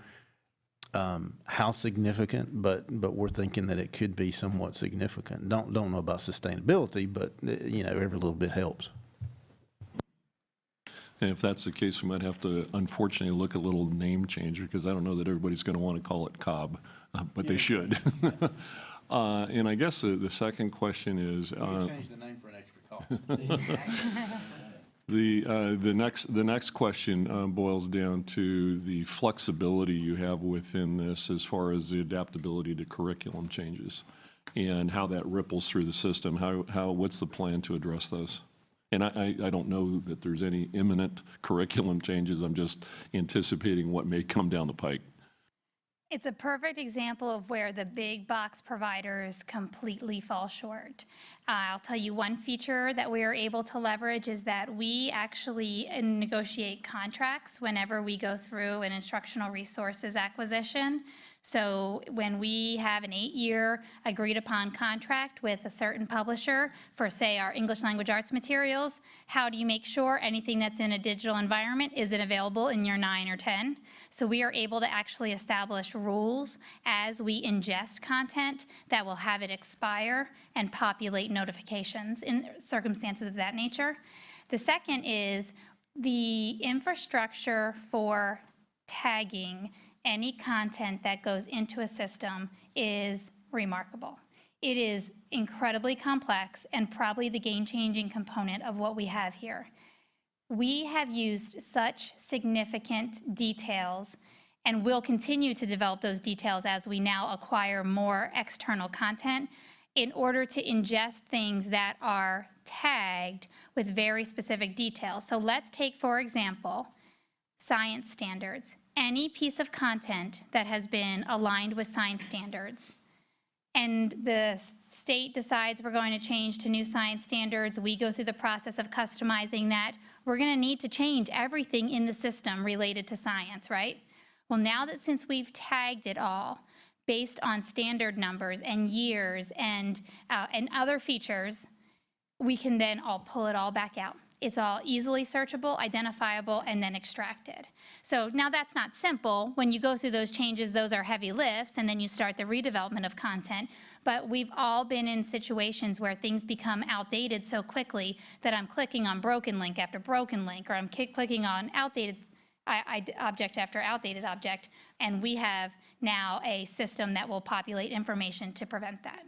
how significant, but we're thinking that it could be somewhat significant. Don't know about sustainability, but every little bit helps. And if that's the case, we might have to, unfortunately, look at a little name changer, because I don't know that everybody's going to want to call it Cobb, but they should. And I guess the second question is, Change the name for an extra cost. the next question boils down to the flexibility you have within this as far as the adaptability to curriculum changes and how that ripples through the system. What's the plan to address those? And I don't know that there's any imminent curriculum changes. I'm just anticipating what may come down the pike. It's a perfect example of where the big box providers completely fall short. I'll tell you one feature that we are able to leverage is that we actually negotiate contracts whenever we go through an instructional resources acquisition. So when we have an 8-year agreed upon contract with a certain publisher for, say, our English language arts materials, how do you make sure anything that's in a digital environment isn't available in year 9 or 10? So we are able to actually establish rules as we ingest content that will have it expire and populate notifications in circumstances of that nature. The second is the infrastructure for tagging any content that goes into a system is remarkable. It is incredibly complex and probably the game-changing component of what we have here. We have used such significant details and will continue to develop those details as we now acquire more external content in order to ingest things that are tagged with very specific details. So let's take, for example, science standards. Any piece of content that has been aligned with science standards and the state decides we're going to change to new science standards, we go through the process of customizing that, we're going to need to change everything in the system related to science, right? Well, now that since we've tagged it all based on standard numbers and years and other features, we can then all pull it all back out. It's all easily searchable, identifiable, and then extracted. So now that's not simple. When you go through those changes, those are heavy lifts, and then you start the redevelopment of content. But we've all been in situations where things become outdated so quickly that I'm clicking on broken link after broken link, or I'm clicking on outdated object after outdated object, and we have now a system that will populate information to prevent that.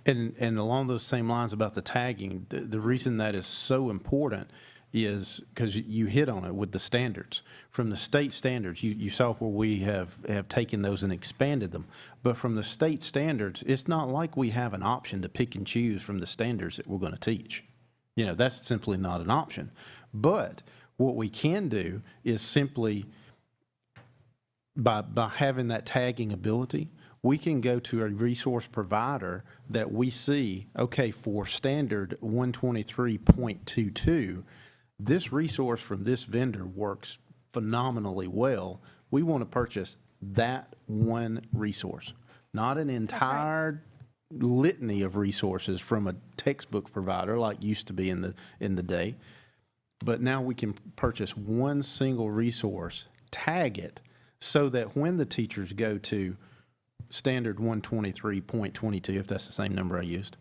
And along those same lines about the tagging, the reason that is so important is because you hit on it with the standards. From the state standards, you saw where we have taken those and expanded them. But from the state standards, it's not like we have an option to pick and choose from the standards that we're going to teach. That's simply not an option. But what we can do is simply, by having that tagging ability, we can go to a resource provider that we see, okay, for standard 123.22, this resource from this vendor works phenomenally well. We want to purchase that one resource, not an entire litany of resources from a textbook provider like used to be in the day. But now we can purchase one single resource, tag it, so that when the teachers go to standard 123.22, if that's the same number I used,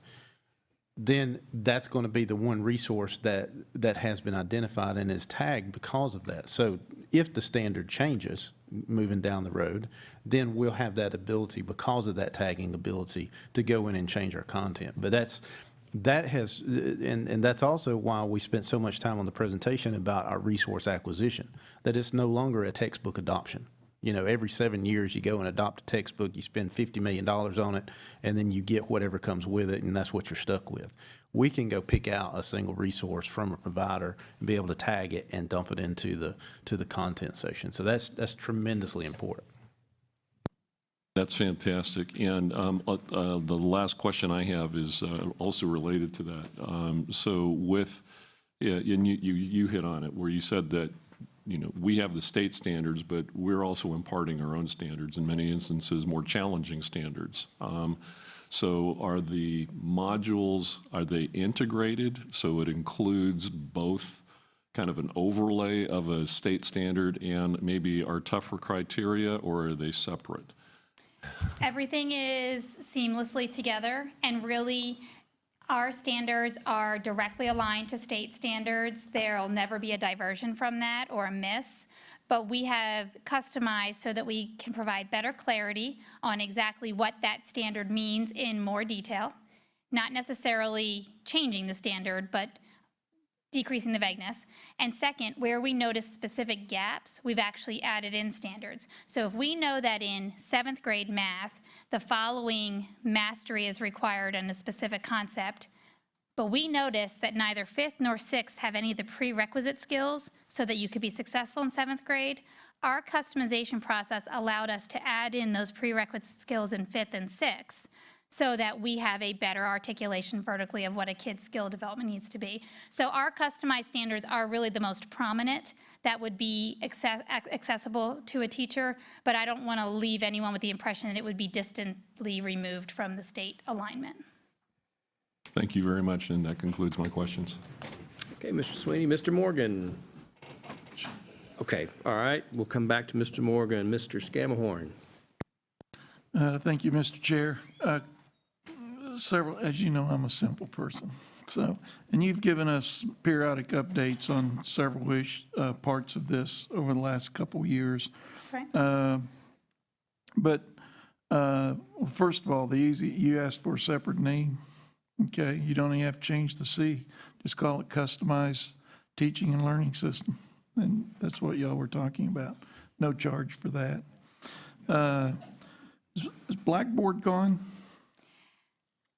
then that's going to be the one resource that has been identified and is tagged because of that. So if the standard changes moving down the road, then we'll have that ability, because of that tagging ability, to go in and change our content. But that's also why we spent so much time on the presentation about our resource acquisition, that it's no longer a textbook adoption. You know, every 7 years you go and adopt a textbook, you spend $50 million on it, and then you get whatever comes with it, and that's what you're stuck with. We can go pick out a single resource from a provider and be able to tag it and dump it into the content section. So that's tremendously important. That's fantastic. And the last question I have is also related to that. So with, and you hit on it, where you said that, you know, we have the state standards, but we're also imparting our own standards, in many instances, more challenging standards. So are the modules, are they integrated? So it includes both kind of an overlay of a state standard and maybe our tougher criteria, or are they separate? Everything is seamlessly together, and really, our standards are directly aligned to state standards. There'll never be a diversion from that or a miss, but we have customized so that we can provide better clarity on exactly what that standard means in more detail, not necessarily changing the standard, but decreasing the vagueness. And second, where we notice specific gaps, we've actually added in standards. So if we know that in 7th grade math, the following mastery is required on a specific concept, but we notice that neither 5th nor 6th have any of the prerequisite skills so that you could be successful in 7th grade, our customization process allowed us to add in those prerequisite skills in 5th and 6th, so that we have a better articulation vertically of what a kid's skill development needs to be. So our customized standards are really the most prominent that would be accessible to a teacher, but I don't want to leave anyone with the impression that it would be distantly removed from the state alignment. Thank you very much, and that concludes my questions. Okay, Mr. Sweeney. Mr. Morgan. Okay, all right, we'll come back to Mr. Morgan. Mr. Scamahorn. Thank you, Mr. Chair. As you know, I'm a simple person. So, and you've given us periodic updates on several parts of this over the last couple of years. That's right. First of all, you asked for a separate name. Okay, you don't even have to change the C. Just call it Customized Teaching and Learning System. And that's what y'all were talking about. No charge for that. Is Blackboard gone?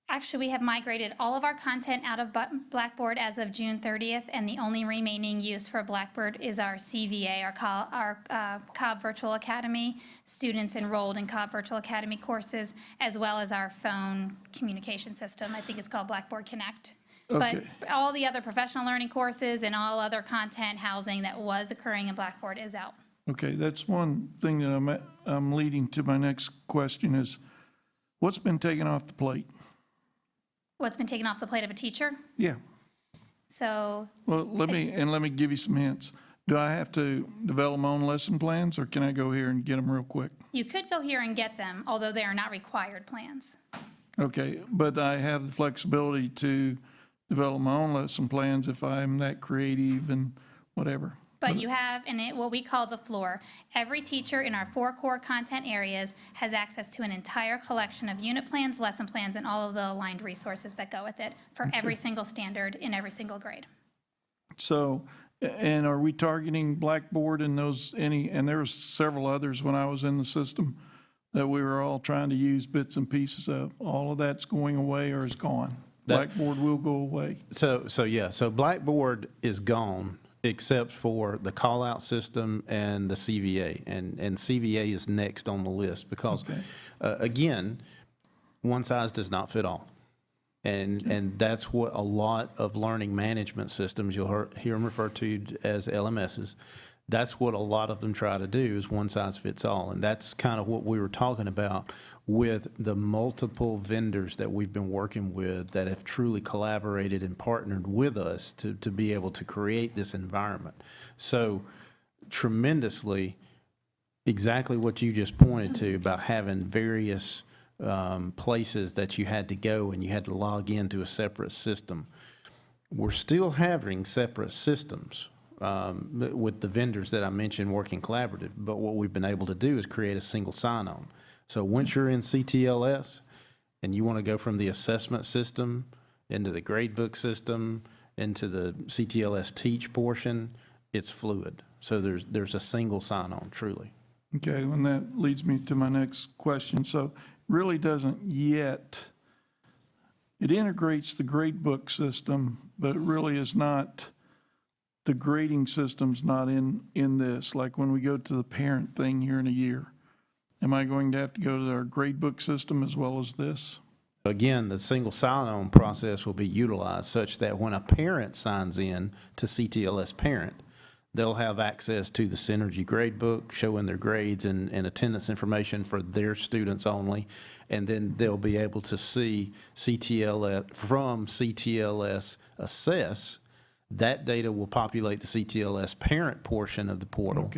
Actually, we have migrated all of our content out of Blackboard as of June 30th, and the only remaining use for Blackboard is our CVA, our Cobb Virtual Academy, students enrolled in Cobb Virtual Academy courses, as well as our phone communication system. I think it's called Blackboard Connect. Okay. But all the other professional learning courses and all other content housing that was occurring in Blackboard is out. Okay, that's one thing that I'm leading to my next question is, what's been taken off the plate? What's been taken off the plate of a teacher? Yeah. So Well, let me give you some hints. Do I have to develop my own lesson plans, or can I go here and get them real quick? you could go here and get them, although they are not required plans. Okay, but I have the flexibility to develop my own lesson plans if I'm that creative and whatever. But you have what we call the floor. Every teacher in our 4 core content areas has access to an entire collection of unit plans, lesson plans, and all of the aligned resources that go with it for every single standard in every single grade. So, and are we targeting Blackboard and and there was several others when I was in the system that we were all trying to use bits and pieces of. All of that's going away or is gone? Blackboard will go away. So Blackboard is gone. except for the call-out system and the CVA. And CVA is next on the list because, again, one size does not fit all. And that's what a lot of learning management systems, you'll hear them referred to as LMSs, that's what a lot of them try to do, is one size fits all. And that's kind of what we were talking about with the multiple vendors that we've been working with that have truly collaborated and partnered with us to be able to create this environment. So tremendously, exactly what you just pointed to about having various places that you had to go and you had to log into a separate system. We're still having separate systems with the vendors that I mentioned working collaborative, but what we've been able to do is create a single sign-on. So once you're in CTLS and you want to go from the assessment system into the gradebook system, into the CTLS teach portion, it's fluid. So there's a single sign-on, truly. Okay, and that leads me to my next question. So really doesn't yet, it integrates the gradebook system, but it really is not, the grading system's not in this. Like when we go to the parent thing here in a year, am I going to have to go to our gradebook system as well as this? Again, the single sign-on process will be utilized such that when a parent signs in to CTLS Parent, they'll have access to the Synergy gradebook, showing their grades and attendance information for their students only. And then they'll be able to see CTLS, from CTLS Assess, that data will populate the CTLS Parent portion of the portal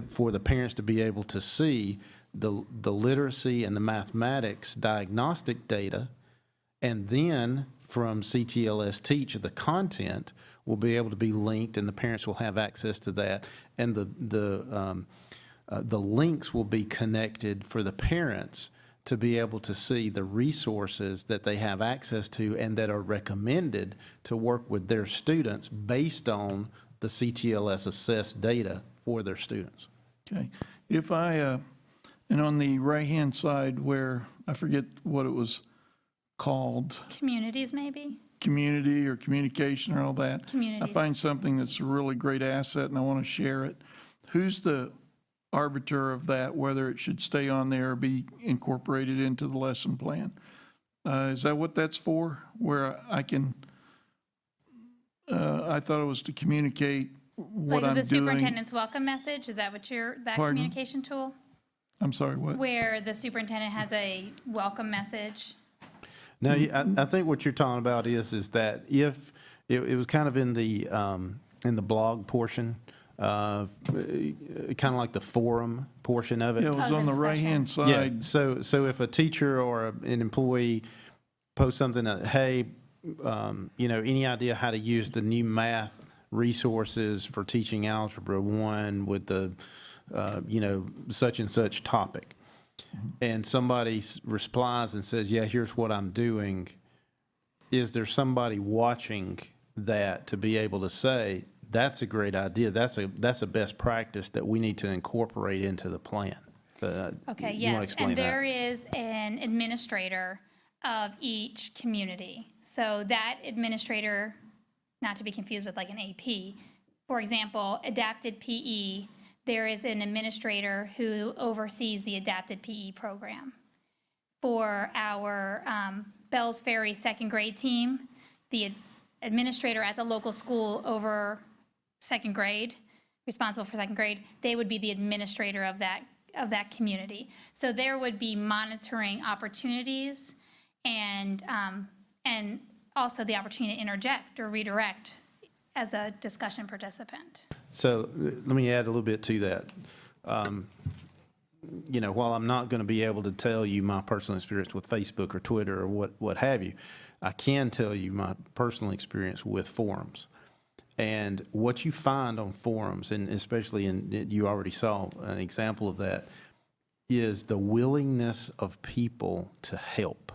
for the parents to be able to see the literacy and the mathematics diagnostic data, and then from CTLS Teach, the content will be able to be linked, and the parents will have access to that, and the links will be connected for the parents to be able to see the resources that they have access to and that are recommended to work with their students based on the CTLS Assess data for their students. Okay. If I, and on the right-hand side where, I forget what it was called, Communities, maybe? community or communication or all that. Communities. I find something that's a really great asset and I want to share it. Who's the arbiter of that, whether it should stay on there or be incorporated into the lesson plan? Is that what that's for? Where I can, I thought it was to communicate what Like I'm the doing. superintendent's welcome message, is that what that Pardon? communication tool? I'm sorry, what? Where the superintendent has a welcome message? Now, I think what you're talking about is that if, it was kind of in the blog portion, kind of like the forum portion of it. Yeah, it was Oh, on the the right-hand Yeah, side. so if a teacher or an employee posts something that, hey, any idea how to use the new math resources for teaching Algebra 1 with the, such and such topic, and somebody replies and says, yeah, here's what I'm doing, is there somebody watching that to be able to say, that's a great idea, that's a best practice that we need to incorporate into the plan? Okay, you wanna yes, explain and that? there is an administrator of each community. So that administrator, not to be confused with like an AP, for example, adapted PE, there is an administrator who oversees the adapted PE program. For our Bells Ferry second grade team, the administrator at the local school over second grade, responsible for second grade, they would be the administrator of that community. So there would be monitoring opportunities and also the opportunity to interject or redirect as a discussion participant. So let me add a little bit to that. While I'm not going to be able to tell you my personal experience with Facebook or Twitter or what have you, I can tell you my personal experience with forums. And what you find on forums, and especially you already saw an example of that, is the willingness of people to help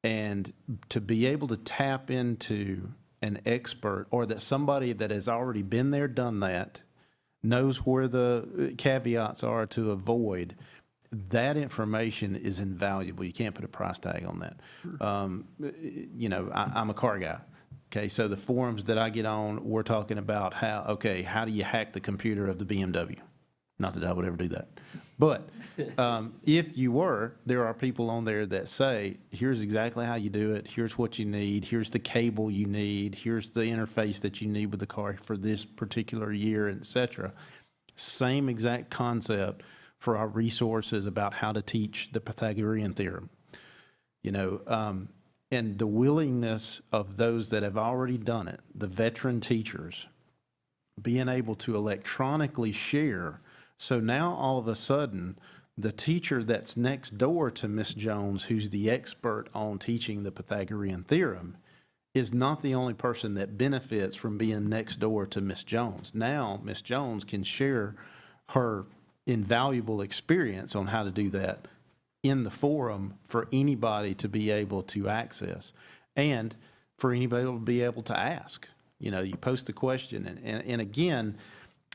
and to be able to tap into an expert, or that somebody that has already been there, done that, knows where the caveats are to avoid. That information is invaluable. You can't put a price tag on that. I'm a car guy. Okay, so the forums that I get on, we're talking about how do you hack the computer of the BMW? Not that I would ever do that. But if you were, there are people on there that say, here's exactly how you do it, here's what you need, here's the cable you need, here's the interface that you need with the car for this particular year, et cetera. Same exact concept for our resources about how to teach the Pythagorean theorem. You know, and the willingness of those that have already done it, the veteran teachers, being able to electronically share. So now all of a sudden, the teacher that's next door to Miss Jones, who's the expert on teaching the Pythagorean theorem, is not the only person that benefits from being next door to Miss Jones. Now, Miss Jones can share her invaluable experience on how to do that in the forum for anybody to be able to access and for anybody to be able to ask. You know, you post the question and again,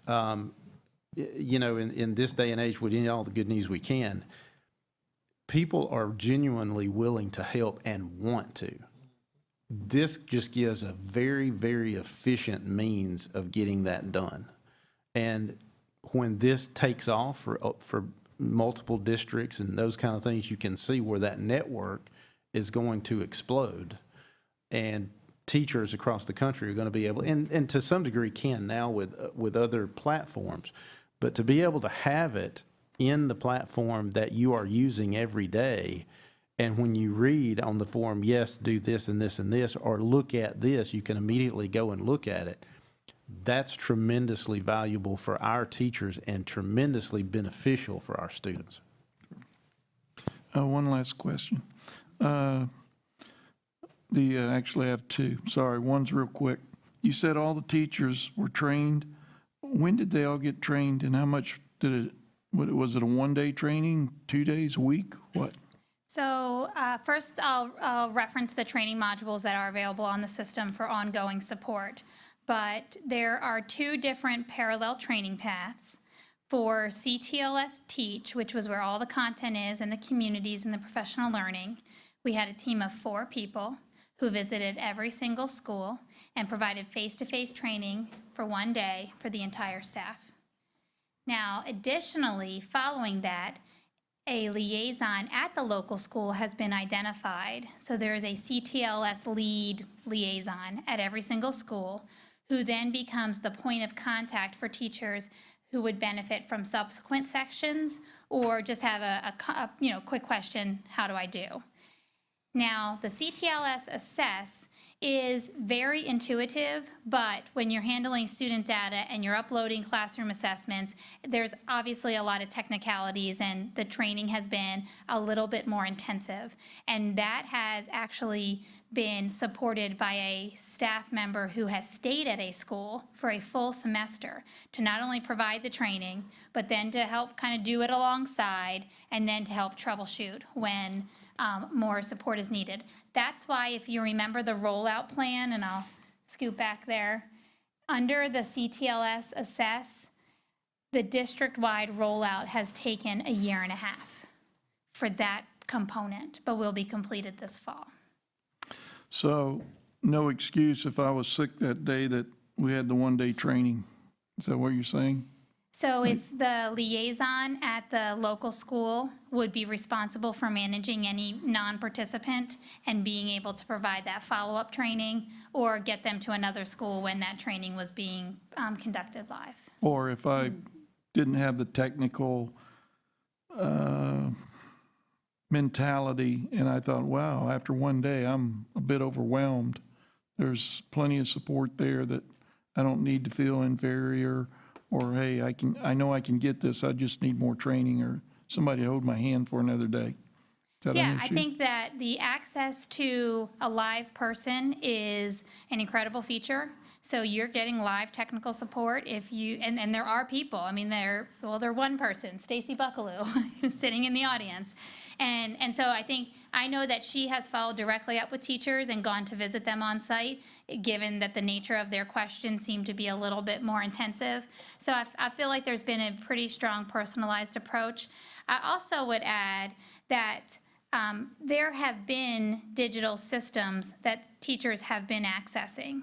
you know, in this day and age, we need all the good news we can. People are genuinely willing to help and want to. This just gives a very, very efficient means of getting that done. And when this takes off for multiple districts and those kind of things, you can see where that network is going to explode. And teachers across the country are going to be able, and to some degree can now with other platforms, but to be able to have it in the platform that you are using every day, and when you read on the forum, yes, do this and this and this, or look at this, you can immediately go and look at it. That's tremendously valuable for our teachers and tremendously beneficial for our students. One last question. Actually, I have two. Sorry, one's real quick. You said all the teachers were trained. When did they all get trained, and how much did it? Was it a one-day training, 2 days, a week? What? So first, I'll reference the training modules that are available on the system for ongoing support. But there are 2 different parallel training paths. For CTLS Teach, which was where all the content is and the communities and the professional learning, we had a team of 4 people who visited every single school and provided face-to-face training for 1 day for the entire staff. Now, additionally, following that, a liaison at the local school has been identified. So there is a CTLS lead liaison at every single school who then becomes the point of contact for teachers who would benefit from subsequent sections or just have a quick question, how do I do? Now, the CTLS Assess is very intuitive, but when you're handling student data and you're uploading classroom assessments, there's obviously a lot of technicalities, and the training has been a little bit more intensive. And that has actually been supported by a staff member who has stayed at a school for a full semester to not only provide the training, but then to help kind of do it alongside and then to help troubleshoot when more support is needed. That's why, if you remember the rollout plan, and I'll scoot back there, under the CTLS Assess, the district-wide rollout has taken 1.5 years for that component, but will be completed this fall. So no excuse if I was sick that day that we had the one-day training. Is that what you're saying? So if the liaison at the local school would be responsible for managing any non-participant and being able to provide that follow-up training or get them to another school when that training was being conducted live. Or if I didn't have the technical mentality and I thought, wow, after one day, I'm a bit overwhelmed. There's plenty of support there that I don't need to feel inferior. Or, hey, I know I can get this, I just need more training, or somebody to hold my hand for another day. Is that an Yeah, I issue? think that the access to a live person is an incredible feature. So you're getting live technical support if you, and there are people, I mean, they're one person, Stacy Buckaloo, who's sitting in the audience. And so I know that she has followed directly up with teachers and gone to visit them on site, given that the nature of their questions seem to be a little bit more intensive. So I feel like there's been a pretty strong personalized approach. I also would add that there have been digital systems that teachers have been accessing.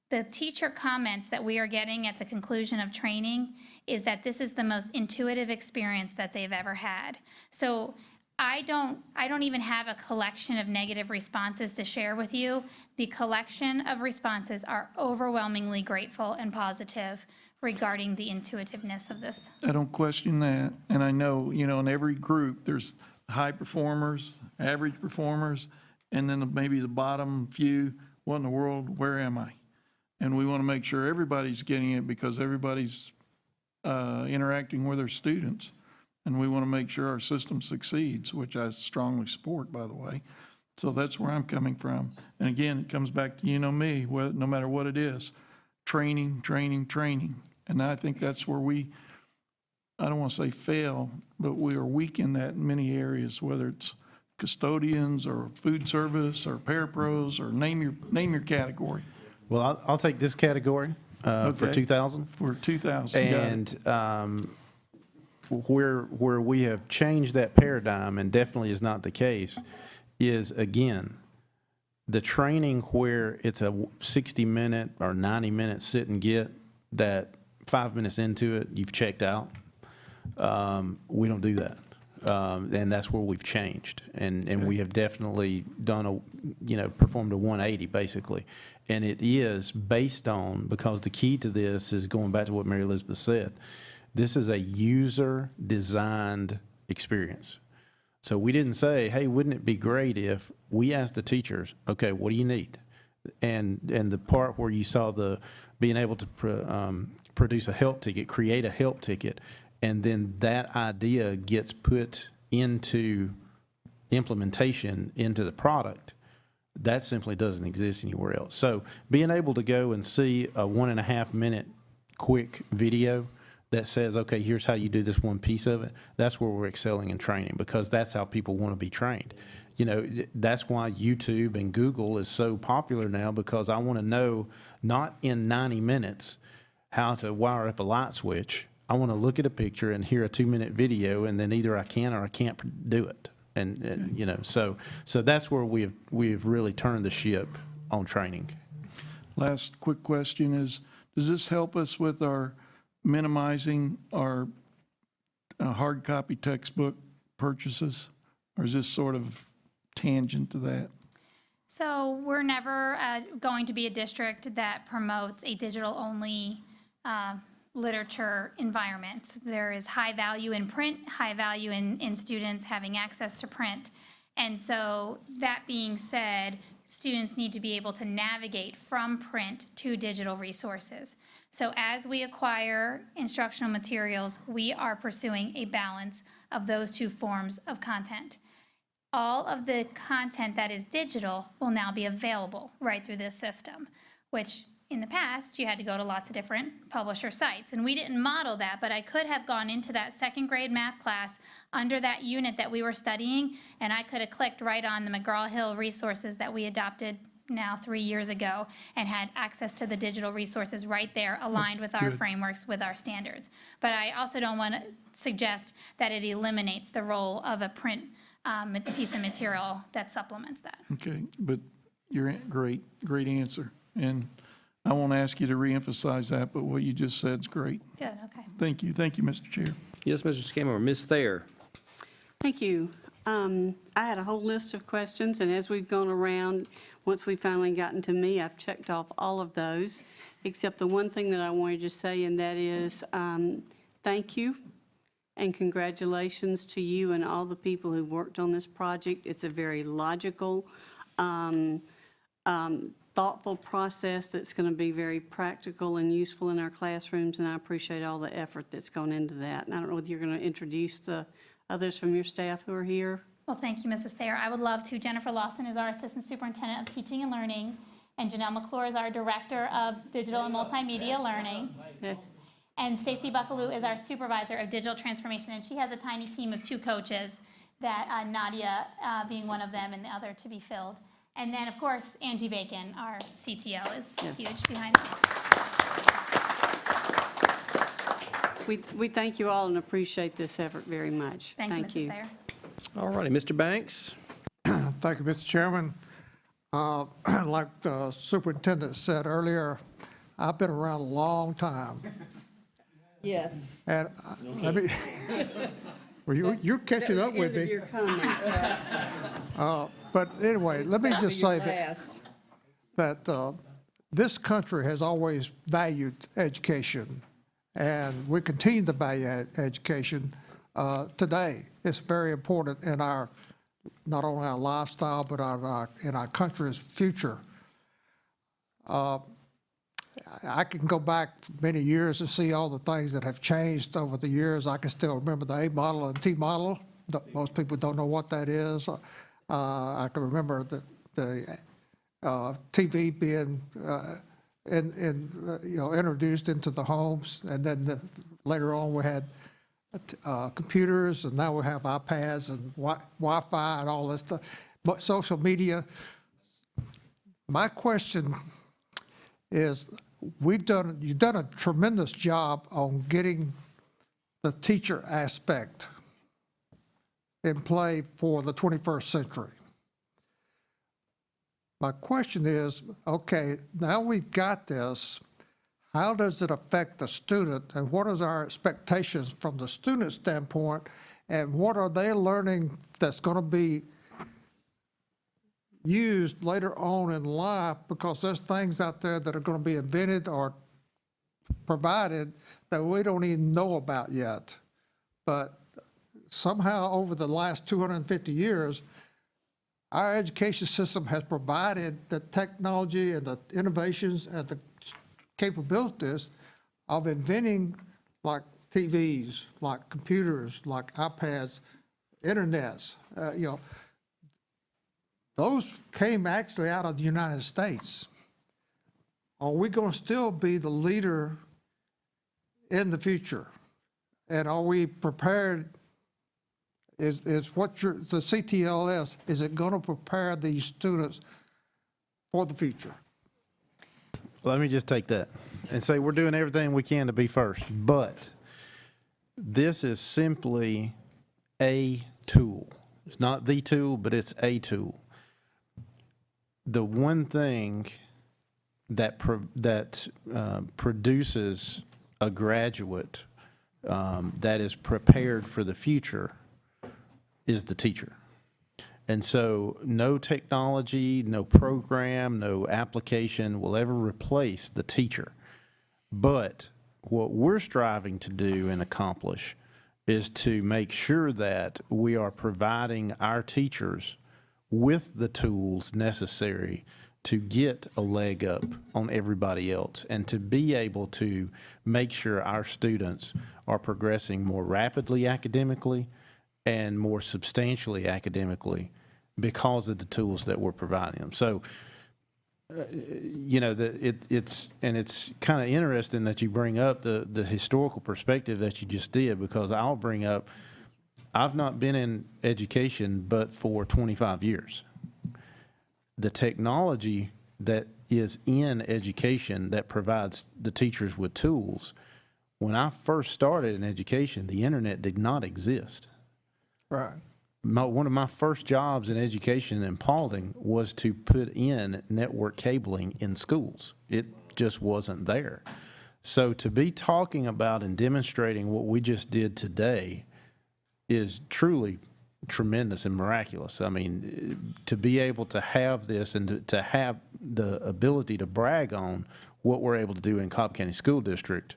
The teacher comments that we are getting at the conclusion of training is that this is the most intuitive experience that they've ever had. So I don't even have a collection of negative responses to share with you. The collection of responses are overwhelmingly grateful and positive regarding the intuitiveness of this. I don't question that. And I know, in every group, there's high performers, average performers, and then maybe the bottom few. What in the world, where am I? And we want to make sure everybody's getting it because everybody's interacting with their students. And we want to make sure our system succeeds, which I strongly support, by the way. So that's where I'm coming from. And again, it comes back to me, no matter what it is, training, training, training. And I think that's where I don't want to say fail, but we are weak in that in many areas, whether it's custodians or food service or parapros or name your category. Well, I'll take this category for Okay. 2,000. For 2,000, got it. And where we have changed that paradigm, and definitely is not the case, is, again, the training where it's a 60-minute or 90-minute sit and get that 5 minutes into it, you've checked out. We don't do that. And that's where we've changed. And we have definitely performed a 180, basically. And it is based on, because the key to this is going back to what Mary Elizabeth said, this is a user-designed experience. So we didn't say, hey, wouldn't it be great if we asked the teachers, okay, what do you need? And the part where you saw being able to produce a help ticket, create a help ticket, and then that idea gets put into implementation into the product, that simply doesn't exist anywhere else. So being able to go and see a 1.5 minute quick video that says, okay, here's how you do this one piece of it, that's where we're excelling in training, because that's how people want to be trained. That's why YouTube and Google is so popular now, because I want to know, not in 90 minutes, how to wire up a light switch. I want to look at a picture and hear a 2-minute video, and then either I can or I can't do it. And so that's where we've really turned the ship on training. Last quick question is, does this help us with our minimizing our hard copy textbook purchases? Or is this sort of tangent to that? So we're never going to be a district that promotes a digital-only literature environment. There is high value in print, high value in students having access to print. And so that being said, students need to be able to navigate from print to digital resources. So as we acquire instructional materials, we are pursuing a balance of those two forms of content. All of the content that is digital will now be available right through this system, which in the past, you had to go to lots of different publisher sites. And we didn't model that, but I could have gone into that second grade math class under that unit that we were studying, and I could have clicked right on the McGraw-Hill resources that we adopted now 3 years ago, and had access to the digital resources right there, aligned with our frameworks, with our standards. But I also don't want to suggest that it eliminates the role of a print piece of material that supplements that. Okay, but you're great answer. And I won't ask you to reemphasize that, but what you just said is great. Good, okay. Thank you, Mr. Chair. Yes, Mr. Scammon. Ms. Thayer. Thank you. I had a whole list of questions, and as we've gone around, once we've finally gotten to me, I've checked off all of those, except the one thing that I wanted to say, and that is thank you and congratulations to you and all the people who worked on this project. It's a very logical, thoughtful process that's going to be very practical and useful in our classrooms, and I appreciate all the effort that's gone into that. And I don't know whether you're going to introduce the others from your staff who are here. Well, thank you, Mrs. Thayer. I would love to. Jennifer Lawson is our Assistant Superintendent of Teaching and Learning, and Janelle McClure is our Director of Digital and Multimedia Learning. Yeah. And Stacy Buckaloo is our Supervisor of Digital Transformation, and she has a tiny team of 2 coaches, that Nadia being one of them and the other to be filled. And then, of course, Angie Bacon, our CTO, is huge behind us. We thank you all and appreciate this effort very much. Thank you, Mrs. Thayer. All righty, Mr. Banks? Thank you, Mr. Chairman. Like the superintendent said earlier, I've been around a long time. Yes. And let me, well, you're catching up with me. But anyway, let me just say that this country has always valued education, and we continue to value education today. It's very important in our, not only our lifestyle, but in our country's future. I can go back many years and see all the things that have changed over the years. I can still remember the A model and T model. Most people don't know what that is. I can remember the TV being introduced into the homes, and then later on we had computers, and now we have iPads and Wi-Fi and all this stuff. But social media. My question is, you've done a tremendous job on getting the teacher aspect in play for the 21st century. My question is, okay, now we've got this, how does it affect the student, and what is our expectations from the student standpoint, and what are they learning that's going to be used later on in life, because there's things out there that are going to be invented or provided that we don't even know about yet. But somehow over the last 250 years, our education system has provided the technology and the innovations and the capabilities of inventing like TVs, like computers, like iPads, internets, those came actually out of the United States. Are we going to still be the leader in the future? And are we prepared? Is what the CTLS, is it going to prepare these students for the future? Let me just take that and say we're doing everything we can to be first, but this is simply a tool. It's not the tool, but it's a tool. The one thing that produces a graduate that is prepared for the future is the teacher. And so no technology, no program, no application will ever replace the teacher. But what we're striving to do and accomplish is to make sure that we are providing our teachers with the tools necessary to get a leg up on everybody else and to be able to make sure our students are progressing more rapidly academically and more substantially academically because of the tools that we're providing them. So, it's kind of interesting that you bring up the historical perspective that you just did, because I'll bring up, I've not been in education but for 25 years. The technology that is in education that provides the teachers with tools, when I first started in education, the internet did not exist. Right. One of my first jobs in education in Paulding was to put in network cabling in schools. It just wasn't there. So to be talking about and demonstrating what we just did today is truly tremendous and miraculous. I mean, to be able to have this and to have the ability to brag on what we're able to do in Cobb County School District,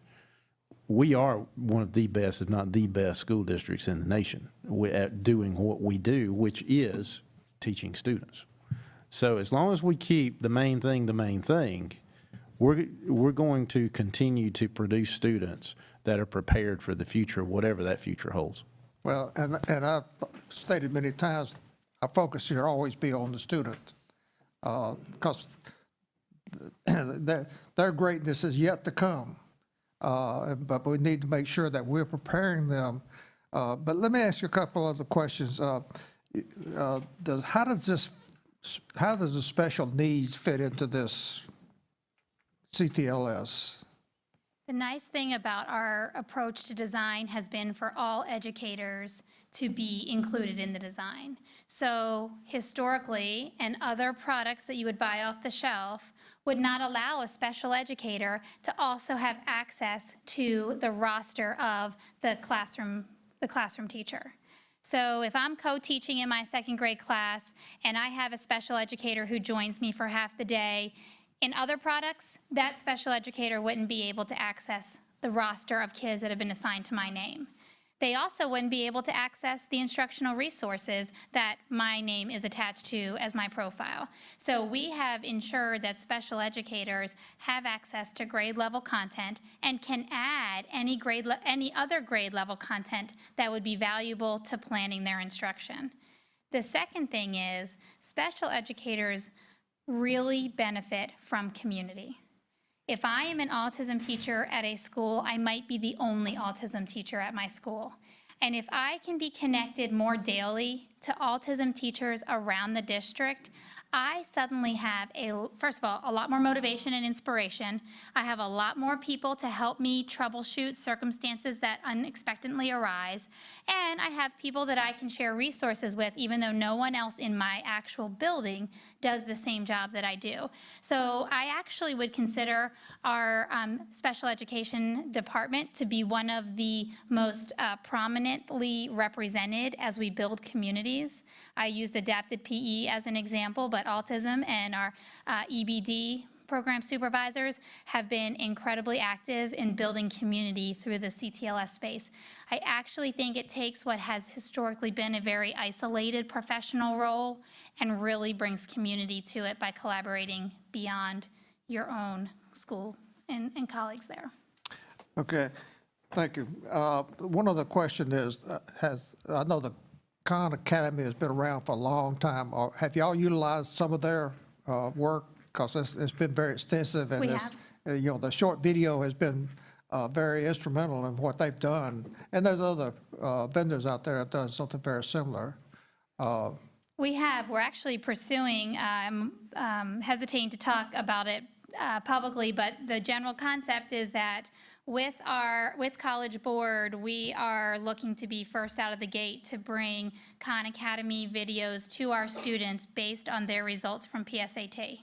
we are one of the best, if not the best, school districts in the nation at doing what we do, which is teaching students. So as long as we keep the main thing, we're going to continue to produce students that are prepared for the future, whatever that future holds. Well, and I've stated many times, our focus should always be on the student, because their greatness is yet to come. But we need to make sure that we're preparing them. But let me ask you a couple other questions. How does the special needs fit into this CTLS? The nice thing about our approach to design has been for all educators to be included in the design. So historically, and other products that you would buy off the shelf would not allow a special educator to also have access to the roster of the classroom teacher. So if I'm co-teaching in my second grade class and I have a special educator who joins me for half the day, in other products, that special educator wouldn't be able to access the roster of kids that have been assigned to my name. They also wouldn't be able to access the instructional resources that my name is attached to as my profile. So we have ensured that special educators have access to grade level content and can add any other grade level content that would be valuable to planning their instruction. The second thing is special educators really benefit from community. If I am an autism teacher at a school, I might be the only autism teacher at my school. And if I can be connected more daily to autism teachers around the district, I suddenly have, first of all, a lot more motivation and inspiration. I have a lot more people to help me troubleshoot circumstances that unexpectedly arise. And I have people that I can share resources with, even though no one else in my actual building does the same job that I do. So I actually would consider our special education department to be one of the most prominently represented as we build communities. I used adapted PE as an example, but autism and our EBD program supervisors have been incredibly active in building community through the CTLS space. I actually think it takes what has historically been a very isolated professional role and really brings community to it by collaborating beyond your own school and colleagues there. Okay, thank you. One other question is, I know the Khan Academy has been around for a long time. Have y'all utilized some of their work? Because it's been very extensive, and We it's, have. you know, the short video has been very instrumental in what they've done. And there's other vendors out there that have done something very similar. We have. We're actually pursuing, hesitating to talk about it publicly, but the general concept is that with College Board, we are looking to be first out of the gate to bring Khan Academy videos to our students based on their results from PSAT.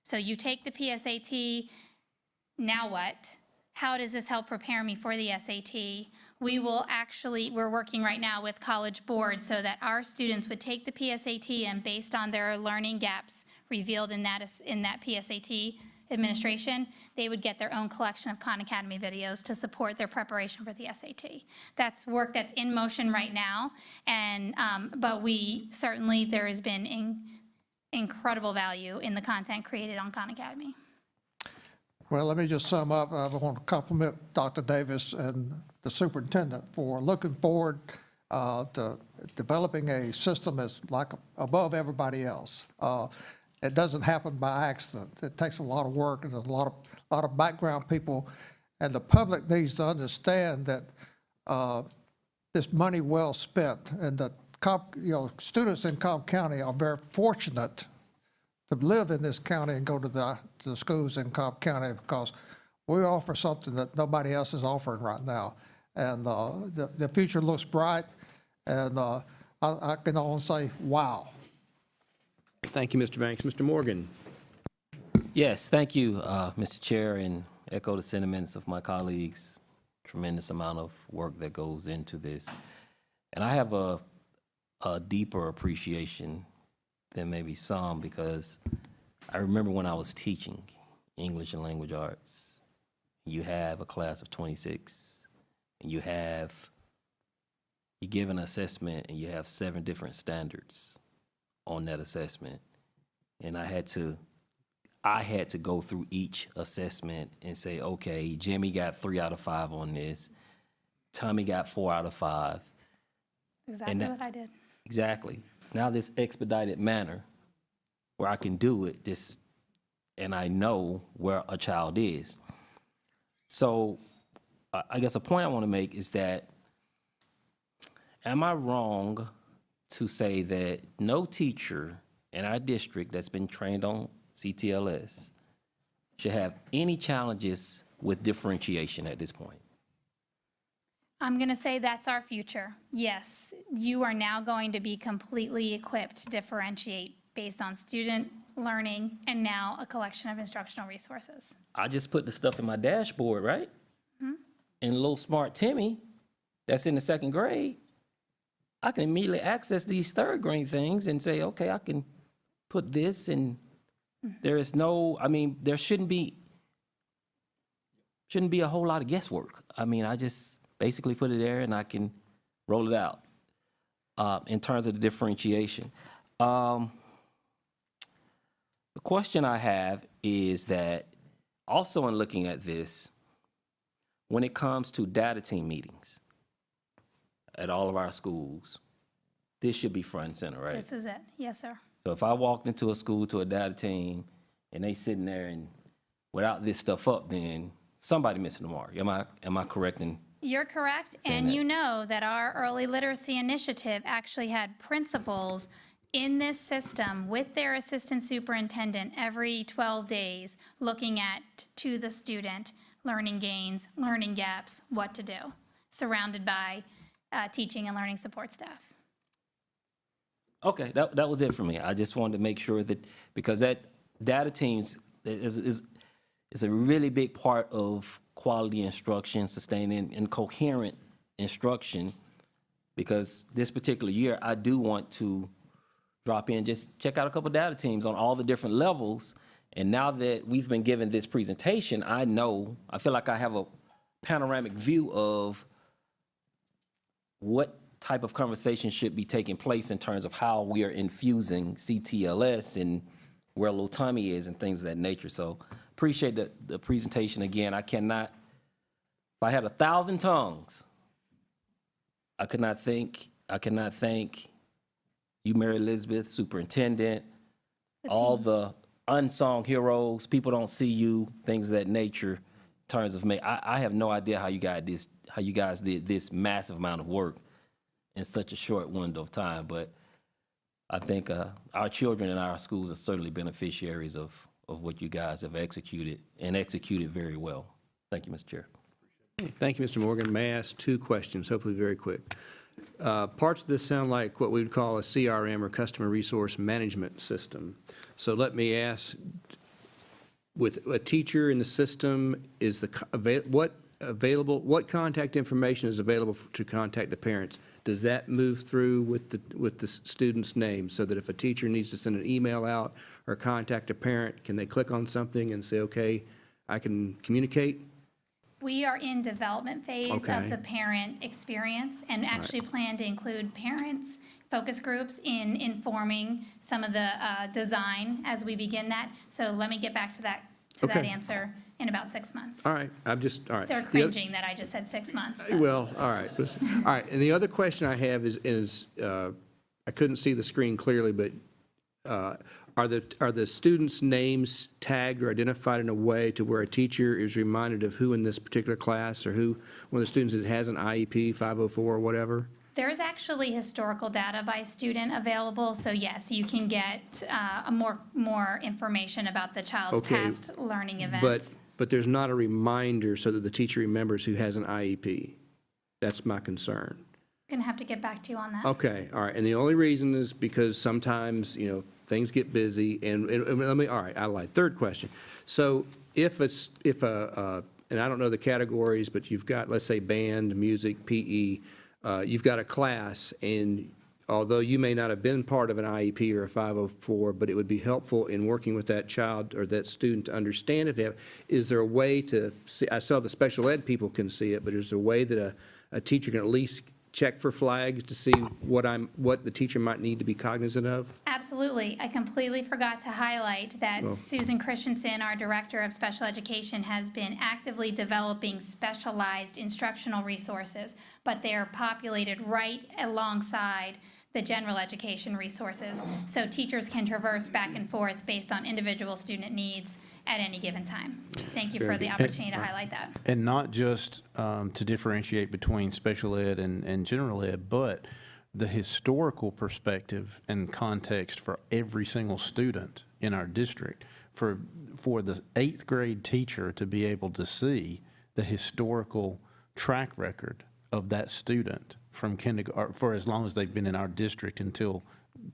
So you take the PSAT, now what? How does this help prepare me for the SAT? We're working right now with College Board so that our students would take the PSAT and based on their learning gaps revealed in that PSAT administration, they would get their own collection of Khan Academy videos to support their preparation for the SAT. That's work that's in motion right now, and but there has been incredible value in the content created on Khan Academy. Well, let me just sum up. I want to compliment Dr. Davis and the superintendent for looking forward to developing a system that's like above everybody else. It doesn't happen by accident. It takes a lot of work and a lot of background people, and the public needs to understand that this money well spent, and that students in Cobb County are very fortunate to live in this county and go to the schools in Cobb County, because we offer something that nobody else is offering right now. And the future looks bright, and I can only say, wow. Thank you, Mr. Banks. Mr. Morgan. Yes, thank you, Mr. Chair, and echo the sentiments of my colleagues. Tremendous amount of work that goes into this. And I have a deeper appreciation than maybe some, because I remember when I was teaching English and language arts, you have a class of 26, and you give an assessment, and you have 7 different standards on that assessment. And I had to go through each assessment and say, okay, Jimmy got 3 out of 5 on this, Tommy got 4 out of 5. Exactly what I did. Exactly. Now this expedited manner where I can do it and I know where a child is. So I guess a point I want to make is that, am I wrong to say that no teacher in our district that's been trained on CTLS should have any challenges with differentiation at this point? I'm going to say that's our future. Yes, you are now going to be completely equipped to differentiate based on student learning and now a collection of instructional resources. I just put the stuff in my dashboard, right? And little smart Timmy, that's in the 2nd grade, I can immediately access these 3rd grade things and say, okay, I can put this, and there is no, I mean, there shouldn't be a whole lot of guesswork. I mean, I just basically put it there and I can roll it out in terms of the differentiation. The question I have is that also in looking at this, when it comes to data team meetings at all of our schools, this should be front and center, right? This is it. Yes, sir. So if I walked into a school to a data team and they sitting there and without this stuff up, then somebody missing the mark. Am I correct in? You're correct, Saying and that. you know that our early literacy initiative actually had principals in this system with their assistant superintendent every 12 days, looking at to the student, learning gains, learning gaps, what to do, surrounded by teaching and learning support staff. Okay, that was it for me. I just wanted to make sure that, because that data teams is a really big part of quality instruction, sustaining and coherent instruction, because this particular year, I do want to drop in, just check out a couple data teams on all the different levels. And now that we've been given this presentation, I feel like I have a panoramic view of what type of conversation should be taking place in terms of how we are infusing CTLS and where little Tommy is and things of that nature. So appreciate the presentation again. If I had 1,000 tongues, I could not thank you, Mary Elizabeth, superintendent, all the unsung heroes, people don't see you, things of that nature, in terms of me. I have no idea how you guys did this massive amount of work in such a short window of time, but I think our children in our schools are certainly beneficiaries of what you guys have executed, and executed very well. Thank you, Mr. Chair. Thank you, Mr. Morgan. May I ask 2 questions, hopefully very quick? Parts of this sound like what we would call a CRM, or customer resource management system. So let me ask, with a teacher in the system, is what contact information is available to contact the parents? Does that move through with the student's name, so that if a teacher needs to send an email out or contact a parent, can they click on something and say, okay, I can communicate? We are in development phase Okay. of the parent experience, and actually plan to include parents, focus groups in informing some of the design as we begin that. So let me get back to that Okay. answer in about 6 months. All right, all right. They're The oth- cringing that I just said 6 months. but- Well, all right. All right, and the other question I have is I couldn't see the screen clearly, but are the students' names tagged or identified in a way to where a teacher is reminded of who in this particular class, or who, one of the students that has an IEP 504 or whatever? There is actually historical data by student available, so yes, you can get more information about the child's Okay, past learning events. But there's not a reminder so that the teacher remembers who has an IEP. That's my concern. Gonna have to get back to you on that. Okay, all right, and the only reason is because sometimes, things get busy, and let me, all right, I lied. 3rd question. So and I don't know the categories, but you've got, let's say, band, music, PE, you've got a class, and although you may not have been part of an IEP or a 504, but it would be helpful in working with that child or that student to understand if they have, is there a way to see, I saw the special ed people can see it, but is there a way that a teacher can at least check for flags to see what the teacher might need to be cognizant of? Absolutely. I completely forgot to highlight that Susan Christensen, our Director of Special Education, has been actively developing specialized instructional resources, but they are populated right alongside the general education resources, so teachers can traverse back and forth based on individual student needs at any given time. Thank you for the opportunity to highlight that. And not just to differentiate between special ed and general ed, but the historical perspective and context for every single student in our district. for the eighth grade teacher to be able to see the historical track record of that student from kindergarten, for as long as they've been in our district until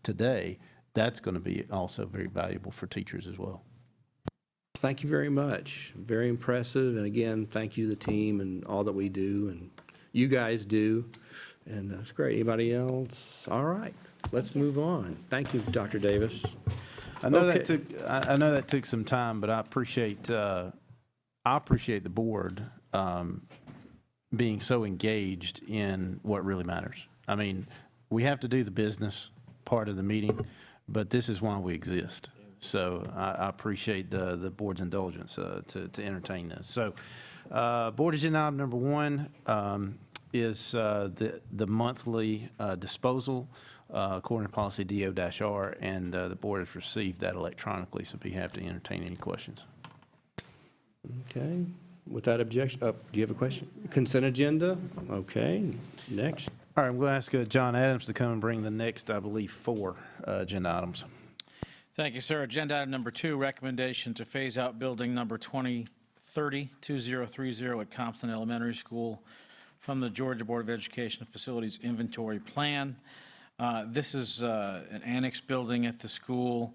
today, that's going to be also very valuable for teachers as well. Thank you very much. Very impressive. And again, thank you, the team, and all that we do and you guys do. And that's great. Anybody else? All right, let's move on. Thank you, Dr. Davis. I know Okay. I know that took some time, but I appreciate the board being so engaged in what really matters. I mean, we have to do the business part of the meeting, but this is why we exist. So I appreciate the board's indulgence to entertain this. So board agenda item number 1 is the monthly disposal according to policy DO-R, and the board has received that electronically, so be happy to entertain any questions. Okay, without objection, do you have a question? Consent agenda? Okay, next. All right, I'm going to ask John Adams to come and bring the next, I believe, 4 agenda items. Thank you, sir. Agenda item number 2, recommendation to phase out building number 2030 at Compton Elementary School from the Georgia Board of Education Facilities Inventory Plan. This is an annex building at the school.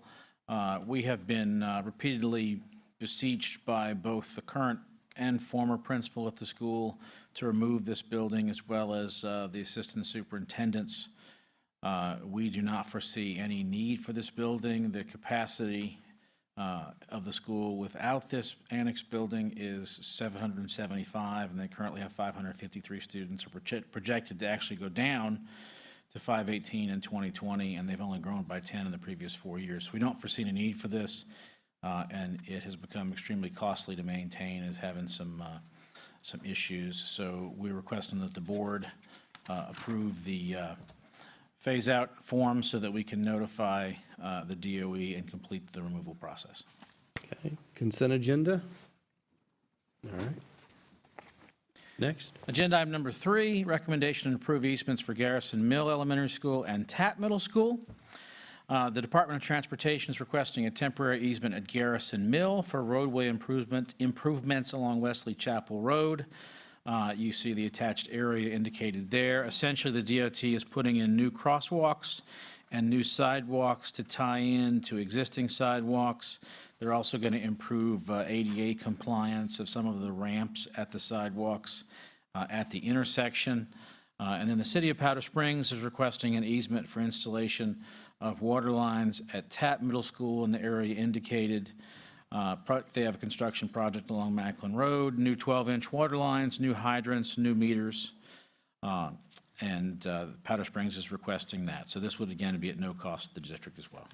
We have been repeatedly beseeched by both the current and former principal at the school to remove this building, as well as the assistant superintendents. We do not foresee any need for this building. The capacity of the school without this annex building is 775, and they currently have 553 students, are projected to actually go down to 518 in 2020, and they've only grown by 10 in the previous 4 years. So we don't foresee a need for this, and it has become extremely costly to maintain, is having some issues. So we're requesting that the board approve the phase-out form so that we can notify the DOE and complete the removal process. Okay, consent agenda? All right. Next. Agenda item number 3, recommendation to approve easements for Garrison Mill Elementary School and Tapp Middle School. The Department of Transportation is requesting a temporary easement at Garrison Mill for roadway improvements along Wesley Chapel Road. You see the attached area indicated there. Essentially, the DOT is putting in new crosswalks and new sidewalks to tie in to existing sidewalks. They're also going to improve ADA compliance of some of the ramps at the sidewalks at the intersection. And then the City of Powder Springs is requesting an easement for installation of water lines at Tapp Middle School in the area indicated. They have a construction project along Macklin Road, new 12-inch water lines, new hydrants, new meters, and Powder Springs is requesting that. So this would, again, be at no cost to the district as well.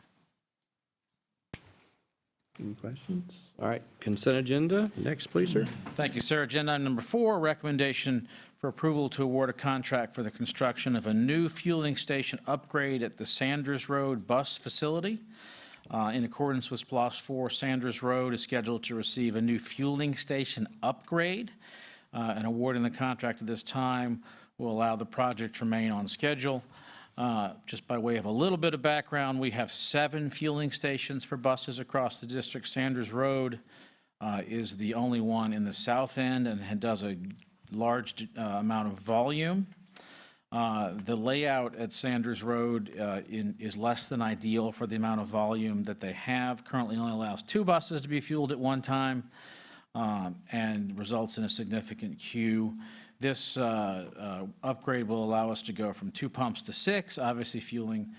Any questions? All right, consent agenda. Next, please, sir. Thank you, sir. Agenda item number 4, recommendation for approval to award a contract for the construction of a new fueling station upgrade at the Sanders Road bus facility. In accordance with SPLOST 4, Sanders Road is scheduled to receive a new fueling station upgrade. And awarding the contract at this time will allow the project to remain on schedule. Just by way of a little bit of background, we have 7 fueling stations for buses across the district. Sanders Road is the only one in the south end and does a large amount of volume. The layout at Sanders Road is less than ideal for the amount of volume that they have. Currently only allows 2 buses to be fueled at one time and results in a significant queue. This upgrade will allow us to go from 2 pumps to 6, obviously fueling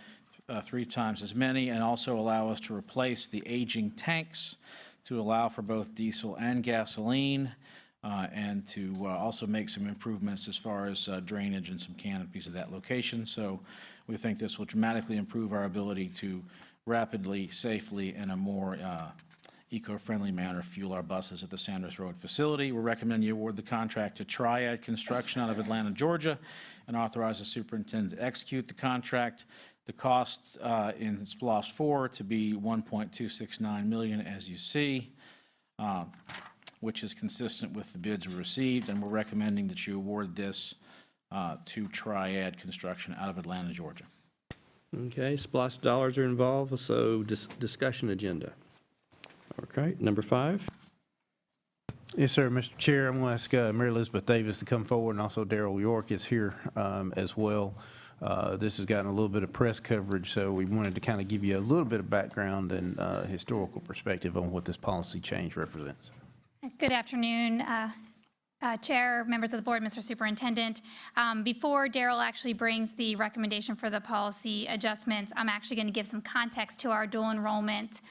3 times as many, and also allow us to replace the aging tanks to allow for both diesel and gasoline, and to also make some improvements as far as drainage and some canopies at that location. So we think this will dramatically improve our ability to rapidly, safely, and a more eco-friendly manner fuel our buses at the Sanders Road facility. We recommend you award the contract to Triad Construction out of Atlanta, Georgia, and authorize the superintendent to execute the contract. The cost in SPLOST 4 to be $1.269 million, as you see, which is consistent with the bids we received, and we're recommending that you award this to Triad Construction out of Atlanta, Georgia. Okay, SPLOST dollars are involved, so discussion agenda. Okay, number 5. Yes, sir, Mr. Chair. I'm going to ask Mary Elizabeth Davis to come forward, and also Darrell York is here as well. This has gotten a little bit of press coverage, so we wanted to kind of give you a little bit of background and historical perspective on what this policy change represents. Good afternoon, Chair, members of the board, Mr. Superintendent. Before Darrell actually brings the recommendation for the policy adjustments, I'm actually going to give some context to our dual enrollment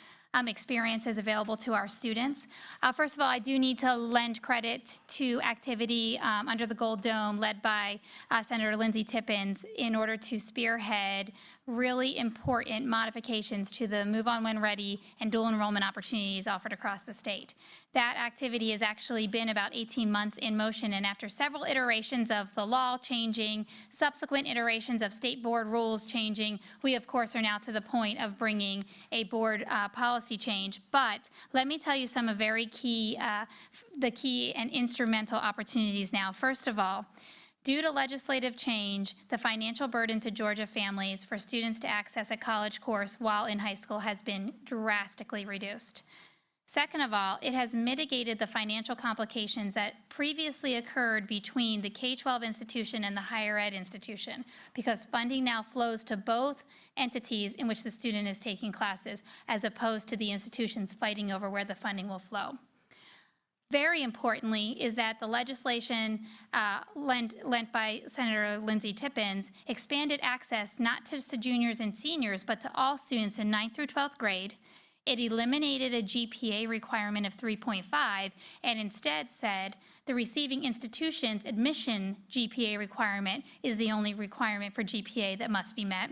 experiences available to our students. First of all, I do need to lend credit to activity under the Gold Dome led by Senator Lindsey Tippins in order to spearhead really important modifications to the Move On When Ready and dual enrollment opportunities offered across the state. That activity has actually been about 18 months in motion, and after several iterations of the law changing, subsequent iterations of state board rules changing, we of course are now to the point of bringing a board policy change. But let me tell you some of very key, the key and instrumental opportunities now. First of all, due to legislative change, the financial burden to Georgia families for students to access a college course while in high school has been drastically reduced. Second of all, it has mitigated the financial complications that previously occurred between the K-12 institution and the higher ed institution, because funding now flows to both entities in which the student is taking classes, as opposed to the institutions fighting over where the funding will flow. Very importantly is that the legislation lent by Senator Lindsey Tippins expanded access not just to juniors and seniors, but to all students in 9th through 12th grade. It eliminated a GPA requirement of 3.5 and instead said the receiving institution's admission GPA requirement is the only requirement for GPA that must be met.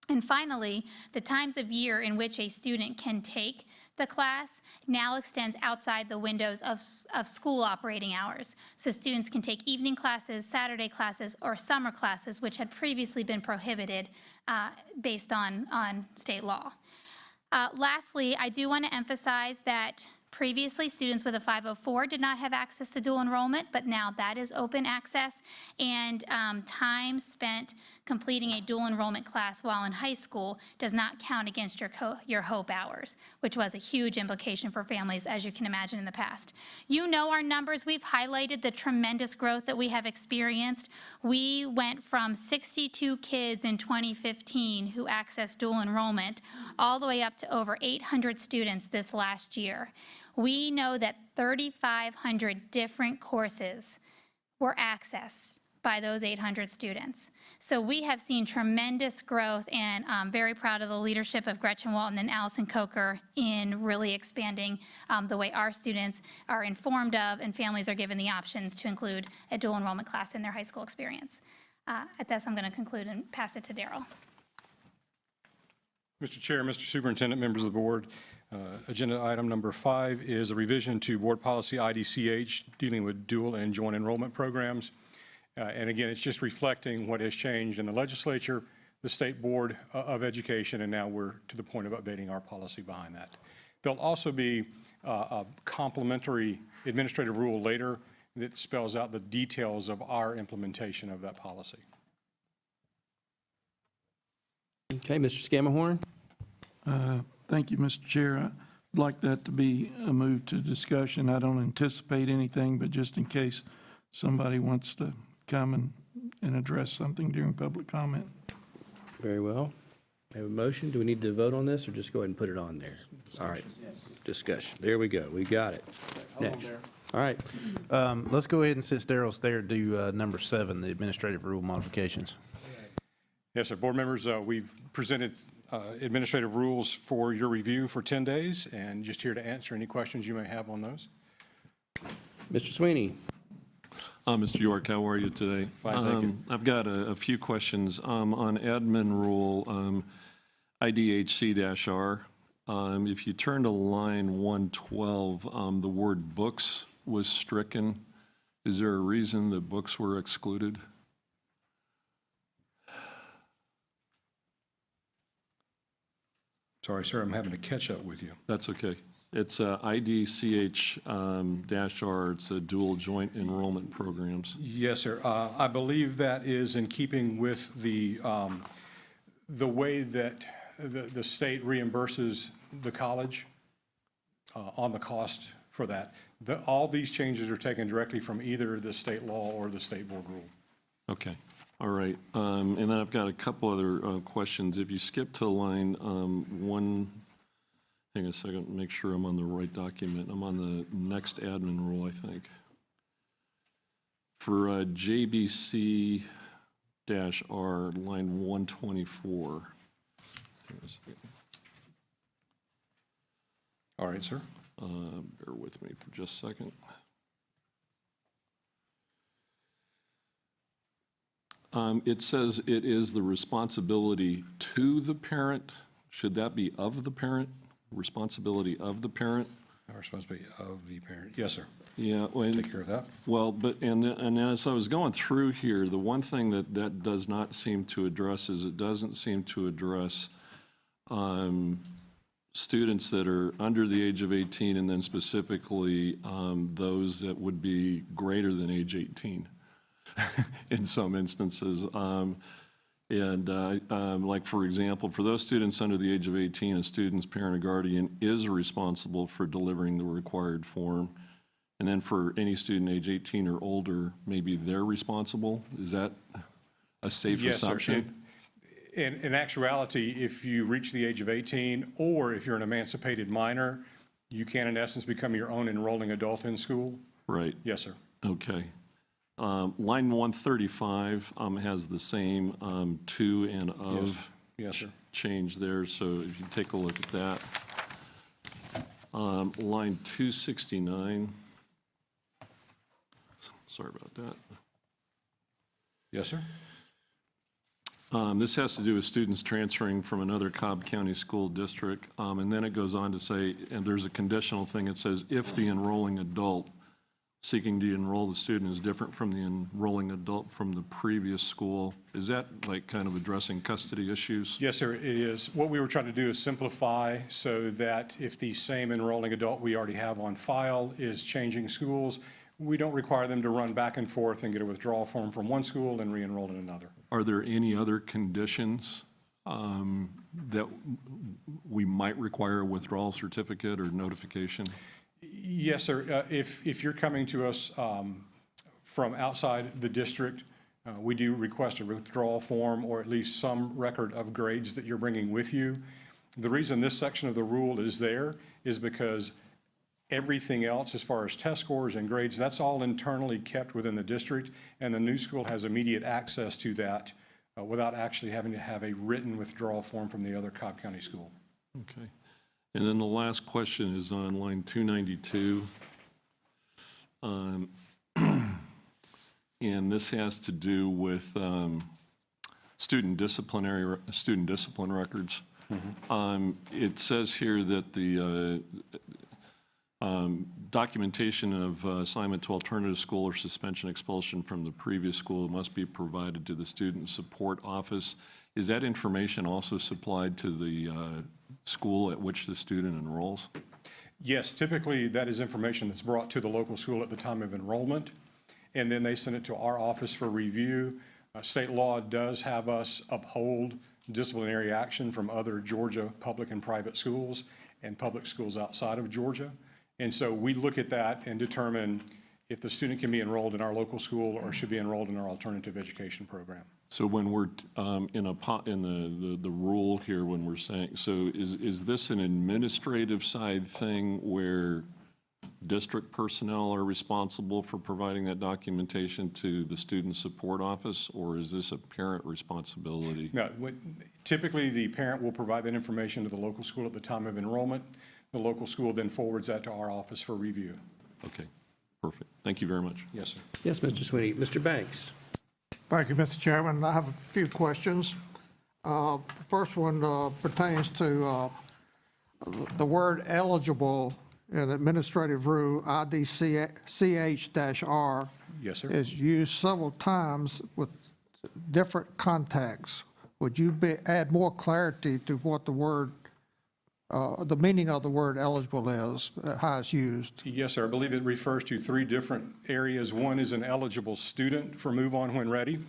And finally, the times of year in which a student can take the class now extends outside the windows of school operating hours. So students can take evening classes, Saturday classes, or summer classes, which had previously been prohibited based on state law. Lastly, I do want to emphasize that previously students with a 504 did not have access to dual enrollment, but now that is open access, and time spent completing a dual enrollment class while in high school does not count against your HOPE hours, which was a huge implication for families, as you can imagine, in the past. You know our numbers. We've highlighted the tremendous growth that we have experienced. We went from 62 kids in 2015 who accessed dual enrollment all the way up to over 800 students this last year. We know that 3,500 different courses were accessed by those 800 students. So we have seen tremendous growth, and I'm very proud of the leadership of Gretchen Walton and Allison Coker in really expanding the way our students are informed of and families are given the options to include a dual enrollment class in their high school experience. At this, I'm going to conclude and pass it to Darrell. Mr. Chair, Mr. Superintendent, members of the board, agenda item number 5 is a revision to board policy IDCH dealing with dual and joint enrollment programs. And again, it's just reflecting what has changed in the legislature, the State Board of Education, and now we're to the point of updating our policy behind that. There'll also be a complementary administrative rule later that spells out the details of our implementation of that policy. Okay, Mr. Scamahorn? Thank you, Mr. Chair. I'd like that to be a move to discussion. I don't anticipate anything, but just in case somebody wants to come and address something during public comment. Very well. We have a motion. Do we need to vote on this, or just go ahead and put it on there? All right. Discussion. There we go. We got it. Next. All right. Let's go ahead and, since Darrell's there, do number 7, the administrative rule modifications. Yes, sir. Board members, we've presented administrative rules for your review for 10 days, and just here to answer any questions you may have on those. Mr. Sweeney? Mr. York, how are you today? Fine, thank you. I've got a few questions. On admin rule, IDHC-R, if you turn to line 112, the word books was stricken. Is there a reason that books were excluded? Sorry, sir, I'm having to catch up with you. That's okay. It's IDCH-R. It's a dual joint enrollment programs. Yes, sir. I believe that is in keeping with the way that the state reimburses the college. on the cost for that. All these changes are taken directly from either the state law or the state board rule. Okay, all right. And then I've got a couple other questions. If you skip to line one, hang on a second, make sure I'm on the right document. I'm on the next admin rule, I think. For JBC-R, line 124. Hang on a second. All right, sir. Bear with me for just a second. It says it is the responsibility to the parent. Should that be of the parent? Responsibility of the parent? Our responsibility of the parent. Yes, sir. Yeah. Take care of that. Well, but, and as I was going through here, the one thing that does not seem to address is it doesn't seem to address students that are under the age of 18, and then specifically those that would be greater than age 18 in some instances. Like, for example, for those students under the age of 18, a student's parent or guardian is responsible for delivering the required form. And then for any student age 18 or older, maybe they're responsible? Is that a safe assumption? Yes, sir. In actuality, if you reach the age of 18, or if you're an emancipated minor, you can, in essence, become your own enrolling adult in school. Right. Yes, sir. Okay. Line 135 has the same to and of Yes, sir. change there, so if you take a look at that. Line 269. Sorry about that. Yes, sir. This has to do with students transferring from another Cobb County school district. And then it goes on to say, and there's a conditional thing, it says, if the enrolling adult seeking to enroll the student is different from the enrolling adult from the previous school. Is that like kind of addressing custody issues? Yes, sir, it is. What we were trying to do is simplify so that if the same enrolling adult we already have on file is changing schools, we don't require them to run back and forth and get a withdrawal form from one school and re-enroll in another. Are there any other conditions that we might require a withdrawal certificate or notification? Yes, sir. If you're coming to us from outside the district, we do request a withdrawal form or at least some record of grades that you're bringing with you. The reason this section of the rule is there is because everything else, as far as test scores and grades, that's all internally kept within the district, and the new school has immediate access to that without actually having to have a written withdrawal form from the other Cobb County school. Okay. And then the last question is on line 292. And this has to do with student discipline records. It says here that the documentation of assignment to alternative school or suspension expulsion from the previous school must be provided to the student support office. Is that information also supplied to the school at which the student enrolls? Yes, typically that is information that's brought to the local school at the time of enrollment, and then they send it to our office for review. State law does have us uphold disciplinary action from other Georgia public and private schools and public schools outside of Georgia. And so we look at that and determine if the student can be enrolled in our local school or should be enrolled in our alternative education program. So when we're in the rule here, when we're saying, so is this an administrative side thing where district personnel are responsible for providing that documentation to the student support office, or is this a parent responsibility? No, typically the parent will provide that information to the local school at the time of enrollment. The local school then forwards that to our office for review. Okay, perfect. Thank you very much. Yes, sir. Yes, Mr. Sweeney. Mr. Banks? Thank you, Mr. Chairman. I have a few questions. The first one pertains to the word eligible in Administrative Rule IDCH-R. Yes, sir. Is used several times with different contexts. Would you add more clarity to what the word, the meaning of the word eligible is, how it's used? Yes, sir. I believe it refers to three different areas. One is an eligible student for Move On when ready.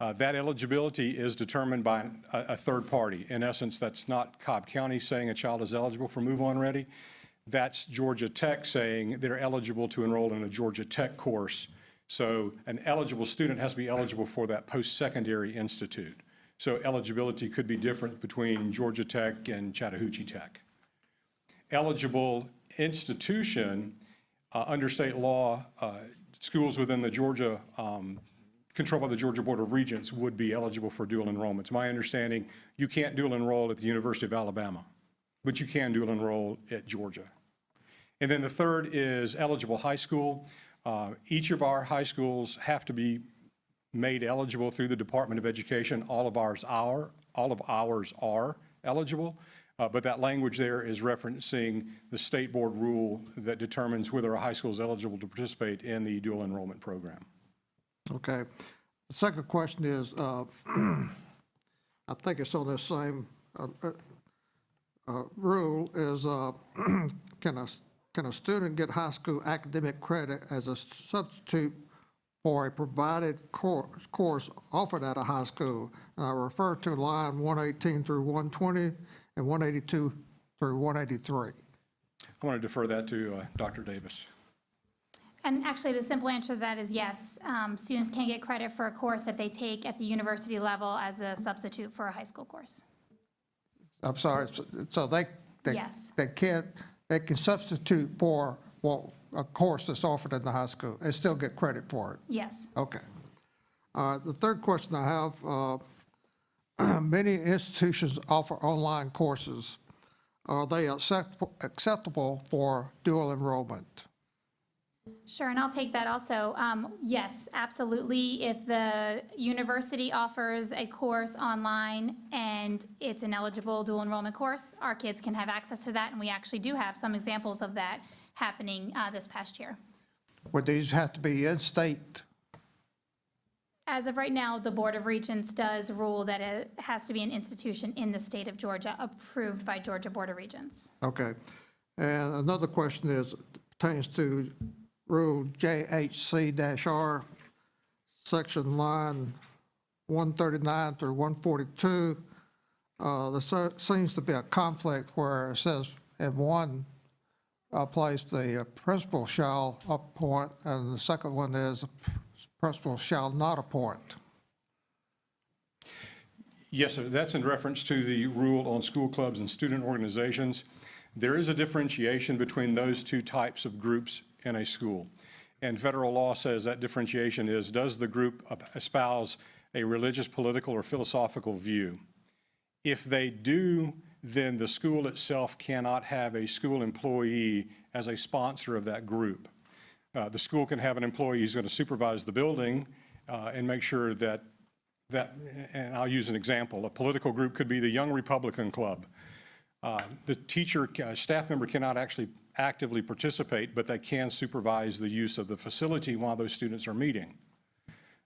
That eligibility is determined by a third party. In essence, that's not Cobb County saying a child is eligible for Move On ready. That's Georgia Tech saying they're eligible to enroll in a Georgia Tech course. So an eligible student has to be eligible for that post-secondary institute. So eligibility could be different between Georgia Tech and Chattahoochee Tech. Eligible institution, under state law, schools within the Georgia, controlled by the Georgia Board of Regents would be eligible for dual enrollment. It's my understanding you can't dual enroll at the University of Alabama, but you can dual enroll at Georgia. And then the third is eligible high school. Each of our high schools have to be made eligible through the Department of Education. All of ours are eligible, but that language there is referencing the state board rule that determines whether a high school is eligible to participate in the dual enrollment program. Okay. The second question is, I think it's on this same rule, is can a student get high school academic credit as a substitute for a provided course offered at a high school? And I refer to line 118 through 120 and 182 through 183. I want to defer that to Dr. Davis. And actually, the simple answer to that is yes. Students can get credit for a course that they take at the university level as a substitute for a high school course. I'm sorry, so they Yes. they can substitute for a course that's offered in the high school and still get credit for it? Yes. Okay. The third question I have, many institutions offer online courses. Are they acceptable for dual enrollment? Sure, and I'll take that also. Yes, absolutely. If the university offers a course online and it's an eligible dual enrollment course, our kids can have access to that, and we actually do have some examples of that happening this past year. Would these have to be in-state? As of right now, the Board of Regents does rule that it has to be an institution in the state of Georgia approved by Georgia Board of Regents. Okay. And another question pertains to Rule JHC-R, section line 139 through 142. There seems to be a conflict where it says in one place the principal shall appoint, and the second one is the principal shall not appoint. Yes, sir. That's in reference to the rule on school clubs and student organizations. There is a differentiation between those two types of groups in a school. And federal law says that differentiation is, does the group espouse a religious, political, or philosophical view? If they do, then the school itself cannot have a school employee as a sponsor of that group. The school can have an employee who's going to supervise the building and make sure that, and I'll use an example, a political group could be the Young Republican Club. The teacher, staff member cannot actually actively participate, but they can supervise the use of the facility while those students are meeting.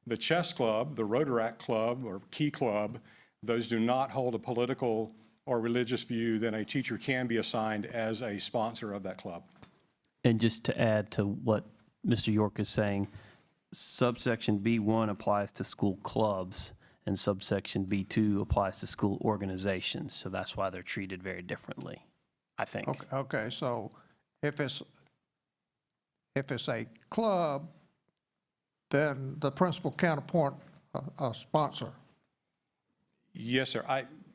The chess club, the Rotaract Club or Key Club, those do not hold a political or religious view, then a teacher can be assigned as a sponsor of that club. And just to add to what Mr. York is saying, subsection B1 applies to school clubs, and subsection B2 applies to school organizations. So that's why they're treated very differently, I think. Okay, so if it's a club, then the principal can appoint a sponsor. Yes, sir.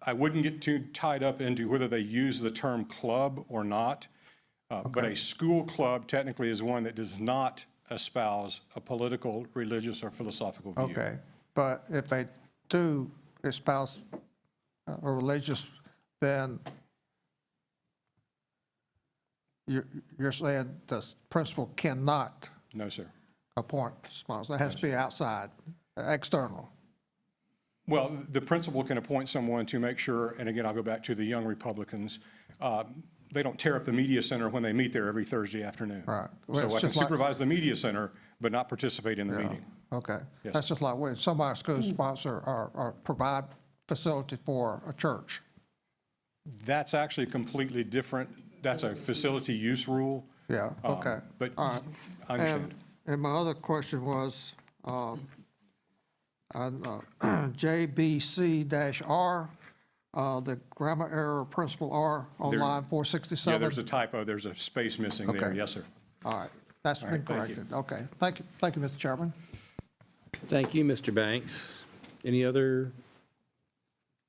I wouldn't get too tied up into whether they use the term club or not, but a school club technically is one that does not espouse a political, religious, or philosophical view. Okay, but if they do espouse a religious, then you're saying the principal cannot No, sir. appoint sponsors. It has to be outside, external. Well, the principal can appoint someone to make sure, and again, I'll go back to the Young Republicans, they don't tear up the media center when they meet there every Thursday afternoon. Right. Well, So it's I can just like- supervise the media center, but not participate in the meeting. Okay. Yes. That's just like when some of our schools sponsor or provide facility for a church. That's actually completely different. That's a facility use rule. Yeah, okay. But All right. I understand. And my other question was, on JBC-R, the grammar error, principal R on There- line Yeah, 467? there's a typo, there's a space missing there, Okay. yes, sir. All right, that's All been right, thank you. corrected. Okay, thank you, Mr. Chairman. Thank you, Mr. Banks. Any other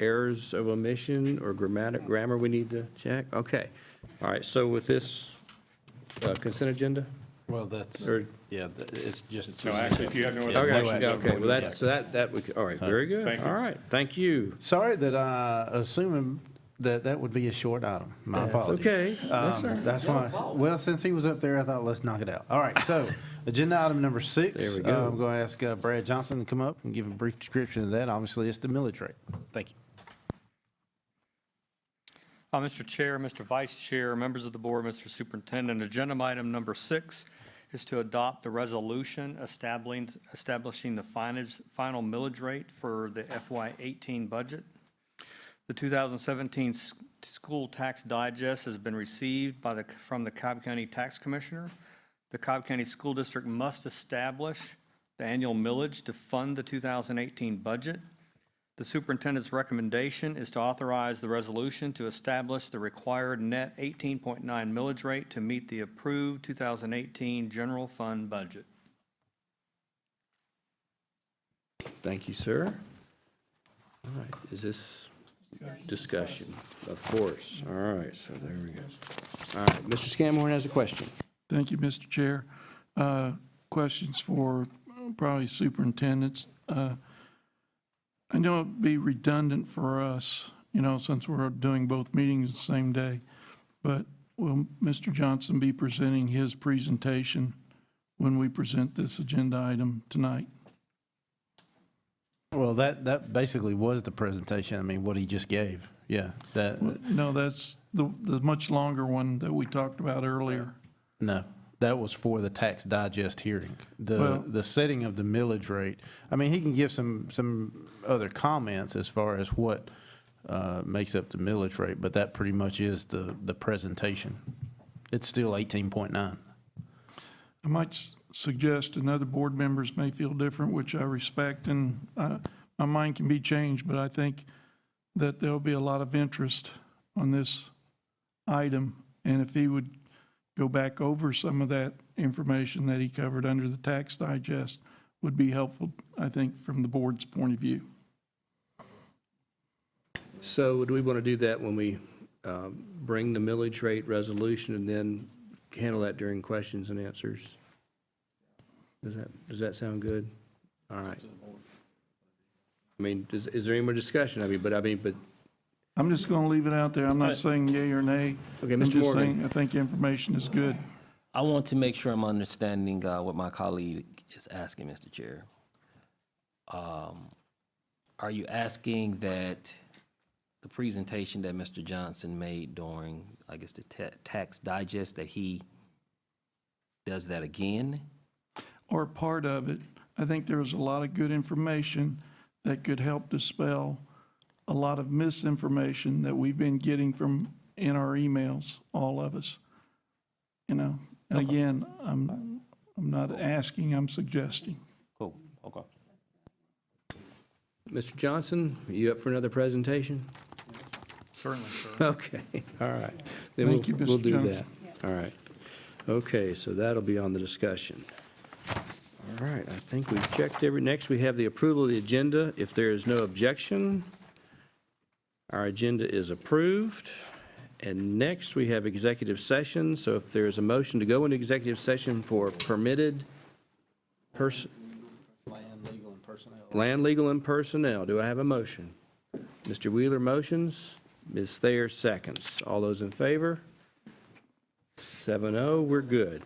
errors of omission or grammar we need to check? Okay. All right, so with this consent agenda? Well, that's, Or- yeah, it's just. No, actually, if you have no other Okay, questions. okay, well, that, we could, all right, very good. Thank you. All right, thank you. Sorry that I assumed that would be a short item. My That's apologies. okay. That's all right. That's why, well, since he was up there, I thought, let's knock it out. All right, so, agenda item number 6. There we go. I'm going to ask Brad Johnson to come up and give a brief description of that. Obviously, it's the millage rate. Thank you. Mr. Chair, Mr. Vice Chair, members of the board, Mr. Superintendent, agenda item number 6 is to adopt the resolution establishing the final millage rate for the FY18 budget. The 2017 School Tax Digest has been received from the Cobb County Tax Commissioner. The Cobb County School District must establish the annual millage to fund the 2018 budget. The superintendent's recommendation is to authorize the resolution to establish the required net 18.9 millage rate to meet the approved 2018 general fund budget. Thank you, sir. All right, is this discussion? Of course. All right, so there we go. All right, Mr. Scammorn has a question. Thank you, Mr. Chair. Questions for probably superintendents. I know it'd be redundant for us, since we're doing both meetings the same day, but will Mr. Johnson be presenting his presentation when we present this agenda item tonight? Well, that basically was the presentation. I mean, what he just gave. Yeah, No, that's the much longer one that we talked about earlier. no, that was for the tax digest hearing. Well- The setting of the millage rate. I mean, he can give some other comments as far as what makes up the millage rate, but that pretty much is the presentation. It's still 18.9. I might suggest, and other board members may feel different, which I respect, and my mind can be changed, but I think that there'll be a lot of interest on this item, and if he would go back over some of that information that he covered under the tax digest would be helpful, I think, from the board's point of view. So do we want to do that when we bring the millage rate resolution and then handle that during questions and answers? Does that sound good? All right. I mean, is there any more discussion? But I'm just going to leave it out there. I'm not saying yea or nay. Okay, I'm Mr. just Morgan. saying I think information is good. I want to make sure I'm understanding what my colleague is asking, Mr. Chair. Are you asking that the presentation that Mr. Johnson made during, I guess, the tax digest, that he does that again? Or part of it. I think there was a lot of good information that could help dispel a lot of misinformation that we've been getting in our emails, all of us. And again, I'm not asking, I'm suggesting. Cool, okay. Mr. Johnson, are you up for another presentation? Certainly, sir. Okay, all right. Then Thank you, Mr. we'll do that. Johnson. All right. Okay, so that'll be on the discussion. All right, I think we've checked next we have the approval of the agenda. If there is no objection, our agenda is approved. And next, we have executive session. So if there is a motion to go into executive session for permitted land, legal, and personnel, do I have a motion? Mr. Wheeler motions, Ms. Thayer seconds. All those in favor? 7-0, we're good.